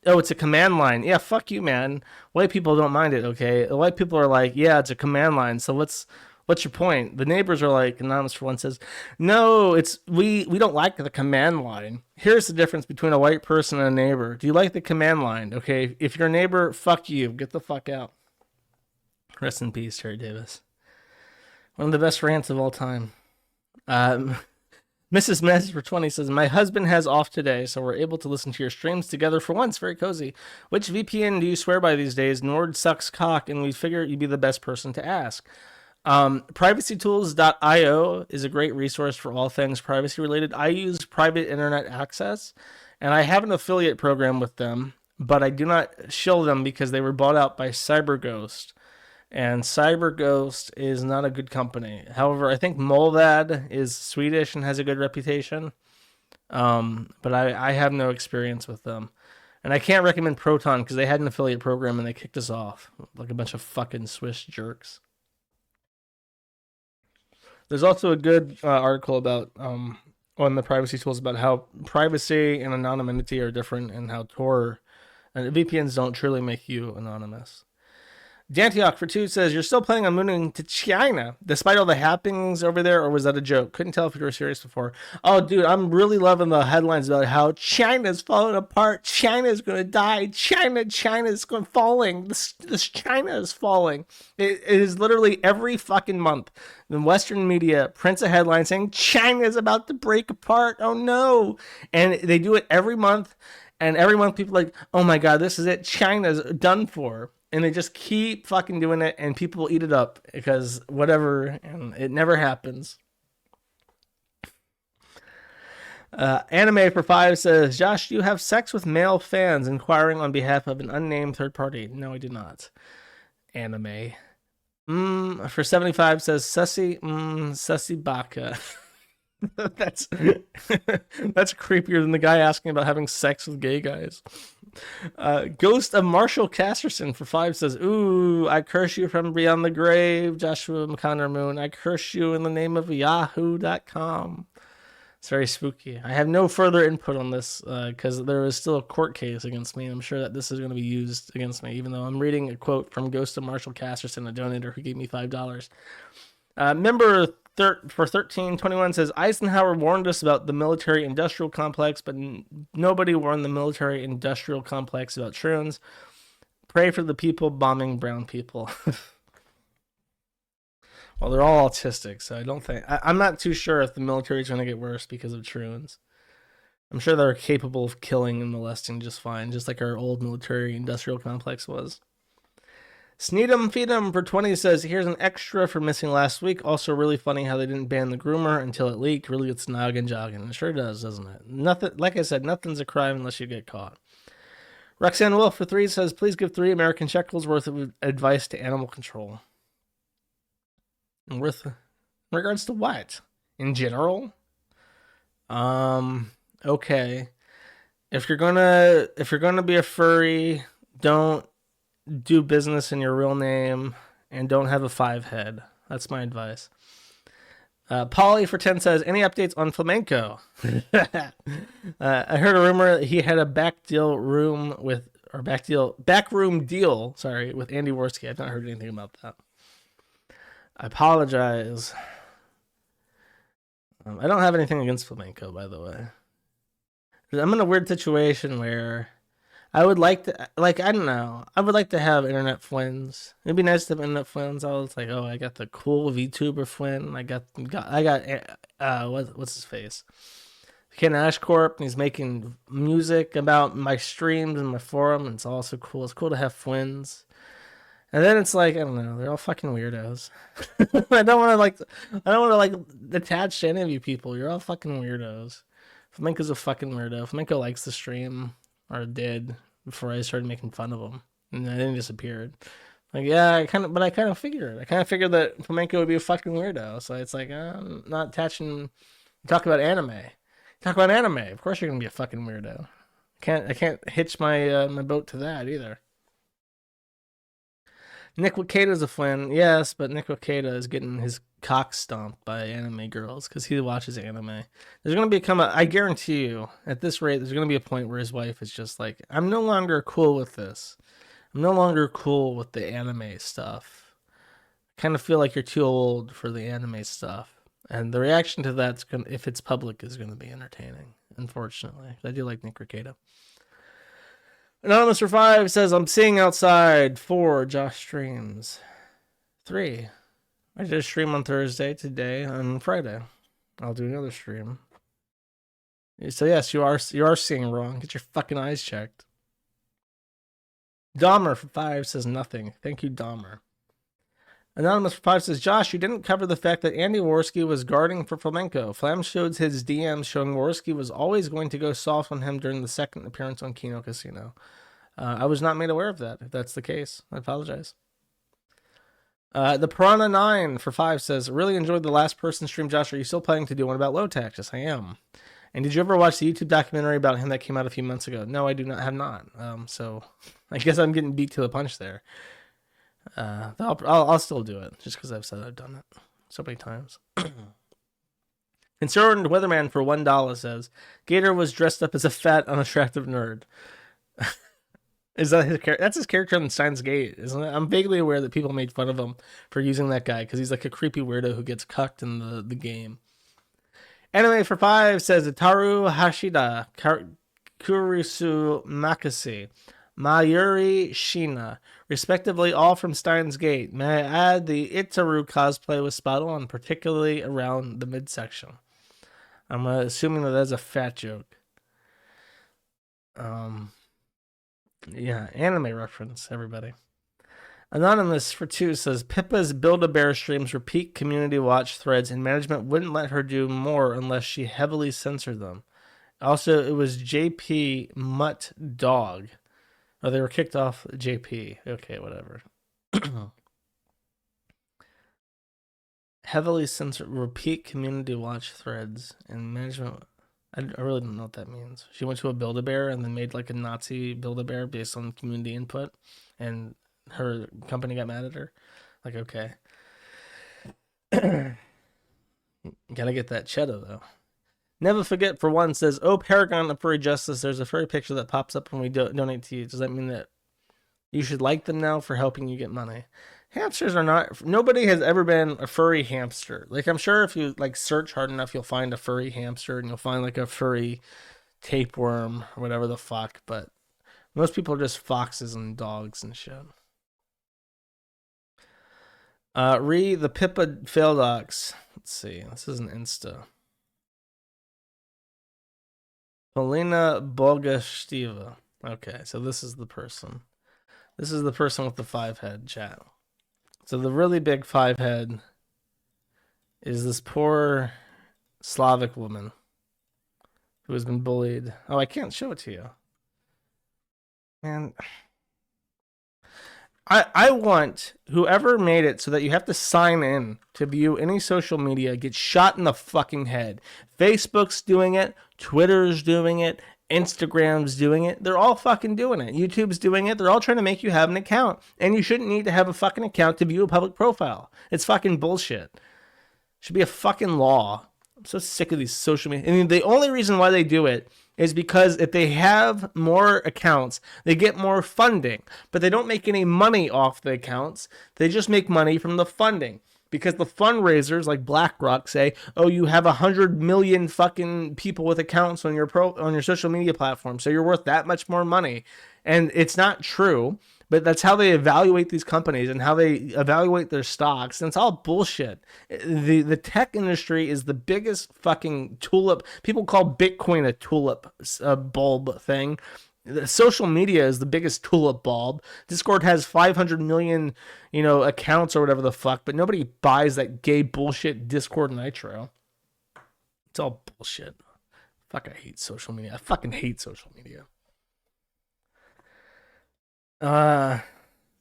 it's a command line. Yeah, fuck you, man. White people don't mind it. Okay, the white people are like, yeah, it's a command line. So what's your point? The neighbors are like, Anonymous for 1 says, no, it's we don't like the command line. Here's the difference between a white person and a neighbor. Do you like the command line? Okay, if you're a neighbor, fuck you. Get the fuck out. Rest in peace, Terry Davis. One of the best rants of all time. Mrs. Mess for 20 says, my husband has off today, so we're able to listen to your streams together for once. Very cozy. Which VPN do you swear by these days? Nord sucks cock, and we figure you'd be the best person to ask. Privacytools.io is a great resource for all things privacy related. I use private internet access, and I have an affiliate program with them, but I do not shill them because they were bought out by CyberGhost, and CyberGhost is not a good company. However, I think Molvad is Swedish and has a good reputation, but I have no experience with them. And I can't recommend Proton because they had an affiliate program and they kicked us off like a bunch of fucking Swiss jerks. There's also a good article about on the privacy tools about how privacy and anonymity are different and how Tor and VPNs don't truly make you anonymous. Dantioch for 2 says, you're still planning on moving to China despite all the happenings over there, or was that a joke? Couldn't tell if you were serious before. Oh, dude, I'm really loving the headlines about how China's falling apart. China's going to die. China's going falling. This China is falling. It is literally every fucking month. The Western media prints a headline saying China's about to break apart. Oh, no. And they do it every month. And every month people are like, oh, my God, this is it. China's done for. And they just keep fucking doing it, and people eat it up because whatever, and it never happens. Anime for 5 says, Josh, do you have sex with male fans inquiring on behalf of an unnamed third party? No, I do not. Anime. For 75 says, Sussy Baka. That's creepier than the guy asking about having sex with gay guys. Ghost of Marshall Casterson for 5 says, ooh, I curse you from beyond the grave, Joshua McConnor Moon. I curse you in the name of yahoo.com. It's very spooky. I have no further input on this because there is still a court case against me. I'm sure that this is going to be used against me, even though I'm reading a quote from Ghost of Marshall Casterson, a donator who gave me $5. Member for 1321 says, Eisenhower warned us about the military-industrial complex, but nobody warned the military-industrial complex about Troons. Pray for the people bombing brown people. Well, they're all autistic, so I don't think... I'm not too sure if the military is going to get worse because of Troons. I'm sure they're capable of killing and molesting just fine, just like our old military-industrial complex was. Sneed'em Feed'em for 20 says, here's an extra for missing last week. Also really funny how they didn't ban the groomer until it leaked. Really gets noggin jogging. It sure does, doesn't it? Nothing, like I said, nothing's a crime unless you get caught. Roxanne Wolf for 3 says, please give 3 American shekels worth of advice to animal control. And in regards to what? In general? Okay. If you're gonna be a furry, don't do business in your real name and don't have a 5 head. That's my advice. Polly for 10 says, any updates on Flamenco? I heard a rumor that he had a backroom deal, with Andy Worski. I've not heard anything about that. I apologize. I don't have anything against Flamenco, by the way. I'm in a weird situation where I would like to, I don't know. I would like to have internet friends. It'd be nice to have internet friends. I was like, oh, I got the cool VTuber friend. I got what's his face? Ken Ashcorp, and he's making music about my streams and my forum, and it's also cool. It's cool to have friends. And then it's like, I don't know, they're all fucking weirdos. I don't want to attach to any of you people. You're all fucking weirdos. Flamenco's a fucking weirdo. Flamenco likes to stream. Or did before I started making fun of him, and then he disappeared. Like, yeah, I kind of figured. I kind of figured that Flamenco would be a fucking weirdo. So it's like, I'm not attaching. Talk about anime. Talk about anime. Of course you're gonna be a fucking weirdo. I can't hitch my my boat to that either. Nick Wakeda's a Flynn, yes, but Nick Wakeda is getting his cock stomped by anime girls because he watches anime. There's gonna become I guarantee you, at this rate, there's gonna be a point where his wife is just like, I'm no longer cool with this. I'm no longer cool with the anime stuff. I kind of feel like you're too old for the anime stuff. And the reaction to that's gonna, if it's public, is gonna be entertaining. Unfortunately, I do like Nick Wakeda. Anonymous for 5 says, I'm seeing outside 4 Josh streams. 3. I did a stream on Thursday, today, on Friday. I'll do another stream. So yes, you are seeing wrong. Get your fucking eyes checked. Dahmer for 5 says nothing. Thank you, Dahmer. Anonymous for 5 says, Josh, you didn't cover the fact that Andy Worski was guarding for Flamenco. Flam showed his DMs showing Worski was always going to go soft on him during the second appearance on Kino Casino. I was not made aware of that. If that's the case, I apologize. The Piranha 9 for 5 says, really enjoyed the last person stream. Josh, are you still planning to do one about low tax? Yes, I am. And did you ever watch the YouTube documentary about him that came out a few months ago? No, I do not. Have not. So I guess I'm getting beat to the punch there. I'll still do it just because I've said I've done it so many times. Concerned Weatherman for $1 says, Gator was dressed up as a fat, unattractive nerd. Is that his character? That's his character in Steins Gate, isn't it? I'm vaguely aware that people made fun of him for using that guy because he's like a creepy weirdo who gets cucked in the game. Anime for 5 says, Itaru Hashida, Kurisu Makasi, Mayuri Shina, respectively, all from Steins Gate. May I add, the Itaru cosplay was spot on, particularly around the midsection. I'm assuming that that's a fat joke. Yeah, anime reference, everybody. Anonymous for 2 says, Pippa's Build-A-Bear streams repeat community watch threads, and management wouldn't let her do more unless she heavily censored them. Also, it was JP Mutt Dog. Oh, they were kicked off JP. Okay, whatever. Heavily censored repeat community watch threads and management. I really don't know what that means. She went to a Build-A-Bear and then made like a Nazi Build-A-Bear based on community input, and her company got mad at her. Like, okay. Gotta get that cheddar, though. Never Forget for 1 says, oh, Paragon of Furry Justice, there's a furry picture that pops up when we donate to you. Does that mean that you should like them now for helping you get money? Hamsters are not... Nobody has ever been a furry hamster. Like, I'm sure if you, like, search hard enough, you'll find a furry hamster, and you'll find, like, a furry tapeworm, or whatever the fuck, but most people are just foxes and dogs and shit. The Pippa Faildocs. Let's see. This is an Insta. Polina Bogastiva. Okay, so this is the person. This is the person with the 5-head, chat. So the really big 5-head is this poor Slavic woman who has been bullied. Oh, I can't show it to you. Man. I want whoever made it so that you have to sign in to view any social media get shot in the fucking head. Facebook's doing it. Twitter's doing it. Instagram's doing it. They're all fucking doing it. YouTube's doing it. They're all trying to make you have an account. And you shouldn't need to have a fucking account to view a public profile. It's fucking bullshit. Should be a fucking law. I'm so sick of these social media. I mean, the only reason why they do it is because if they have more accounts, they get more funding. But they don't make any money off the accounts. They just make money from the funding. Because the fundraisers like BlackRock say, oh, you have 100 million fucking people with accounts on your social media platform, so you're worth that much more money. And it's not true, but that's how they evaluate these companies and how they evaluate their stocks. And it's all bullshit. The tech industry is the biggest fucking tulip. People call Bitcoin a tulip bulb thing. The social media is the biggest tulip bulb. Discord has 500 million, accounts or whatever the fuck, but nobody buys that gay bullshit Discord Nitro. It's all bullshit. Fuck, I hate social media. I fucking hate social media.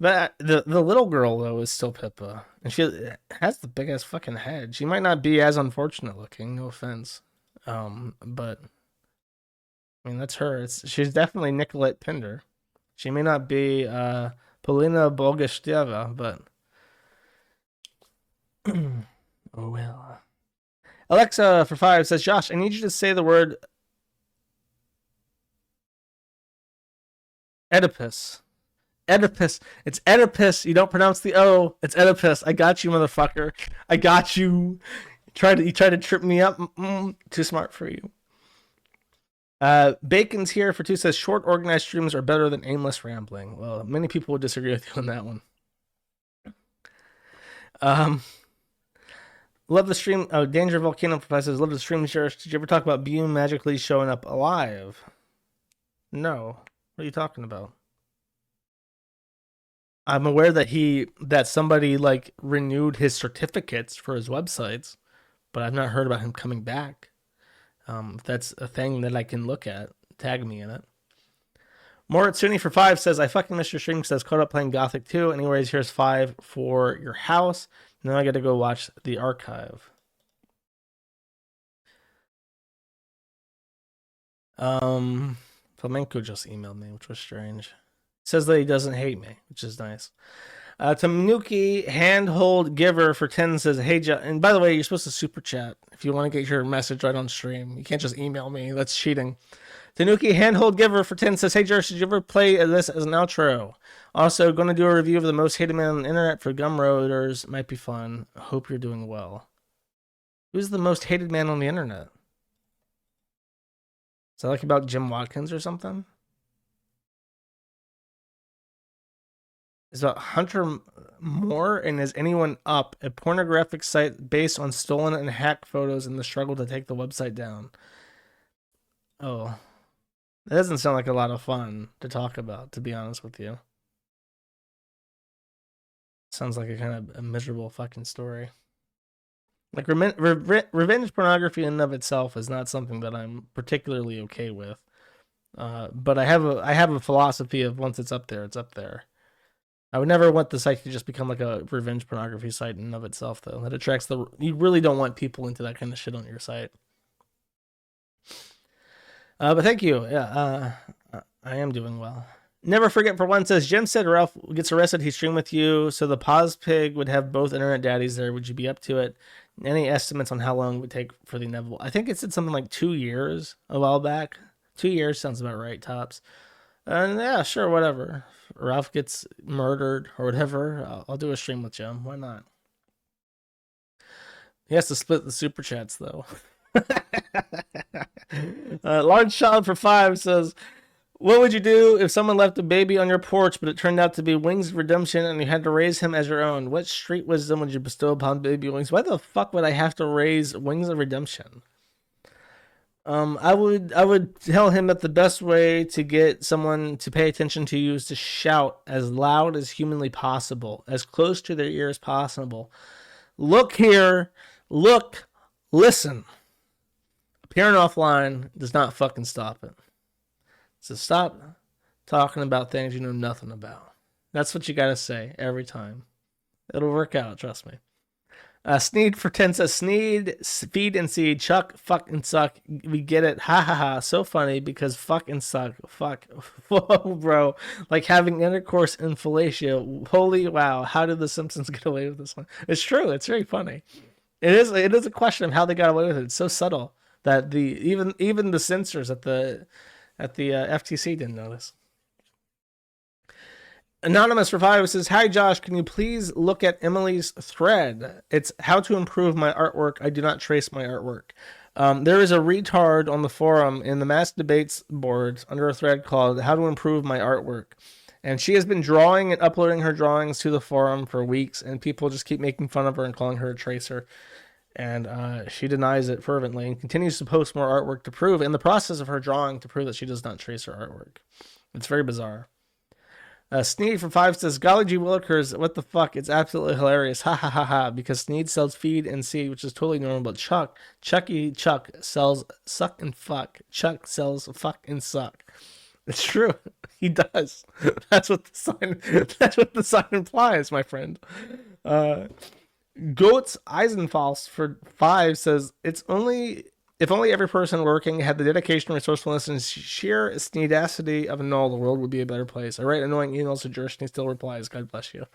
But the little girl though is still Pippa, and she has the big ass fucking head. She might not be as unfortunate looking, no offense, but I mean that's her. She's definitely Nicolette Pinder. She may not be Polina Bogosteva, but oh well. Alexa for 5 says, Josh, I need you to say the word Oedipus. Oedipus. It's Oedipus. You don't pronounce the O. It's Oedipus. I got you, motherfucker. I got you. You tried to trip me up. Too smart for you. Bacon's here for 2 says, short, organized streams are better than aimless rambling. Well, many people would disagree with you on that one. Love the stream. Oh, Danger Volcano says, love the stream. Did you ever talk about Beam magically showing up alive? No. What are you talking about? I'm aware that somebody like renewed his certificates for his websites, but I've not heard about him coming back. If that's a thing that I can look at, tag me in it. Moratsuni for 5 says, I fucking missed your stream, says caught up playing Gothic 2. Anyways, here's 5 for your house. Now I gotta go watch the archive. Flamenco just emailed me, which was strange. Says that he doesn't hate me, which is nice. Tanuki Handhold Giver for 10 says, hey, and by the way, you're supposed to super chat if you want to get your message right on stream. You can't just email me. That's cheating. Tanuki Handhold Giver for 10 says, hey, Josh, did you ever play this as an outro? Also, going to do a review of the most hated man on the internet for Gumroaders. Might be fun. Hope you're doing well. Who's the most hated man on the internet? Is that like about Jim Watkins or something? Is about Hunter Moore and Is Anyone Up, a pornographic site based on stolen and hacked photos and the struggle to take the website down. Oh, that doesn't sound like a lot of fun to talk about, to be honest with you. Sounds like a kind of a miserable fucking story. Like revenge pornography in and of itself is not something that I'm particularly okay with. But I have a philosophy of once it's up there, it's up there. I would never want the site to just become like a revenge pornography site in and of itself, though. That attracts you really don't want people into that kind of shit on your site. But thank you. Yeah, I am doing well. Never forget for 1 says, Jim said Ralph gets arrested, he'd stream with you, so the pause pig would have both internet daddies there. Would you be up to it? Any estimates on how long it would take for the inevitable? I think it said something like 2 years a while back. 2 years sounds about right, tops. And yeah, sure, whatever. Ralph gets murdered or whatever, I'll do a stream with Jim. Why not? He has to split the super chats, though. Large Child for 5 says, what would you do if someone left a baby on your porch, but it turned out to be Wings of Redemption and you had to raise him as your own? What street wisdom would you bestow upon baby Wings? Why the fuck would I have to raise Wings of Redemption? I would tell him that the best way to get someone to pay attention to you is to shout as loud as humanly possible, as close to their ear as possible. Look here, look, listen. Appearing offline does not fucking stop it. So stop talking about things you know nothing about. That's what you gotta say every time. It'll work out, trust me. Sneed for 10 says, Sneed, feed and seed, Chuck, fuck and suck. We get it. Ha ha ha. So funny because fuck and suck. Fuck. Whoa, bro. Like having intercourse in fellatio. Holy wow. How did the Simpsons get away with this one? It's true. It's very funny. It is a question of how they got away with it. It's so subtle that even the censors at the FTC didn't notice. Anonymous for 5 says, hi Josh, can you please look at Emily's thread? It's how to improve my artwork. I do not trace my artwork. There is a retard on the forum in the mass debates boards under a thread called how to improve my artwork. And she has been drawing and uploading her drawings to the forum for weeks, and people just keep making fun of her and calling her a tracer. And she denies it fervently and continues to post more artwork to prove, in the process of her drawing, to prove that she does not trace her artwork. It's very bizarre. Sneed for 5 says, golly gee willikers, what the fuck? It's absolutely hilarious. Ha ha ha ha. Because Sneed sells feed and seed, which is totally normal, but Chuck sells suck and fuck. Chuck sells fuck and suck. It's true. He does. That's what the sign. That's what the sign implies, my friend. Goats Eisenfalls for 5 says it's only if only every person working had the dedication, resourcefulness, and sheer sneedacity of Null, the world would be a better place. I write annoying emails to Jersh and he still replies. God bless you.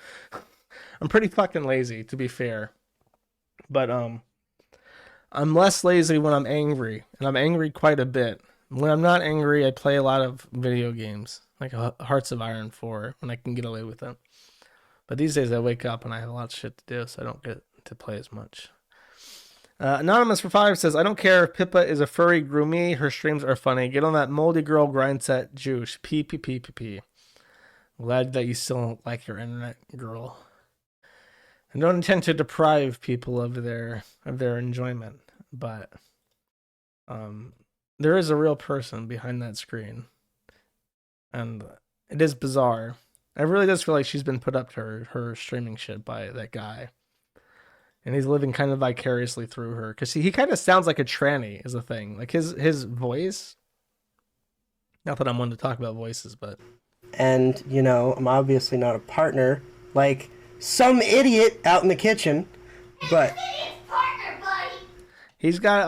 I'm pretty fucking lazy, to be fair, but I'm less lazy when I'm angry, and I'm angry quite a bit. When I'm not angry, I play a lot of video games, like Hearts of Iron 4, when I can get away with it. But these days I wake up and I have a lot of shit to do, so I don't get to play as much. Anonymous for 5 says, I don't care if Pippa is a furry groomie. Her streams are funny. Get on that moldy girl grind set juice. P. Glad that you still like your internet, girl. I don't intend to deprive people of their enjoyment, but there is a real person behind that screen, and it is bizarre. It really does feel like she's been put up to her streaming shit by that guy, and he's living kind of vicariously through her, because he kind of sounds like a tranny is a thing. Like his voice. Not that I'm one to talk about voices, but and you know, I'm obviously not a partner like some idiot out in the kitchen, but he's got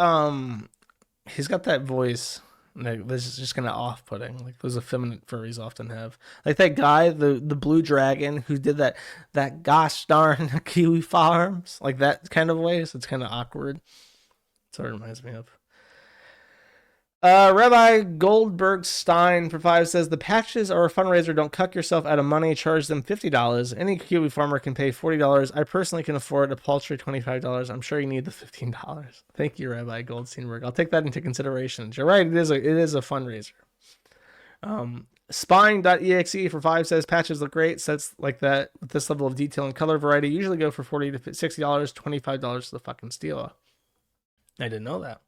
that voice that's just kind of off-putting, like those effeminate furries often have. Like that guy, the blue dragon who did that gosh darn Kiwi Farms, like that kind of voice. It's kind of awkward. That's what it reminds me of. Rabbi Goldberg Stein for 5 says, the patches are a fundraiser. Don't cuck yourself out of money. Charge them $50. Any Kiwi farmer can pay $40. I personally can afford a paltry $25. I'm sure you need the $15. Thank you, Rabbi Goldsteinberg. I'll take that into consideration. You're right. It is a fundraiser. Spine.exe for 5 says, patches look great. Sets like that with this level of detail and color variety usually go for $40 to $60. $25 to the fucking steal. I didn't know that.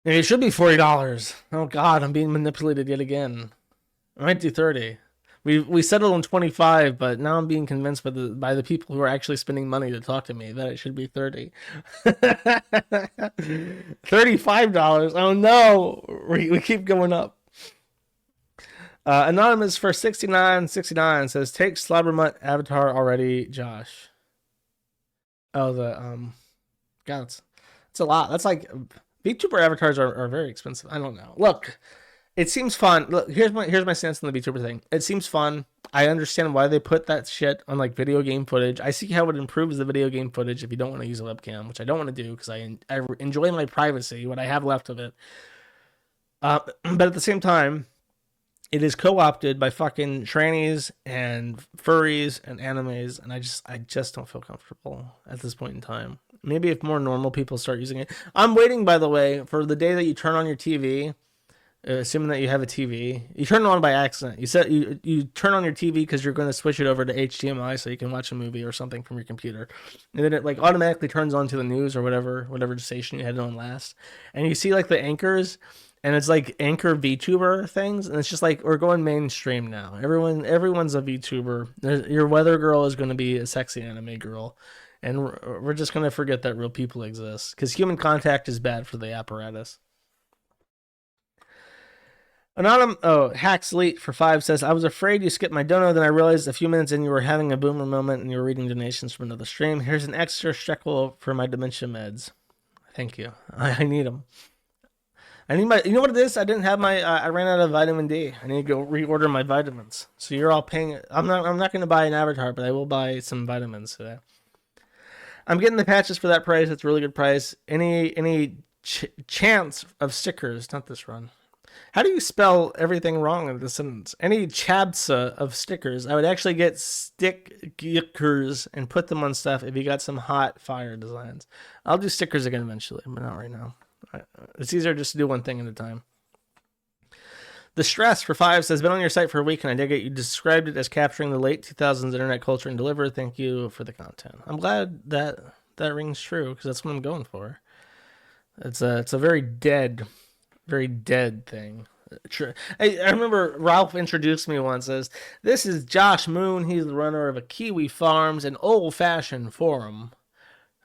It should be $40. Oh God, I'm being manipulated yet again. I might do 30. We settled on 25, but now I'm being convinced by the people who are actually spending money to talk to me that it should be 30. $35. Oh no, we keep going up. Anonymous for 69 says, take Slobbermutt avatar already, Josh. Oh, God, it's a lot. That's like. VTuber avatars are very expensive. I don't know. Look, it seems fun. Look, here's my stance on the VTuber thing. It seems fun. I understand why they put that shit on like video game footage. I see how it improves the video game footage if you don't want to use a webcam, which I don't want to do because I enjoy my privacy, what I have left of it. But at the same time, it is co-opted by fucking trannies and furries and animes, and I just don't feel comfortable at this point in time. Maybe if more normal people start using it. I'm waiting, by the way, for the day that you turn on your TV, assuming that you have a TV. You turn it on by accident. You turn on your TV because you're going to switch it over to HDMI so you can watch a movie or something from your computer. And then it like automatically turns on to the news or whatever station you had it on last. And you see like the anchors, and it's like anchor VTuber things, and it's just like we're going mainstream now. Everyone's a VTuber. Your weather girl is going to be a sexy anime girl. And we're just going to forget that real people exist. Because human contact is bad for the apparatus. Hacksleet for 5 says, I was afraid you skipped my dono. Then I realized a few minutes in you were having a boomer moment and you were reading donations from another stream. Here's an extra shekel for my dementia meds. Thank you. I need them. I need you know what it is? I didn't have I ran out of vitamin D. I need to go reorder my vitamins. So you're all paying. I'm not going to buy an avatar, but I will buy some vitamins today. I'm getting the patches for that price. It's a really good price. Any chance of stickers? Not this run. How do you spell everything wrong in this sentence? Any chabsa of stickers? I would actually get stickers and put them on stuff if you got some hot fire designs. I'll do stickers again eventually, but not right now. It's easier just to do one thing at a time. The Stress for 5 says, been on your site for a week and I dig it. You described it as capturing the late 2000s internet culture and deliver. Thank you for the content. I'm glad that rings true because that's what I'm going for. It's a very dead thing. I remember Ralph introduced me once as, this is Josh Moon. He's the runner of a Kiwi Farms, an old-fashioned forum.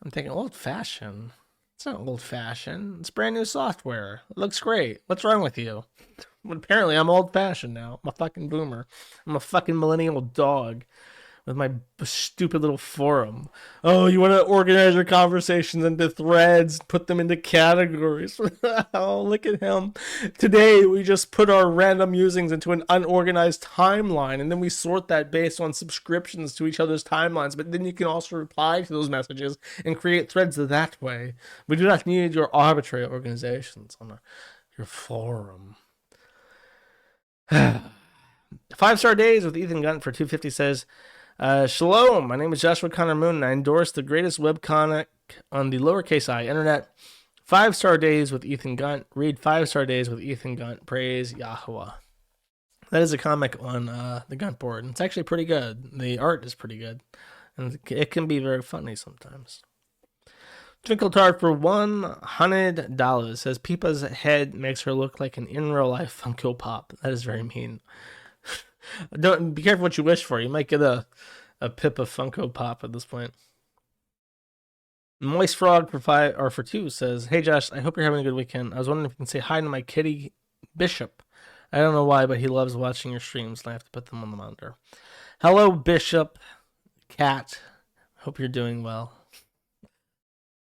I'm thinking, old-fashioned? It's not old-fashioned. It's brand new software. It looks great. What's wrong with you? Apparently, I'm old-fashioned now. I'm a fucking boomer. I'm a fucking millennial dog with my stupid little forum. Oh, you want to organize your conversations into threads, put them into categories. Oh, look at him. Today, we just put our random musings into an unorganized timeline, and then we sort that based on subscriptions to each other's timelines. But then you can also reply to those messages and create threads that way. We do not need your arbitrary organizations on your forum. 5-star days with Ethan Gunt for 250 says, Shalom, my name is Joshua Connor Moon, and I endorse the greatest webcomic on the lowercase I internet. 5-star days with Ethan Gunt. Read 5-star days with Ethan Gunt. Praise Yahweh. That is a comic on the Gunt board. It's actually pretty good. The art is pretty good. And it can be very funny sometimes. Twinkle Tart for $100 says, Peepa's head makes her look like an in real life Funko Pop. That is very mean. Don't be careful what you wish for. You might get a Pippa Funko Pop at this point. Moist Frog for 2 says, Hey Josh, I hope you're having a good weekend. I was wondering if you can say hi to my kitty Bishop. I don't know why, but he loves watching your streams, and I have to put them on the monitor. Hello, Bishop. Cat. Hope you're doing well.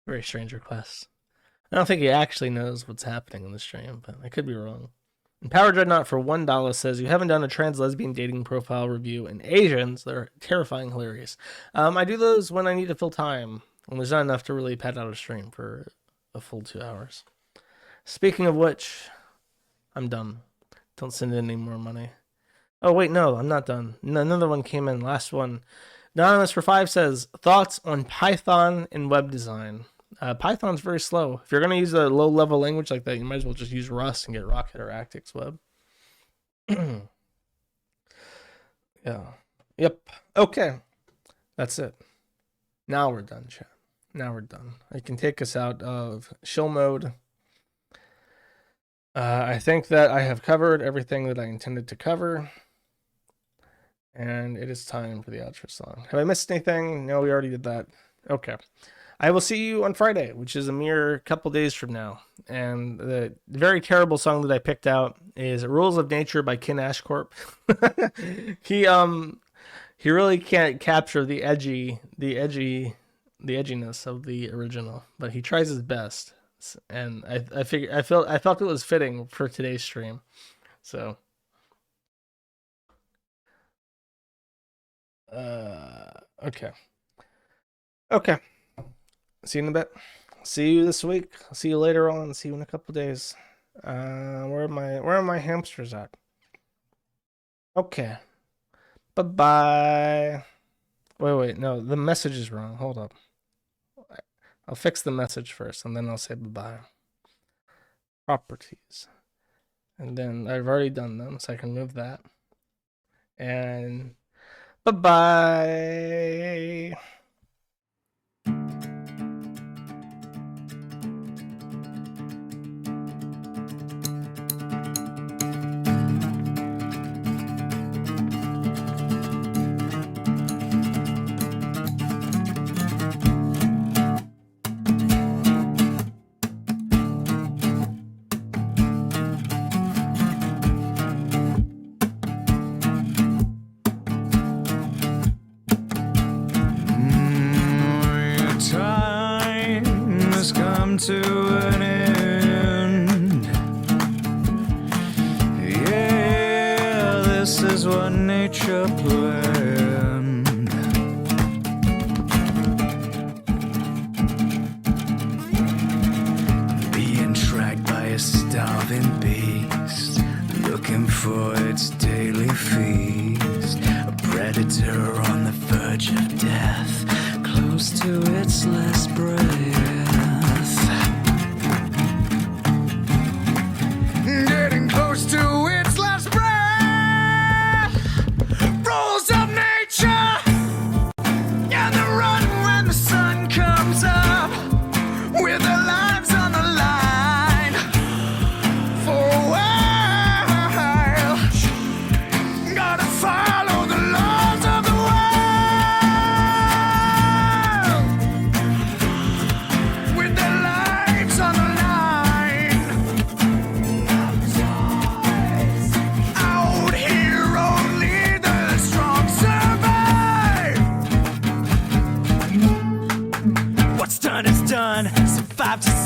Very strange request. I don't think he actually knows what's happening in the stream, but I could be wrong. And Power Dreadnought for $1 says, you haven't done a trans lesbian dating profile review in Asians. They're terrifying hilarious. I do those when I need to fill time, and there's not enough to really pad out a stream for a full 2 hours. Speaking of which, I'm done. Don't send in any more money. Oh, wait, no, I'm not done. Another one came in. Last one. Anonymous for 5 says, thoughts on Python and web design. Python's very slow. If you're going to use a low-level language like that, you might as well just use Rust and get Rocket or Actix Web. Yeah. Yep. Okay. That's it. Now we're done, chat. Now we're done. I can take us out of shill mode. I think that I have covered everything that I intended to cover. And it is time for the outro song. Have I missed anything? No, we already did that. Okay. I will see you on Friday, which is a mere couple days from now. And the very terrible song that I picked out is Rules of Nature by Ken Ashcorp. He really can't capture the edginess of the original, but he tries his best. And I felt it was fitting for today's stream. So okay. See you in a bit. See you this week. I'll see you later on. See you in a couple days. Where are my hamsters at? Okay. Bye-bye. Wait, no, the message is wrong. Hold up. I'll fix the message first, and then I'll say bye-bye. Properties. And then I've already done them, so I can move that. And bye-bye. To an end. Yeah, this is what nature planned. Being tracked by a starving beast, looking for its daily feast. A predator on the verge of death, close to its last breath. Getting close to its last breath. Rules of nature. And the run when the sun comes up. With their lives on the line. For a while. Gotta follow the laws of the world.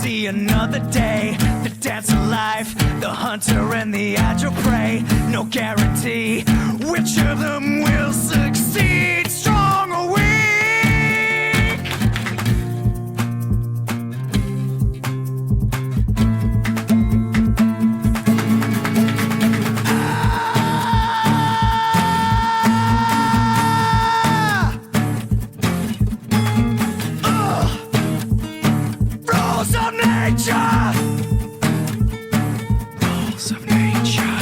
see another day. The dance of life, the hunter and the agile prey. No guarantee which of them will succeed, strong or weak. Rules of nature. Rules of nature.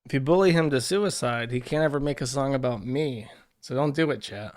If you bully him to suicide, he can't ever make a song about me. So don't do it, chat.